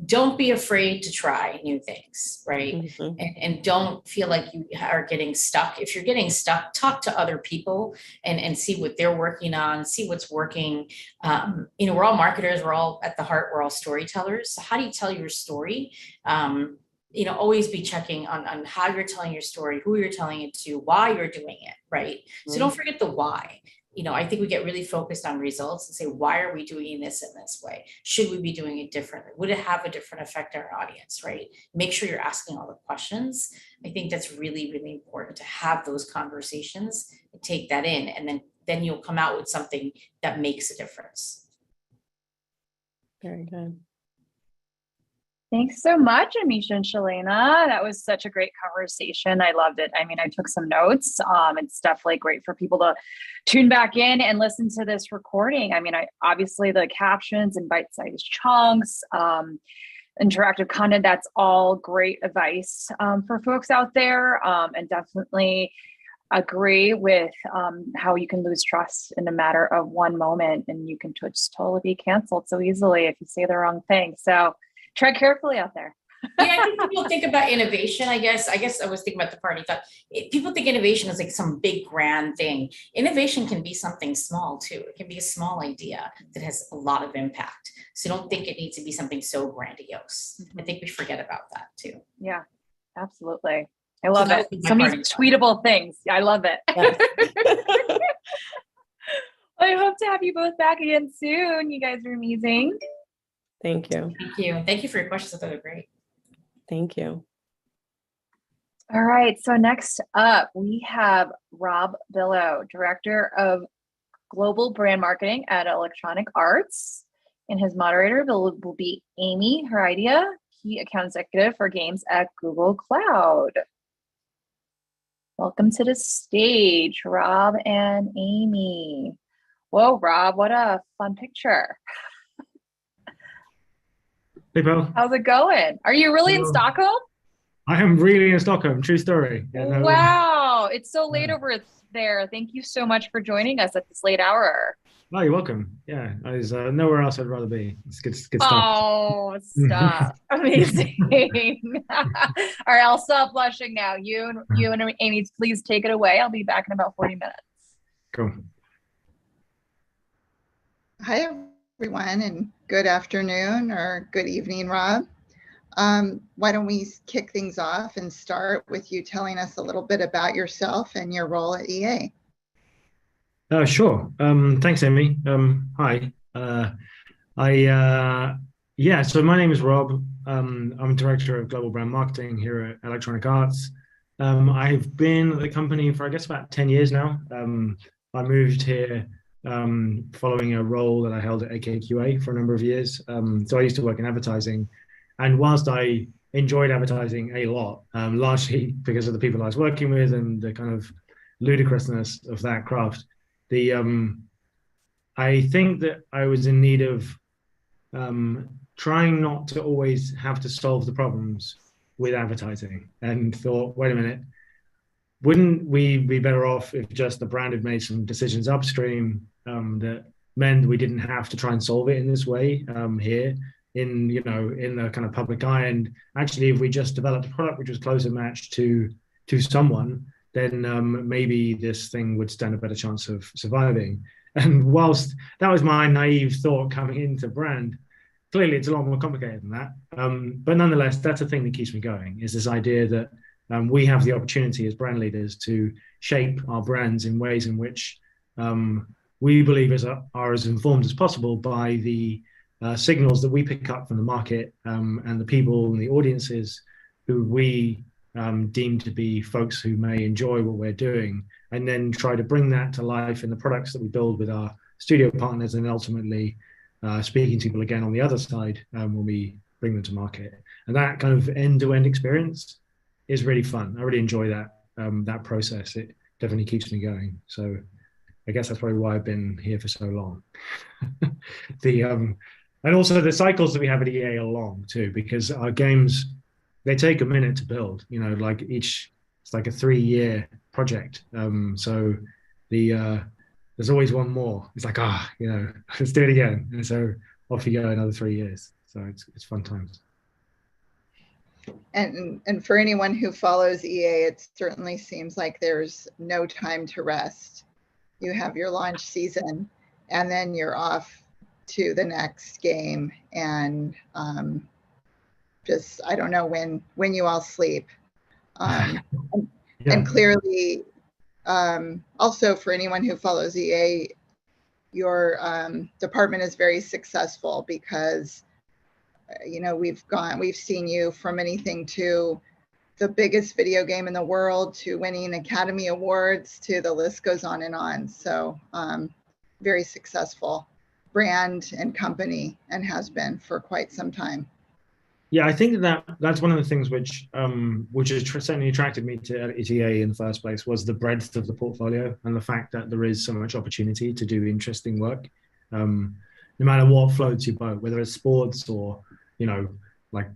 don't be afraid to try new things, right? Mhm. And don't feel like you are getting stuck. If you're getting stuck, talk to other people and see what they're working on, see what's working. We're all marketers, we're all at the heart, we're all storytellers. So how do you tell your story? Always be checking on how you're telling your story, who you're telling it to, why you're doing it, right? So don't forget the why. I think we get really focused on results and say, why are we doing this in this way? Should we be doing it differently? Would it have a different effect on our audience, right? Make sure you're asking all the questions. I think that's really, really important to have those conversations and take that in, and then you'll come out with something that makes a difference. Very good. Thanks so much, Amisha and Shalana. That was such a great conversation. I loved it. I mean, I took some notes. It's definitely great for people to tune back in and listen to this recording. I mean, obviously the captions and bite-sized chunks, interactive content, that's all great advice for folks out there, and definitely agree with how you can lose trust in a matter of one moment, and you can just totally be canceled so easily if you say the wrong thing. So tread carefully out there. Yeah, I think people think about innovation. I guess I was thinking about the party thought. People think innovation is like some big grand thing. Innovation can be something small too. It can be a small idea that has a lot of impact. So don't think it needs to be something so grandiose. I think we forget about that too. Yeah, absolutely. I love that it. Some of these tweetable things. I love it. Yes. I hope to have you both back again soon. You guys are amazing. Thank you. Thank you. Thank you for your questions. I thought they were great. Thank you. All right. So next up, we have Rob Billow, Director of Global Brand Marketing at Electronic Arts. And his moderator will be Amy Heredia, Key Account Executive for Games at Google Cloud. Welcome to the stage, Rob and Amy. Whoa, Rob, what a fun picture. Hey, Pearl. How's it going? Are you really in Stockholm? I am really in Stockholm. True story. Yeah, no, wow. It's so late over there. Thank you so much for joining us at this late hour. Oh, you're welcome. Yeah, there's nowhere else I'd rather be. It's good stuff. Oh, stop. Amazing. All right, I'll stop blushing now. You and Amy, please take it away. I'll be back in about 40 minutes. Cool. Hi, everyone, and good afternoon or good evening, Rob. Why don't we kick things off and start with you telling us a little bit about yourself and your role at EA? Sure. Thanks, Amy. Hi. So my name is Rob. I'm Director of Global Brand Marketing here at Electronic Arts. I've been at the company for, I guess, about 10 years now. I moved here following a role that I held at AKQA for a number of years. So I used to work in advertising. And whilst I enjoyed advertising a lot, largely because of the people I was working with and the kind of ludicrousness of that craft, I think that I was in need of trying not to always have to solve the problems with advertising, and thought, wait a minute, wouldn't we be better off if just the brand had made some decisions upstream that meant we didn't have to try and solve it in this way here in the kind of public eye? And actually, if we just developed a product which was closer matched to someone, then maybe this thing would stand a better chance of surviving. And whilst that was my naive thought coming into brand, clearly it's a lot more complicated than that. But nonetheless, that's the thing that keeps me going, is this idea that we have the opportunity as brand leaders to shape our brands in ways in which we believe are as informed as possible by the signals that we pick up from the market and the people and the audiences who we deem to be folks who may enjoy what we're doing, and then try to bring that to life in the products that we build with our studio partners, and ultimately speaking to people again on the other side when we bring them to market. And that kind of end-to-end experience is really fun. I really enjoy that process. It definitely keeps me going. So I guess that's probably why I've been here for so long. And also the cycles that we have at EA are long too, because our games they take a minute to build, like it's like a 3-year project. So there's always one more. It's like, let's do it again. And so off you go another 3 years. So it's fun times. And for anyone who follows EA, it certainly seems like there's no time to rest. You have your launch season, and then you're off to the next game. And just, I don't know when you all sleep. Yeah. And clearly, also for anyone who follows EA, your department is very successful because we've seen you from anything to the biggest video game in the world to winning Academy Awards to the list goes on and on. So very successful brand and company, and has been for quite some time. Yeah, I think that's one of the things which has certainly attracted me to EA in the first place, was the breadth of the portfolio and the fact that there is so much opportunity to do interesting work, no matter what floats your boat, whether it's sports or like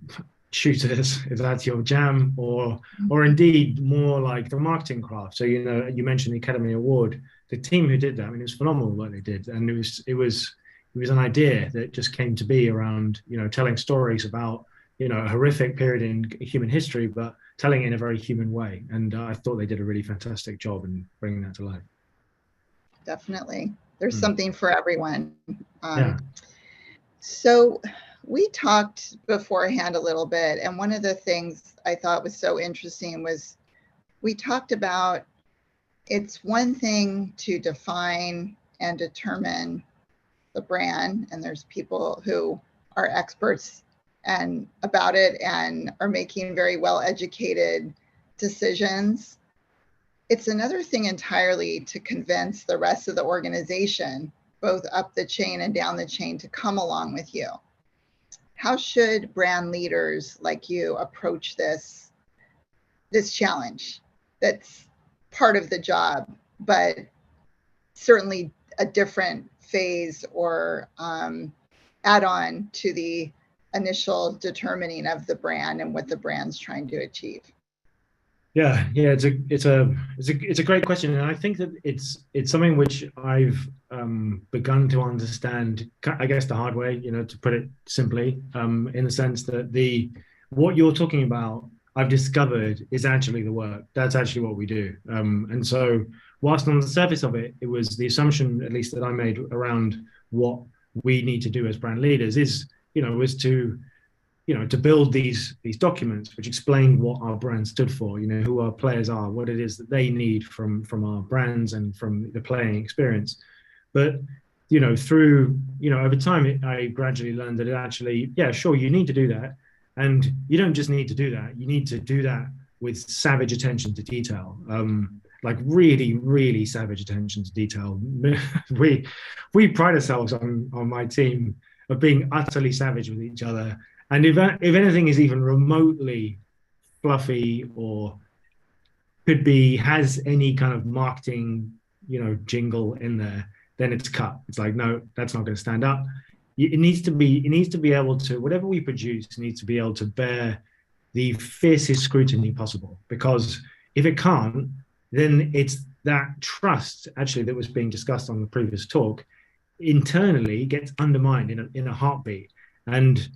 shooters, if that's your jam, or indeed more like the marketing craft. So you mentioned the Academy Award. The team who did that, I mean, it was phenomenal what they did, and it was an idea that just came to be around telling stories about a horrific period in human history, but telling it in a very human way. And I thought they did a really fantastic job in bringing that to life. Definitely, there's something for everyone. Yeah. So we talked beforehand a little bit, and one of the things I thought was so interesting was we talked about it's one thing to define and determine the brand, and there's people who are experts and about it and are making very well educated decisions. It's another thing entirely to convince the rest of the organization, both up the chain and down the chain, to come along with you. How should brand leaders like you approach this challenge that's part of the job, but certainly a different phase or add-on to the initial determining of the brand and what the brand's trying to achieve? Yeah, it's a great question, and I think that it's something which I've begun to understand, I guess, the hard way, to put it simply, in the sense that what you're talking about, I've discovered is actually the work. That's actually what we do, and so whilst on the surface of it, it was the assumption, at least that I made around what we need to do as brand leaders is to build these documents which explain what our brand stood for, who our players are, what it is that they need from our brands and from the playing experience. But through over time, I gradually learned that it actually, sure, you need to do that, and you don't just need to do that, you need to do that with savage attention to detail, like really, really savage attention to detail. We pride ourselves on my team of being utterly savage with each other. And if anything is even remotely fluffy or has any kind of marketing, jingle in there, then it's cut. It's like, no, that's not going to stand up. It needs to be able to, whatever we produce needs to be able to bear the fiercest scrutiny possible. Because if it can't, then it's that trust actually that was being discussed on the previous talk internally gets undermined in a heartbeat. And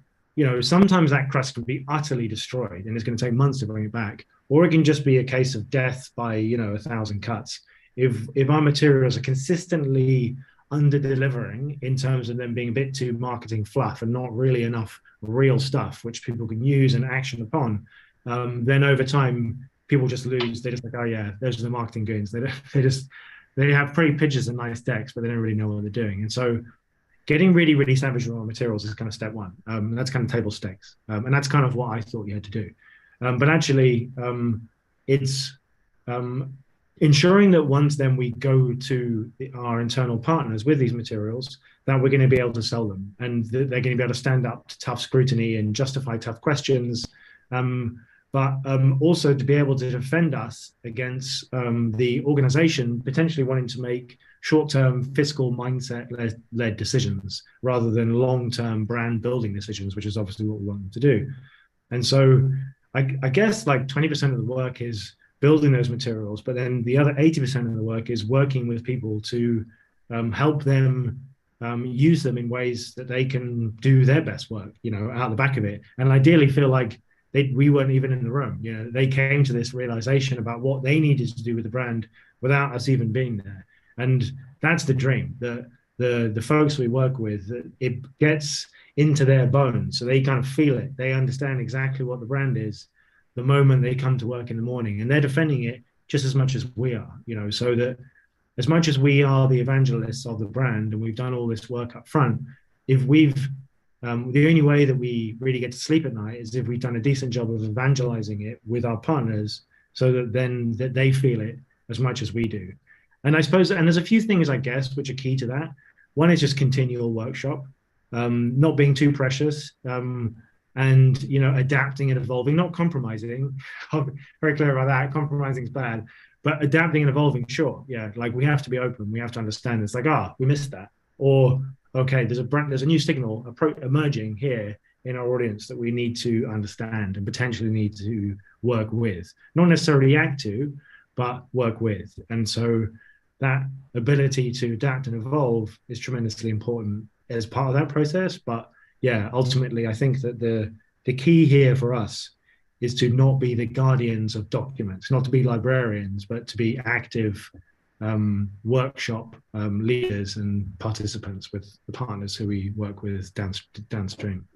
sometimes that trust can be utterly destroyed, and it's going to take months to bring it back, or it can just be a case of death by 1,000 cuts. If our materials are consistently under delivering in terms of them being a bit too marketing fluff and not really enough real stuff which people can use and action upon, then over time people just lose. They're just like, oh yeah, those are the marketing goons. They have pretty pictures and nice decks, but they don't really know what they're doing. And so getting really, really savage raw materials is kind of step one. And that's kind of table stakes. And that's kind of what I thought you had to do. But actually, it's ensuring that once then we go to our internal partners with these materials, that we're going to be able to sell them, and they're going to be able to stand up to tough scrutiny and justify tough questions. But also to be able to defend us against the organization potentially wanting to make short-term fiscal mindset-led decisions rather than long-term brand building decisions, which is obviously what we want them to do. And so I guess like 20% of the work is building those materials, but then the other 80% of the work is working with people to help them use them in ways that they can do their best work, out the back of it. And ideally feel like we weren't even in the room. They came to this realization about what they needed to do with the brand without us even being there. And that's the dream, that the folks we work with, it gets into their bones. So they kind of feel it. They understand exactly what the brand is the moment they come to work in the morning, and they're defending it just as much as we are, so that as much as we are the evangelists of the brand and we've done all this work up front, if we've the only way that we really get to sleep at night is if we've done a decent job of evangelizing it with our partners, so that then that they feel it as much as we do. And I suppose, and there's a few things, I guess, which are key to that. One is just continual workshop, not being too precious, and adapting and evolving, not compromising. I'm very clear about that. Compromising is bad, but adapting and evolving, sure, yeah. Like we have to be open. We have to understand. It's like, we missed that, or okay, there's a new signal emerging here in our audience that we need to understand and potentially need to work with, not necessarily react to, but work with. And so that ability to adapt and evolve is tremendously important as part of that process. But yeah, ultimately, I think that the key here for us is to not be the guardians of documents, not to be librarians, but to be active workshop leaders and participants with the partners who we work with downstream.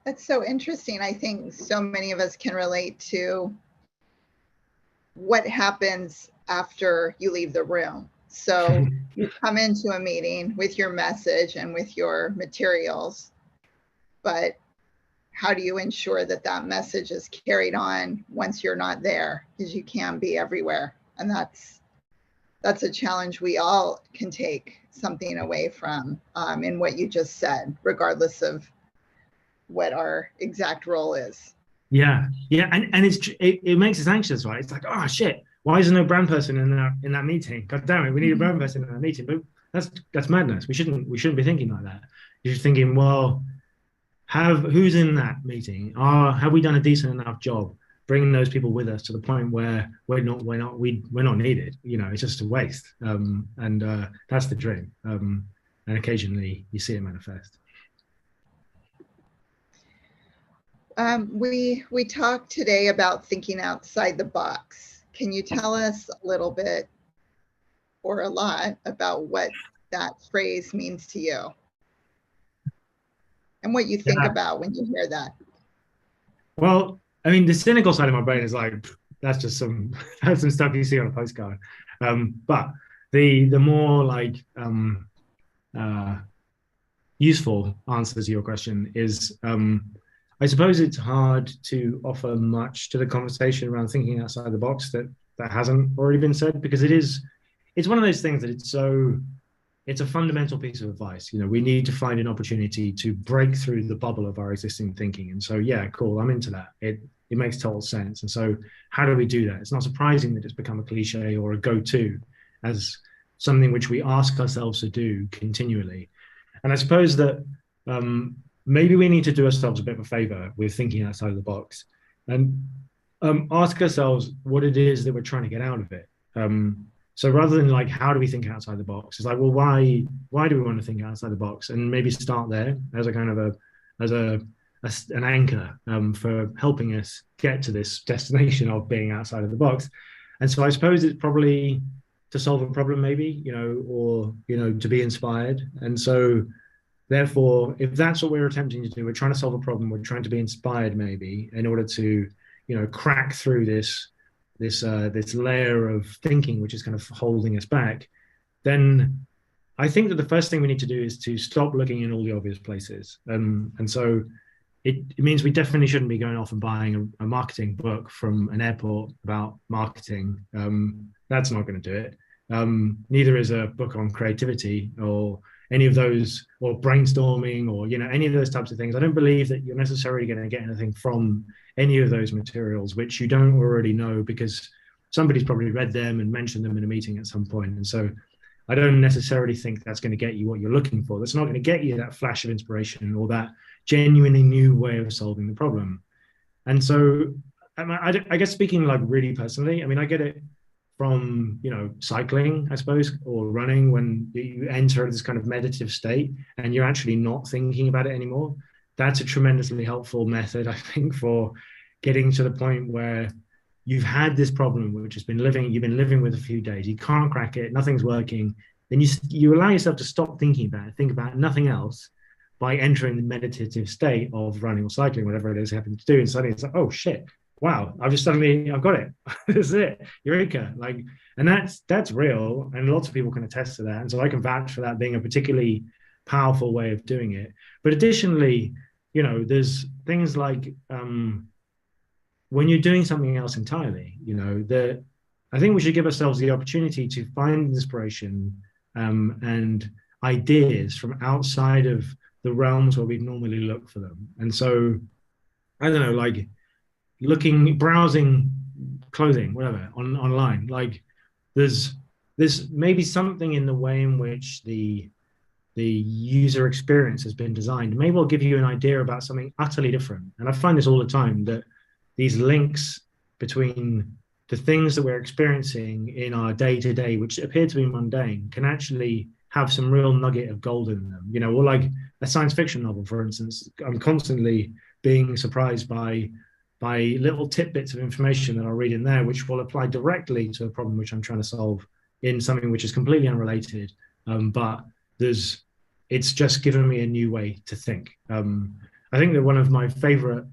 That's so interesting. I think so many of us can relate to what happens after you leave the room. So you come into a meeting with your message and with your materials, but how do you ensure that that message is carried on once you're not there? Because you can't be everywhere. And that's a challenge we all can take something away from in what you just said, regardless of what our exact role is. Yeah. And it makes us anxious, right? It's like, oh shit, why is there no brand person in that meeting? God damn it, we need a brand person in that meeting. But that's madness. We shouldn't be thinking like that. You're just thinking, well, who's in that meeting? Have we done a decent enough job bringing those people with us to the point where we're not needed? It's just a waste. And that's the dream. And occasionally you see it manifest. We talked today about thinking outside the box. Can you tell us a little bit or a lot about what that phrase means to you? And what you think about when you hear that? Well, I mean, the cynical side of my brain is like, that's just some stuff you see on a postcard. But the more like useful answer to your question is, I suppose it's hard to offer much to the conversation around thinking outside the box that hasn't already been said, because it's one of those things that it's a fundamental piece of advice. We need to find an opportunity to break through the bubble of our existing thinking. And so, yeah, cool, I'm into that. It makes total sense. And so how do we do that? It's not surprising that it's become a cliche or a go-to as something which we ask ourselves to do continually. And I suppose that maybe we need to do ourselves a bit of a favor with thinking outside of the box and ask ourselves what it is that we're trying to get out of it. So rather than like, how do we think outside the box? It's like, well, why do we want to think outside the box? And maybe start there as a kind of an anchor for helping us get to this destination of being outside of the box. And so I suppose it's probably to solve a problem, maybe, or to be inspired. And so therefore, if that's what we're attempting to do, we're trying to solve a problem, we're trying to be inspired, maybe, in order to, crack through this layer of thinking which is kind of holding us back, then I think that the first thing we need to do is to stop looking in all the obvious places. And so it means we definitely shouldn't be going off and buying a marketing book from an airport about marketing. That's not going to do it. Neither is a book on creativity or any of those, or brainstorming, or any of those types of things. I don't believe that you're necessarily going to get anything from any of those materials which you don't already know, because somebody's probably read them and mentioned them in a meeting at some point. And so I don't necessarily think that's going to get you what you're looking for. That's not going to get you that flash of inspiration or that genuinely new way of solving the problem. And so, I guess speaking like really personally, I mean, I get it from, cycling, I suppose, or running, when you enter this kind of meditative state and you're actually not thinking about it anymore. That's a tremendously helpful method, I think, for getting to the point where you've had this problem, which you've been living with a few days, you can't crack it, nothing's working. Then you allow yourself to stop thinking about it, think about nothing else, by entering the meditative state of running or cycling, whatever it is you happen to do. And suddenly it's like, oh shit, wow, I've got it. This is it, eureka. And that's real, and lots of people can attest to that. And so I can vouch for that being a particularly powerful way of doing it. But additionally, there's things like when you're doing something else entirely, I think we should give ourselves the opportunity to find inspiration and ideas from outside of the realms where we'd normally look for them. And so, I don't know, like browsing clothing, whatever, online, like there's maybe something in the way in which the user experience has been designed. Maybe will give you an idea about something utterly different. And I find this all the time, that these links between the things that we're experiencing in our day-to-day, which appear to be mundane, can actually have some real nugget of gold in them, or like a science fiction novel, for instance. I'm constantly being surprised by little tidbits of information that I'll read in there, which will apply directly to a problem which I'm trying to solve in something which is completely unrelated. But it's just given me a new way to think. I think that one of my favorite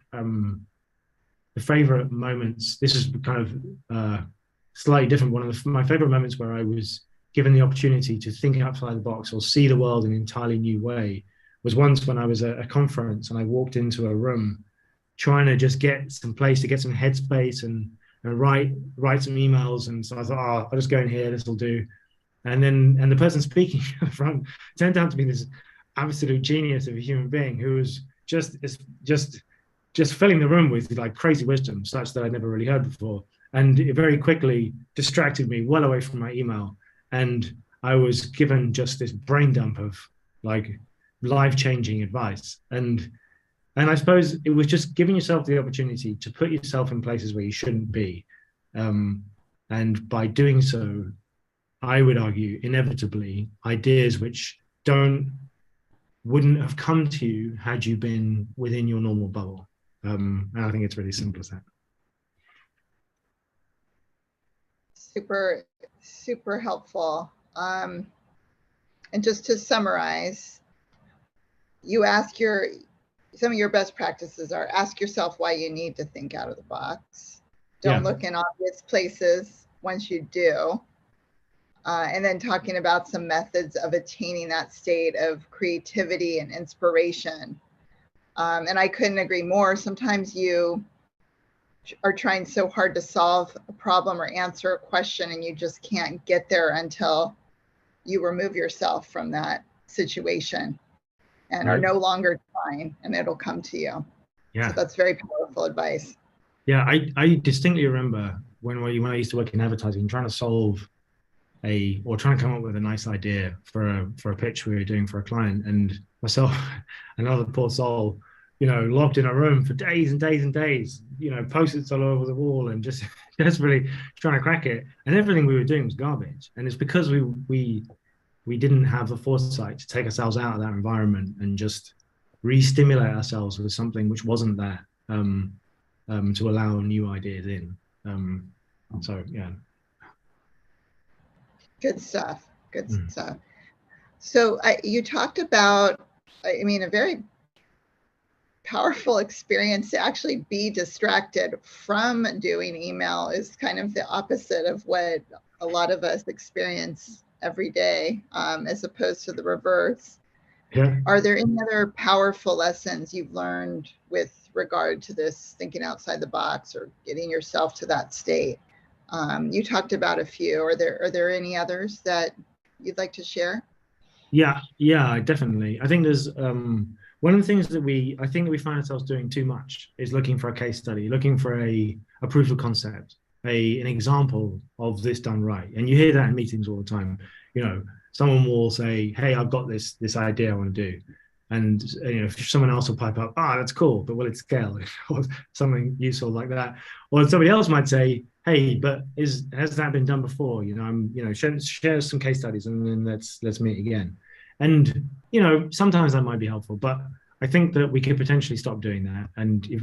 moments, this is kind of slightly different, one of my favorite moments where I was given the opportunity to think outside the box or see the world in an entirely new way, was once when I was at a conference and I walked into a room trying to just get some place to get some headspace and write some emails. And so I thought, I'll just go in here, this will do. And the person speaking at the front turned out to be this absolute genius of a human being who was just filling the room with like crazy wisdom, such that I'd never really heard before. And it very quickly distracted me well away from my email. And I was given just this brain dump of like life-changing advice. And I suppose it was just giving yourself the opportunity to put yourself in places where you shouldn't be. And by doing so, I would argue, inevitably, ideas which wouldn't have come to you had you been within your normal bubble. And I think it's really simple as that. Super, super helpful. And just to summarize, some of your best practices are: ask yourself why you need to think out of the box. Don't look in obvious places once you do. And then talking about some methods of attaining that state of creativity and inspiration. And I couldn't agree more. Sometimes you are trying so hard to solve a problem or answer a question, and you just can't get there until you remove yourself from that situation and are no longer trying, and it'll come to you. Yeah. So that's very powerful advice. Yeah, I distinctly remember when I used to work in advertising, trying to come up with a nice idea for a pitch we were doing for a client, and myself, another poor soul, locked in a room for days and days and days, Post-its all over the wall, and just really trying to crack it. And everything we were doing was garbage. And it's because we didn't have the foresight to take ourselves out of that environment and just re-stimulate ourselves with something which wasn't there, to allow new ideas in. So yeah. Good stuff. Good stuff. So you talked about, a very powerful experience to actually be distracted from doing email is kind of the opposite of what a lot of us experience every day, as opposed to the reverse. Yeah. Are there any other powerful lessons you've learned with regard to this thinking outside the box or getting yourself to that state? You talked about a few. Are there any others that you'd like to share? Yeah, definitely. I think there's one of the things that we find ourselves doing too much is looking for a case study, looking for a proof of concept. an example of this done right. And you hear that in meetings all the time. You know, someone will say, hey, I've got this idea I want to do. And you know, if someone else will pipe up, that's cool, but will it scale? Or something useful like that. Or somebody else might say, hey, but has that been done before? You know, share some case studies and then let's meet again. And you know, sometimes that might be helpful, but I think that we could potentially stop doing that. And if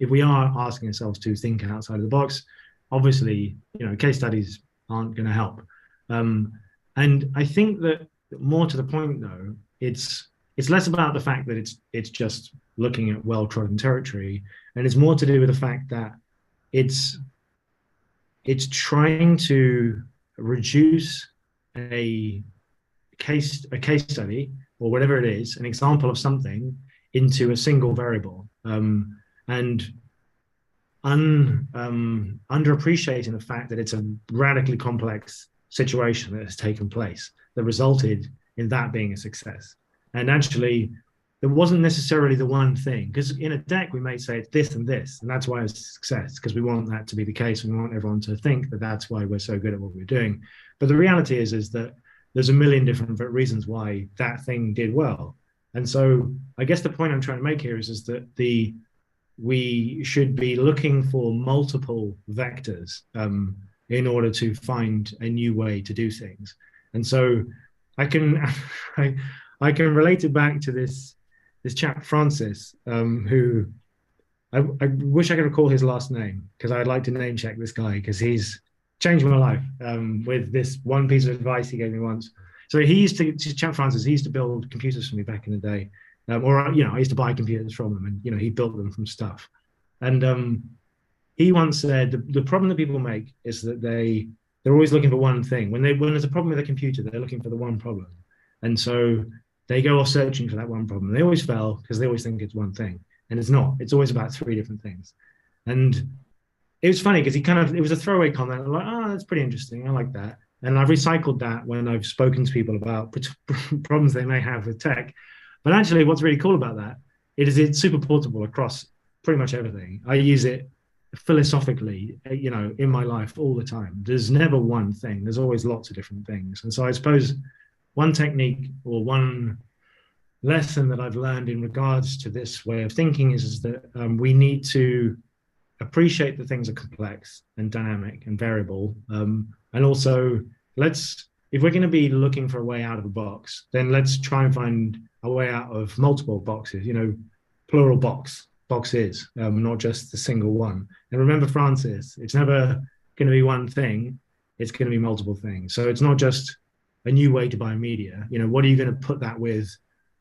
we are asking ourselves to think outside of the box, obviously, you know, case studies aren't going to help. And I think that more to the point, though, it's less about the fact that it's just looking at well-trodden territory, and it's more to do with the fact that it's trying to reduce a case study or whatever it is, an example of something, into a single variable, and underappreciating the fact that it's a radically complex situation that has taken place that resulted in that being a success. And actually, it wasn't necessarily the one thing, because in a deck we may say it's this and this, and that's why it's a success, because we want that to be the case. We want everyone to think that that's why we're so good at what we're doing. But the reality is that there's a million different reasons why that thing did well. And so I guess the point I'm trying to make here is that we should be looking for multiple vectors in order to find a new way to do things. And so I can relate it back to this chap Francis, who I wish I could recall his last name, because I'd like to name check this guy, because he's changed my life with this one piece of advice he gave me once. So chap Francis, he used to build computers for me back in the day. Or, you know, I used to buy computers from him, and, you know, he built them from stuff. And he once said the problem that people make is that they're always looking for one thing. When there's a problem with a computer, they're looking for the one problem. And so they go off searching for that one problem. They always fail because they always think it's one thing. And it's not. It's always about three different things. And it was funny because it was a throwaway comment. I'm like, that's pretty interesting. I like that. And I've recycled that when I've spoken to people about problems they may have with tech. But actually, what's really cool about that is it's super portable across pretty much everything. I use it philosophically, you know, in my life all the time. There's never one thing. There's always lots of different things. And so I suppose one technique or one lesson that I've learned in regards to this way of thinking is that we need to appreciate that things are complex and dynamic and variable. And also, if we're going to be looking for a way out of the box, then let's try and find a way out of multiple boxes, you know, plural boxes, not just the single one. And remember, Francis, it's never going to be one thing. It's going to be multiple things. So it's not just a new way to buy media. You know, what are you going to put that with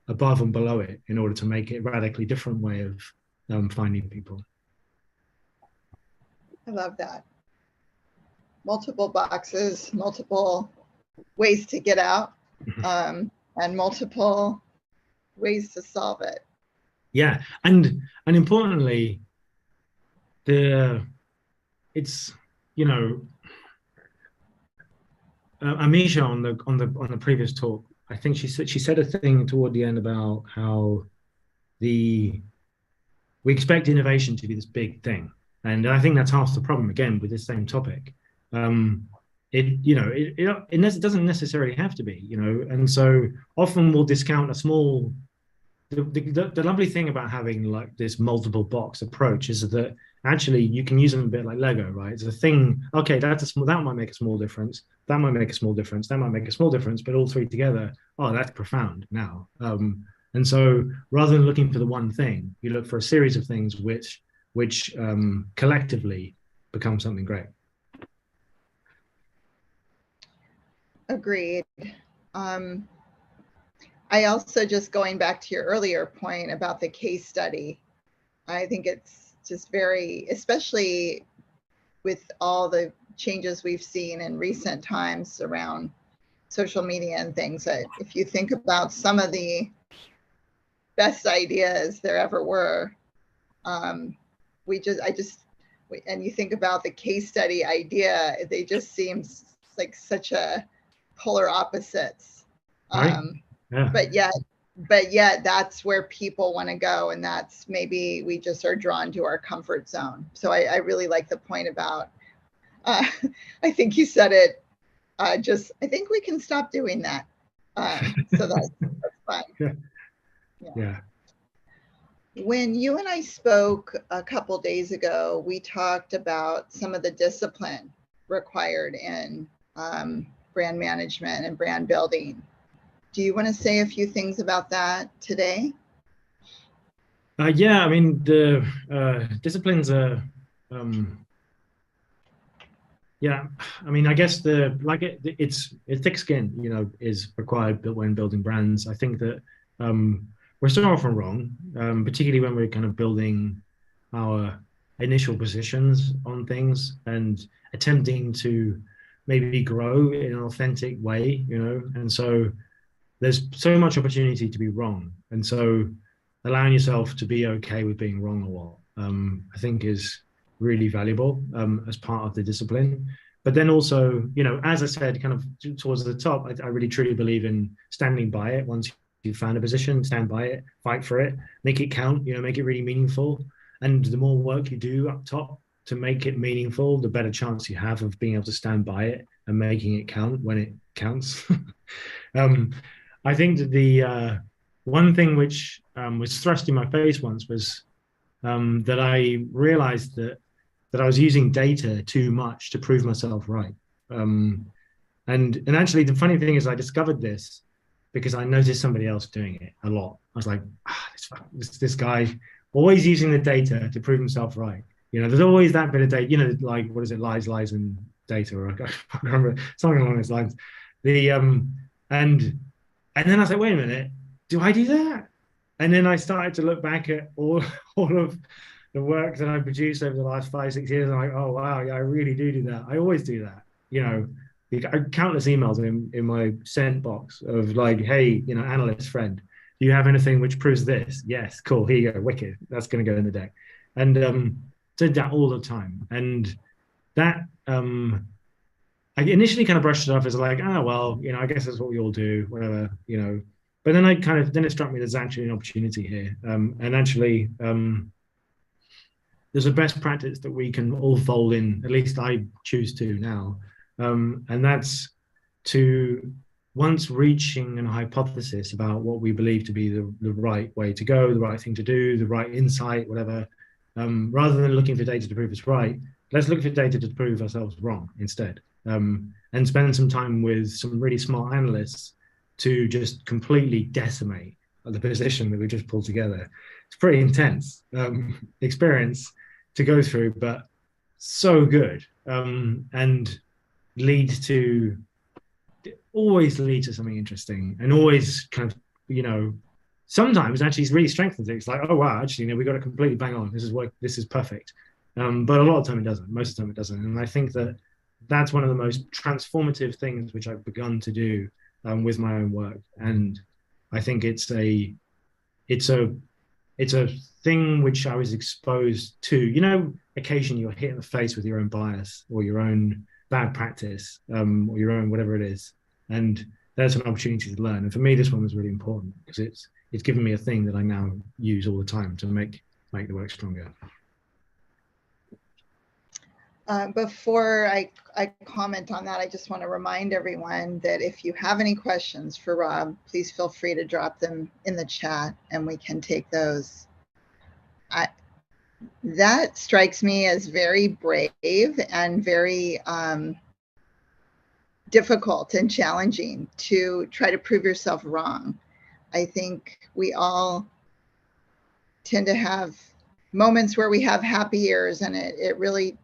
above and below it in order to make it a radically different way of finding people? I love that. Multiple boxes, multiple ways to get out, and multiple ways to solve it. Yeah, and importantly, it's, you know, Amisha on the previous talk, I think she said a thing toward the end about how we expect innovation to be this big thing, and I think that's half the problem again with this same topic. It doesn't necessarily have to be, you know, and so often we'll discount a small. The lovely thing about having like this multiple box approach is that actually you can use them a bit like Lego, right? It's a thing. Okay, that might make a small difference. That might make a small difference. That might make a small difference. But all three together, that's profound now. And so rather than looking for the one thing, you look for a series of things which collectively become something great. Agreed. I also, just going back to your earlier point about the case study, I think it's just very, especially with all the changes we've seen in recent times around social media and things, that if you think about some of the best ideas there ever were, and you think about the case study idea, they just seem like such a polar opposites. Right. Yeah. But yet that's where people want to go, and that's maybe we just are drawn to our comfort zone. So I really like the point about I think you said it. I think we can stop doing that. So that's fine. Yeah. When you and I spoke a couple days ago, we talked about some of the discipline required in brand management and brand building. Do you want to say a few things about that today? Yeah, I mean, the disciplines are, yeah, I mean, I guess it's thick skin, is required when building brands. I think that we're so often wrong, particularly when we're kind of building our initial positions on things and attempting to maybe grow in an authentic way, and so there's so much opportunity to be wrong. And so allowing yourself to be okay with being wrong a lot, I think is really valuable as part of the discipline. But then also, as I said, kind of towards the top, I really truly believe in standing by it. Once you've found a position, stand by it, fight for it, make it count, make it really meaningful. And the more work you do up top to make it meaningful, the better chance you have of being able to stand by it and making it count when it counts. I think that the one thing which was thrust in my face once was that I realized that I was using data too much to prove myself right. And actually, the funny thing is I discovered this because I noticed somebody else doing it a lot. I was like, this guy always using the data to prove himself right. There's always that bit of data, like, what is it, lies, and data, or I can't remember, something along those lines. And then I was like, wait a minute, do I do that? And then I started to look back at all of the work that I produced over the last 5-6 years. And I'm like, oh, wow, yeah, I really do that. I always do that. Countless emails in my sent box of like, hey, analyst friend, do you have anything which proves this? Yes, cool, here you go, wicked. That's going to go in the deck. And did that all the time. And that, I initially kind of brushed it off as like, well, I guess that's what we all do, whatever, But then then it struck me there's actually an opportunity here. And actually, there's a best practice that we can all fold in, at least I choose to now. And that's to, once reaching a hypothesis about what we believe to be the right way to go, the right thing to do, the right insight, whatever, rather than looking for data to prove us right, let's look for data to prove ourselves wrong instead. And spend some time with some really smart analysts to just completely decimate the position that we just pulled together. It's pretty intense experience to go through, but so good, and always lead to something interesting, and always kind of, sometimes actually really strengthens it. It's like, oh wow, actually, we got to completely bang on. This is perfect. But a lot of the time it doesn't. Most of the time it doesn't. And I think that that's one of the most transformative things which I've begun to do with my own work. And I think it's a thing which I was exposed to. Occasionally you're hit in the face with your own bias or your own bad practice, or your own whatever it is. And there's an opportunity to learn. And for me, this one was really important because it's given me a thing that I now use all the time to make the work stronger. Before I comment on that, I just want to remind everyone that if you have any questions for Rob, please feel free to drop them in the chat and we can take those. That strikes me as very brave and very difficult and challenging to try to prove yourself wrong. I think we all tend to have moments where we have happy years, and it really,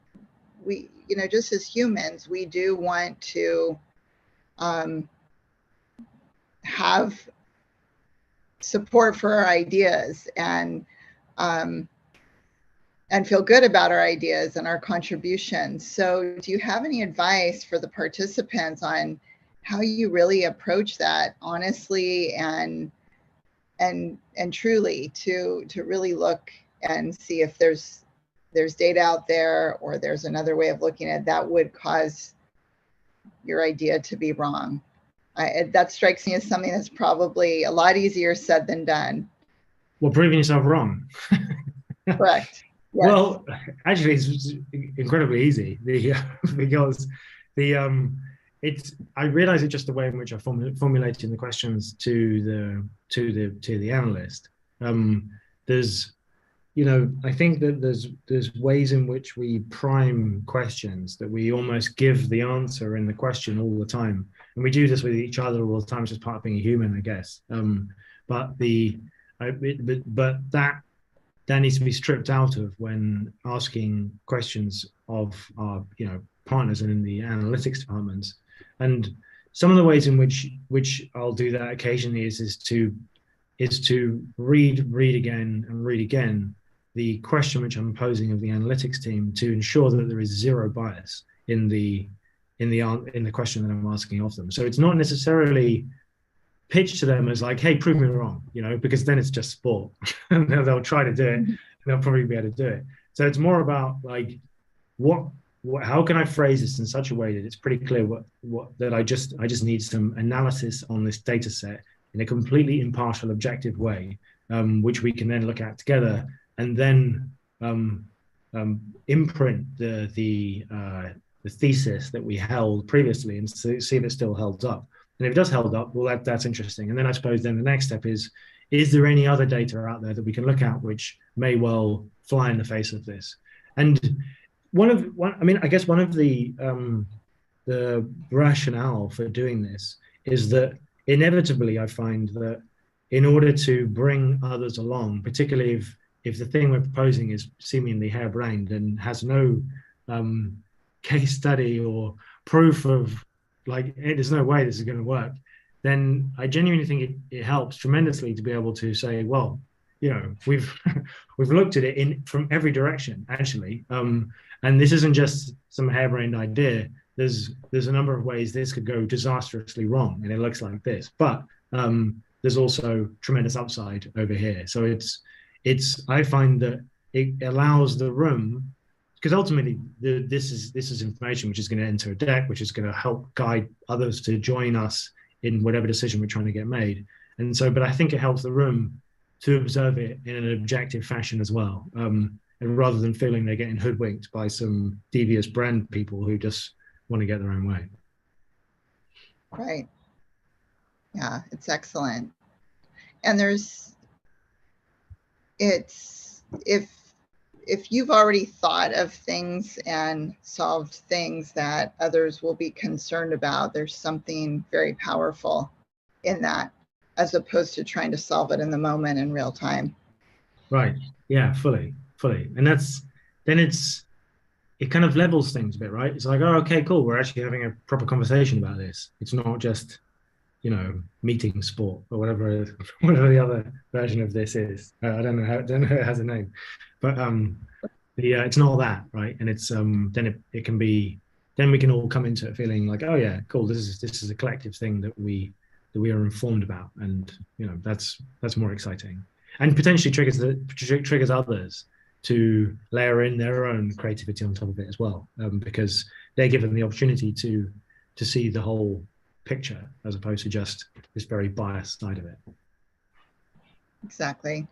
we, just as humans, we do want to have support for our ideas and feel good about our ideas and our contributions. So do you have any advice for the participants on how you really approach that honestly and truly to really look and see if there's data out there, or there's another way of looking at it that would cause your idea to be wrong? That strikes me as something that's probably a lot easier said than done. Well, proving yourself wrong. Correct. Yes. Well, actually, it's incredibly easy. Because it's I realize it's just the way in which I formulating the questions to the analyst. There's I think that there's ways in which we prime questions that we almost give the answer in the question all the time, and we do this with each other all the time. It's just part of being a human, I guess. But that needs to be stripped out of when asking questions of our partners and in the analytics departments. And some of the ways in which I'll do that occasionally is to read again and read again the question which I'm posing of the analytics team to ensure that there is zero bias in the question that I'm asking of them. So it's not necessarily pitched to them as like, hey, prove me wrong, because then it's just sport. And they'll try to do it, and they'll probably be able to do it. So it's more about like, how can I phrase this in such a way that it's pretty clear that I just need some analysis on this data set in a completely impartial, objective way, which we can then look at together and then imprint the thesis that we held previously and see if it still held up. And if it does hold up, well, that's interesting. And then I suppose then the next step is there any other data out there that we can look at which may well fly in the face of this? And I guess one of the rationale for doing this is that inevitably I find that in order to bring others along, particularly if the thing we're proposing is seemingly harebrained and has no case study or proof of like, hey, there's no way this is going to work, then I genuinely think it helps tremendously to be able to say, well, we've looked at it from every direction actually, and this isn't just some harebrained idea. There's a number of ways this could go disastrously wrong, and it looks like this, but there's also tremendous upside over here. So I find that it allows the room, because ultimately this is information which is going to enter a deck, which is going to help guide others to join us in whatever decision we're trying to get made. And so, but I think it helps the room to observe it in an objective fashion as well, and rather than feeling they're getting hoodwinked by some devious brand people who just want to get their own way. Right. Yeah, it's excellent. And if you've already thought of things and solved things that others will be concerned about, there's something very powerful in that, as opposed to trying to solve it in the moment in real time. Right. Yeah, fully. And it kind of levels things a bit, right? It's like, oh, okay, cool. We're actually having a proper conversation about this. It's not just, meeting sport or whatever the other version of this is. I don't know it has a name, but it's not that, right? And it's then it can be, then we can all come into it feeling like, oh yeah, cool. This is a collective thing that we are informed about, and that's more exciting, and potentially triggers others to layer in their own creativity on top of it as well, because they're given the opportunity to see the whole picture as opposed to just this very biased side of it. Exactly.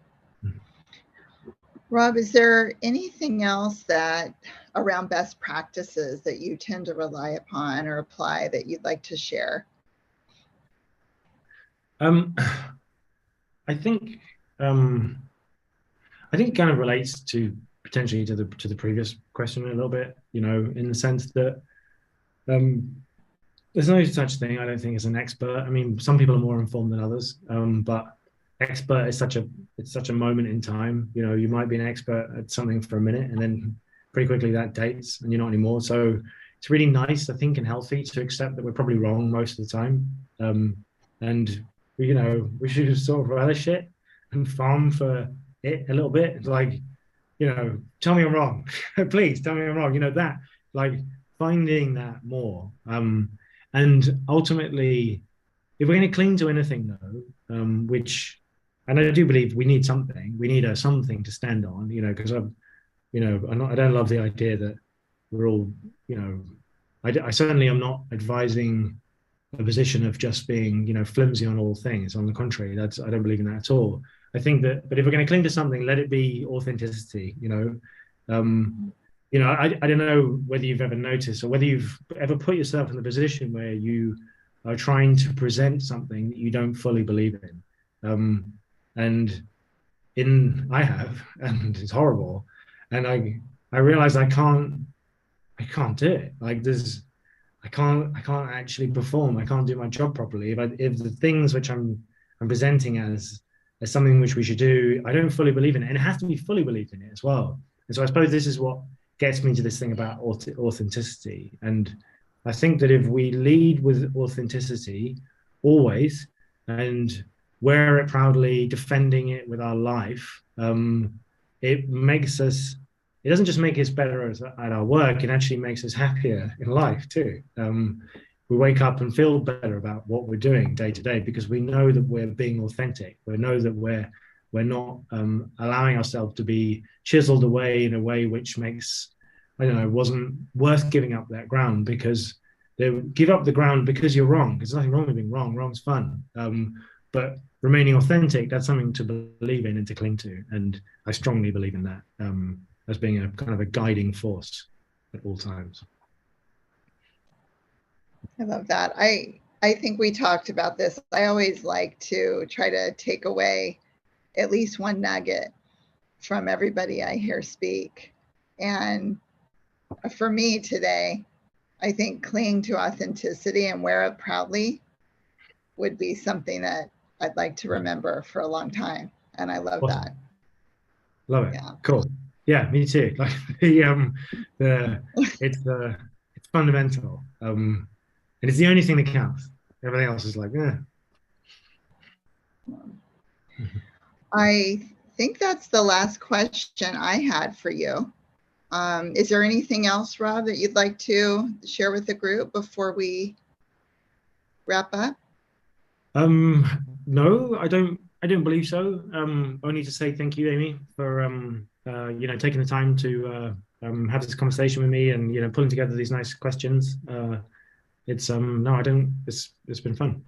Rob, is there anything else that around best practices that you tend to rely upon or apply that you'd like to share? I think it kind of relates to potentially to the previous question a little bit, in the sense that there's no such thing, I don't think, as an expert. I mean, some people are more informed than others, but expert is such a moment in time. You might be an expert at something for a minute, and then pretty quickly that dates, and you're not anymore. So it's really nice, I think, and healthy to accept that we're probably wrong most of the time, and we should just sort of relish it and farm for it a little bit. It's like, tell me I'm wrong. Please tell me I'm wrong. That, like, finding that more. And ultimately, if we're going to cling to anything, though, and I do believe we need something. We need something to stand on, because I don't love the idea that we're all, I certainly am not advising a position of just being, flimsy on all things. On the contrary, I don't believe in that at all. I think that, but if we're going to cling to something, let it be authenticity, You know, I don't know whether you've ever noticed or whether you've ever put yourself in the position where you are trying to present something that you don't fully believe in. I have, and it's horrible. And I realize I can't do it. Like I can't actually perform. I can't do my job properly. If the things which I'm presenting as something which we should do, I don't fully believe in it. And it has to be fully believed in it as well. And so I suppose this is what gets me to this thing about authenticity. And I think that if we lead with authenticity always and wear it proudly, defending it with our life, it makes us, it doesn't just make us better at our work, it actually makes us happier in life too. We wake up and feel better about what we're doing day to day because we know that we're being authentic. We know that we're not allowing ourselves to be chiseled away in a way which makes, I don't know, wasn't worth giving up that ground, because they give up the ground because you're wrong. There's nothing wrong with being wrong. Wrong's fun. But remaining authentic, that's something to believe in and to cling to. And I strongly believe in that as being a kind of a guiding force at all times. I love that. I think we talked about this. I always like to try to take away at least one nugget from everybody I hear speak. And for me today, I think cling to authenticity and wear it proudly would be something that I'd like to remember for a long time. And I love that. Love it. Yeah. Cool. Yeah, me too. Like it's fundamental. And it's the only thing that counts. Everything else is like, yeah. I think that's the last question I had for you. Is there anything else, Rob, that you'd like to share with the group before we wrap up? No, I don't believe so. Only to say thank you, Amy, for taking the time to have this conversation with me and pulling together these nice questions. It's been fun.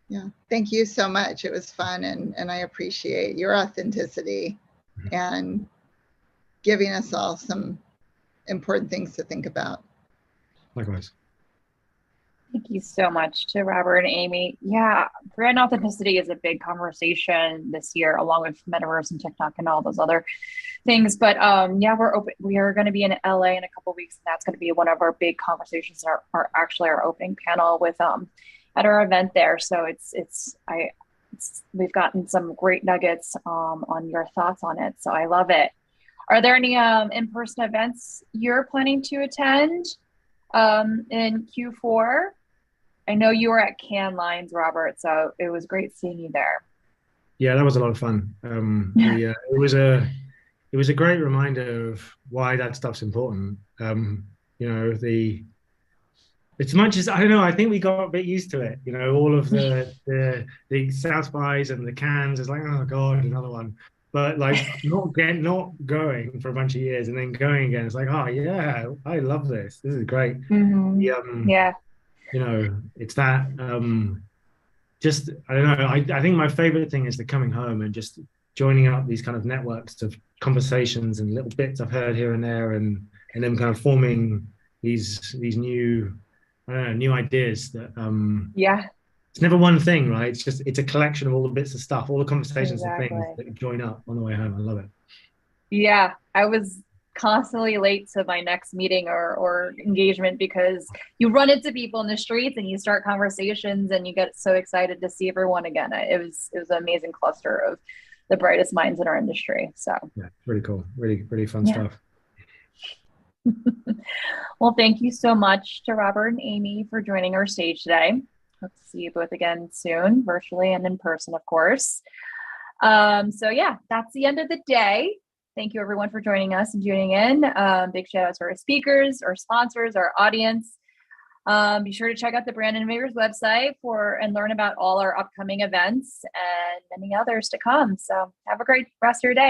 Yeah, thank you so much. It was fun, and I appreciate your authenticity and giving us all some important things to think about. Likewise. Thank you so much to Robert and Amy. Yeah, brand authenticity is a big conversation this year, along with Metaverse and TikTok and all those other things. But yeah, we're open. We are going to be in LA in a couple of weeks, and that's going to be one of our big conversations. Our opening panel with at our event there. So we've gotten some great nuggets on your thoughts on it. So I love it. Are there any in-person events you're planning to attend in Q4? I know you were at Cannes Lions, Robert, so it was great seeing you there. Yeah, that was a lot of fun. It was a great reminder of why that stuff's important. As much as I don't know, I think we got a bit used to it. All of the South Bys and the Cannes is like, oh God, another one. But like not going for a bunch of years and then going again, it's like, oh yeah, I love this. This is great. Mm-hmm. Yeah. It's that just I don't know. I think my favorite thing is the coming home and just joining up these kind of networks of conversations and little bits I've heard here and there, and then kind of forming these new new ideas that yeah. It's never one thing, right? It's a collection of all the bits of stuff, all the conversations Exactly. and things that join up on the way home. I love it. Yeah, I was constantly late to my next meeting or engagement because you run into people in the streets and you start conversations and you get so excited to see everyone again. It was an amazing cluster of the brightest minds in our industry. So yeah, really cool, really fun stuff. Well, thank you so much to Robert and Amy for joining our stage today. Hope to see you both again soon, virtually and in person, of course. So yeah, that's the end of the day. Thank you everyone for joining us and tuning in. Big shout out to our speakers, our sponsors, our audience. Be sure to check out the Brand Innovators website and learn about all our upcoming events and many others to come. So have a great rest of your day.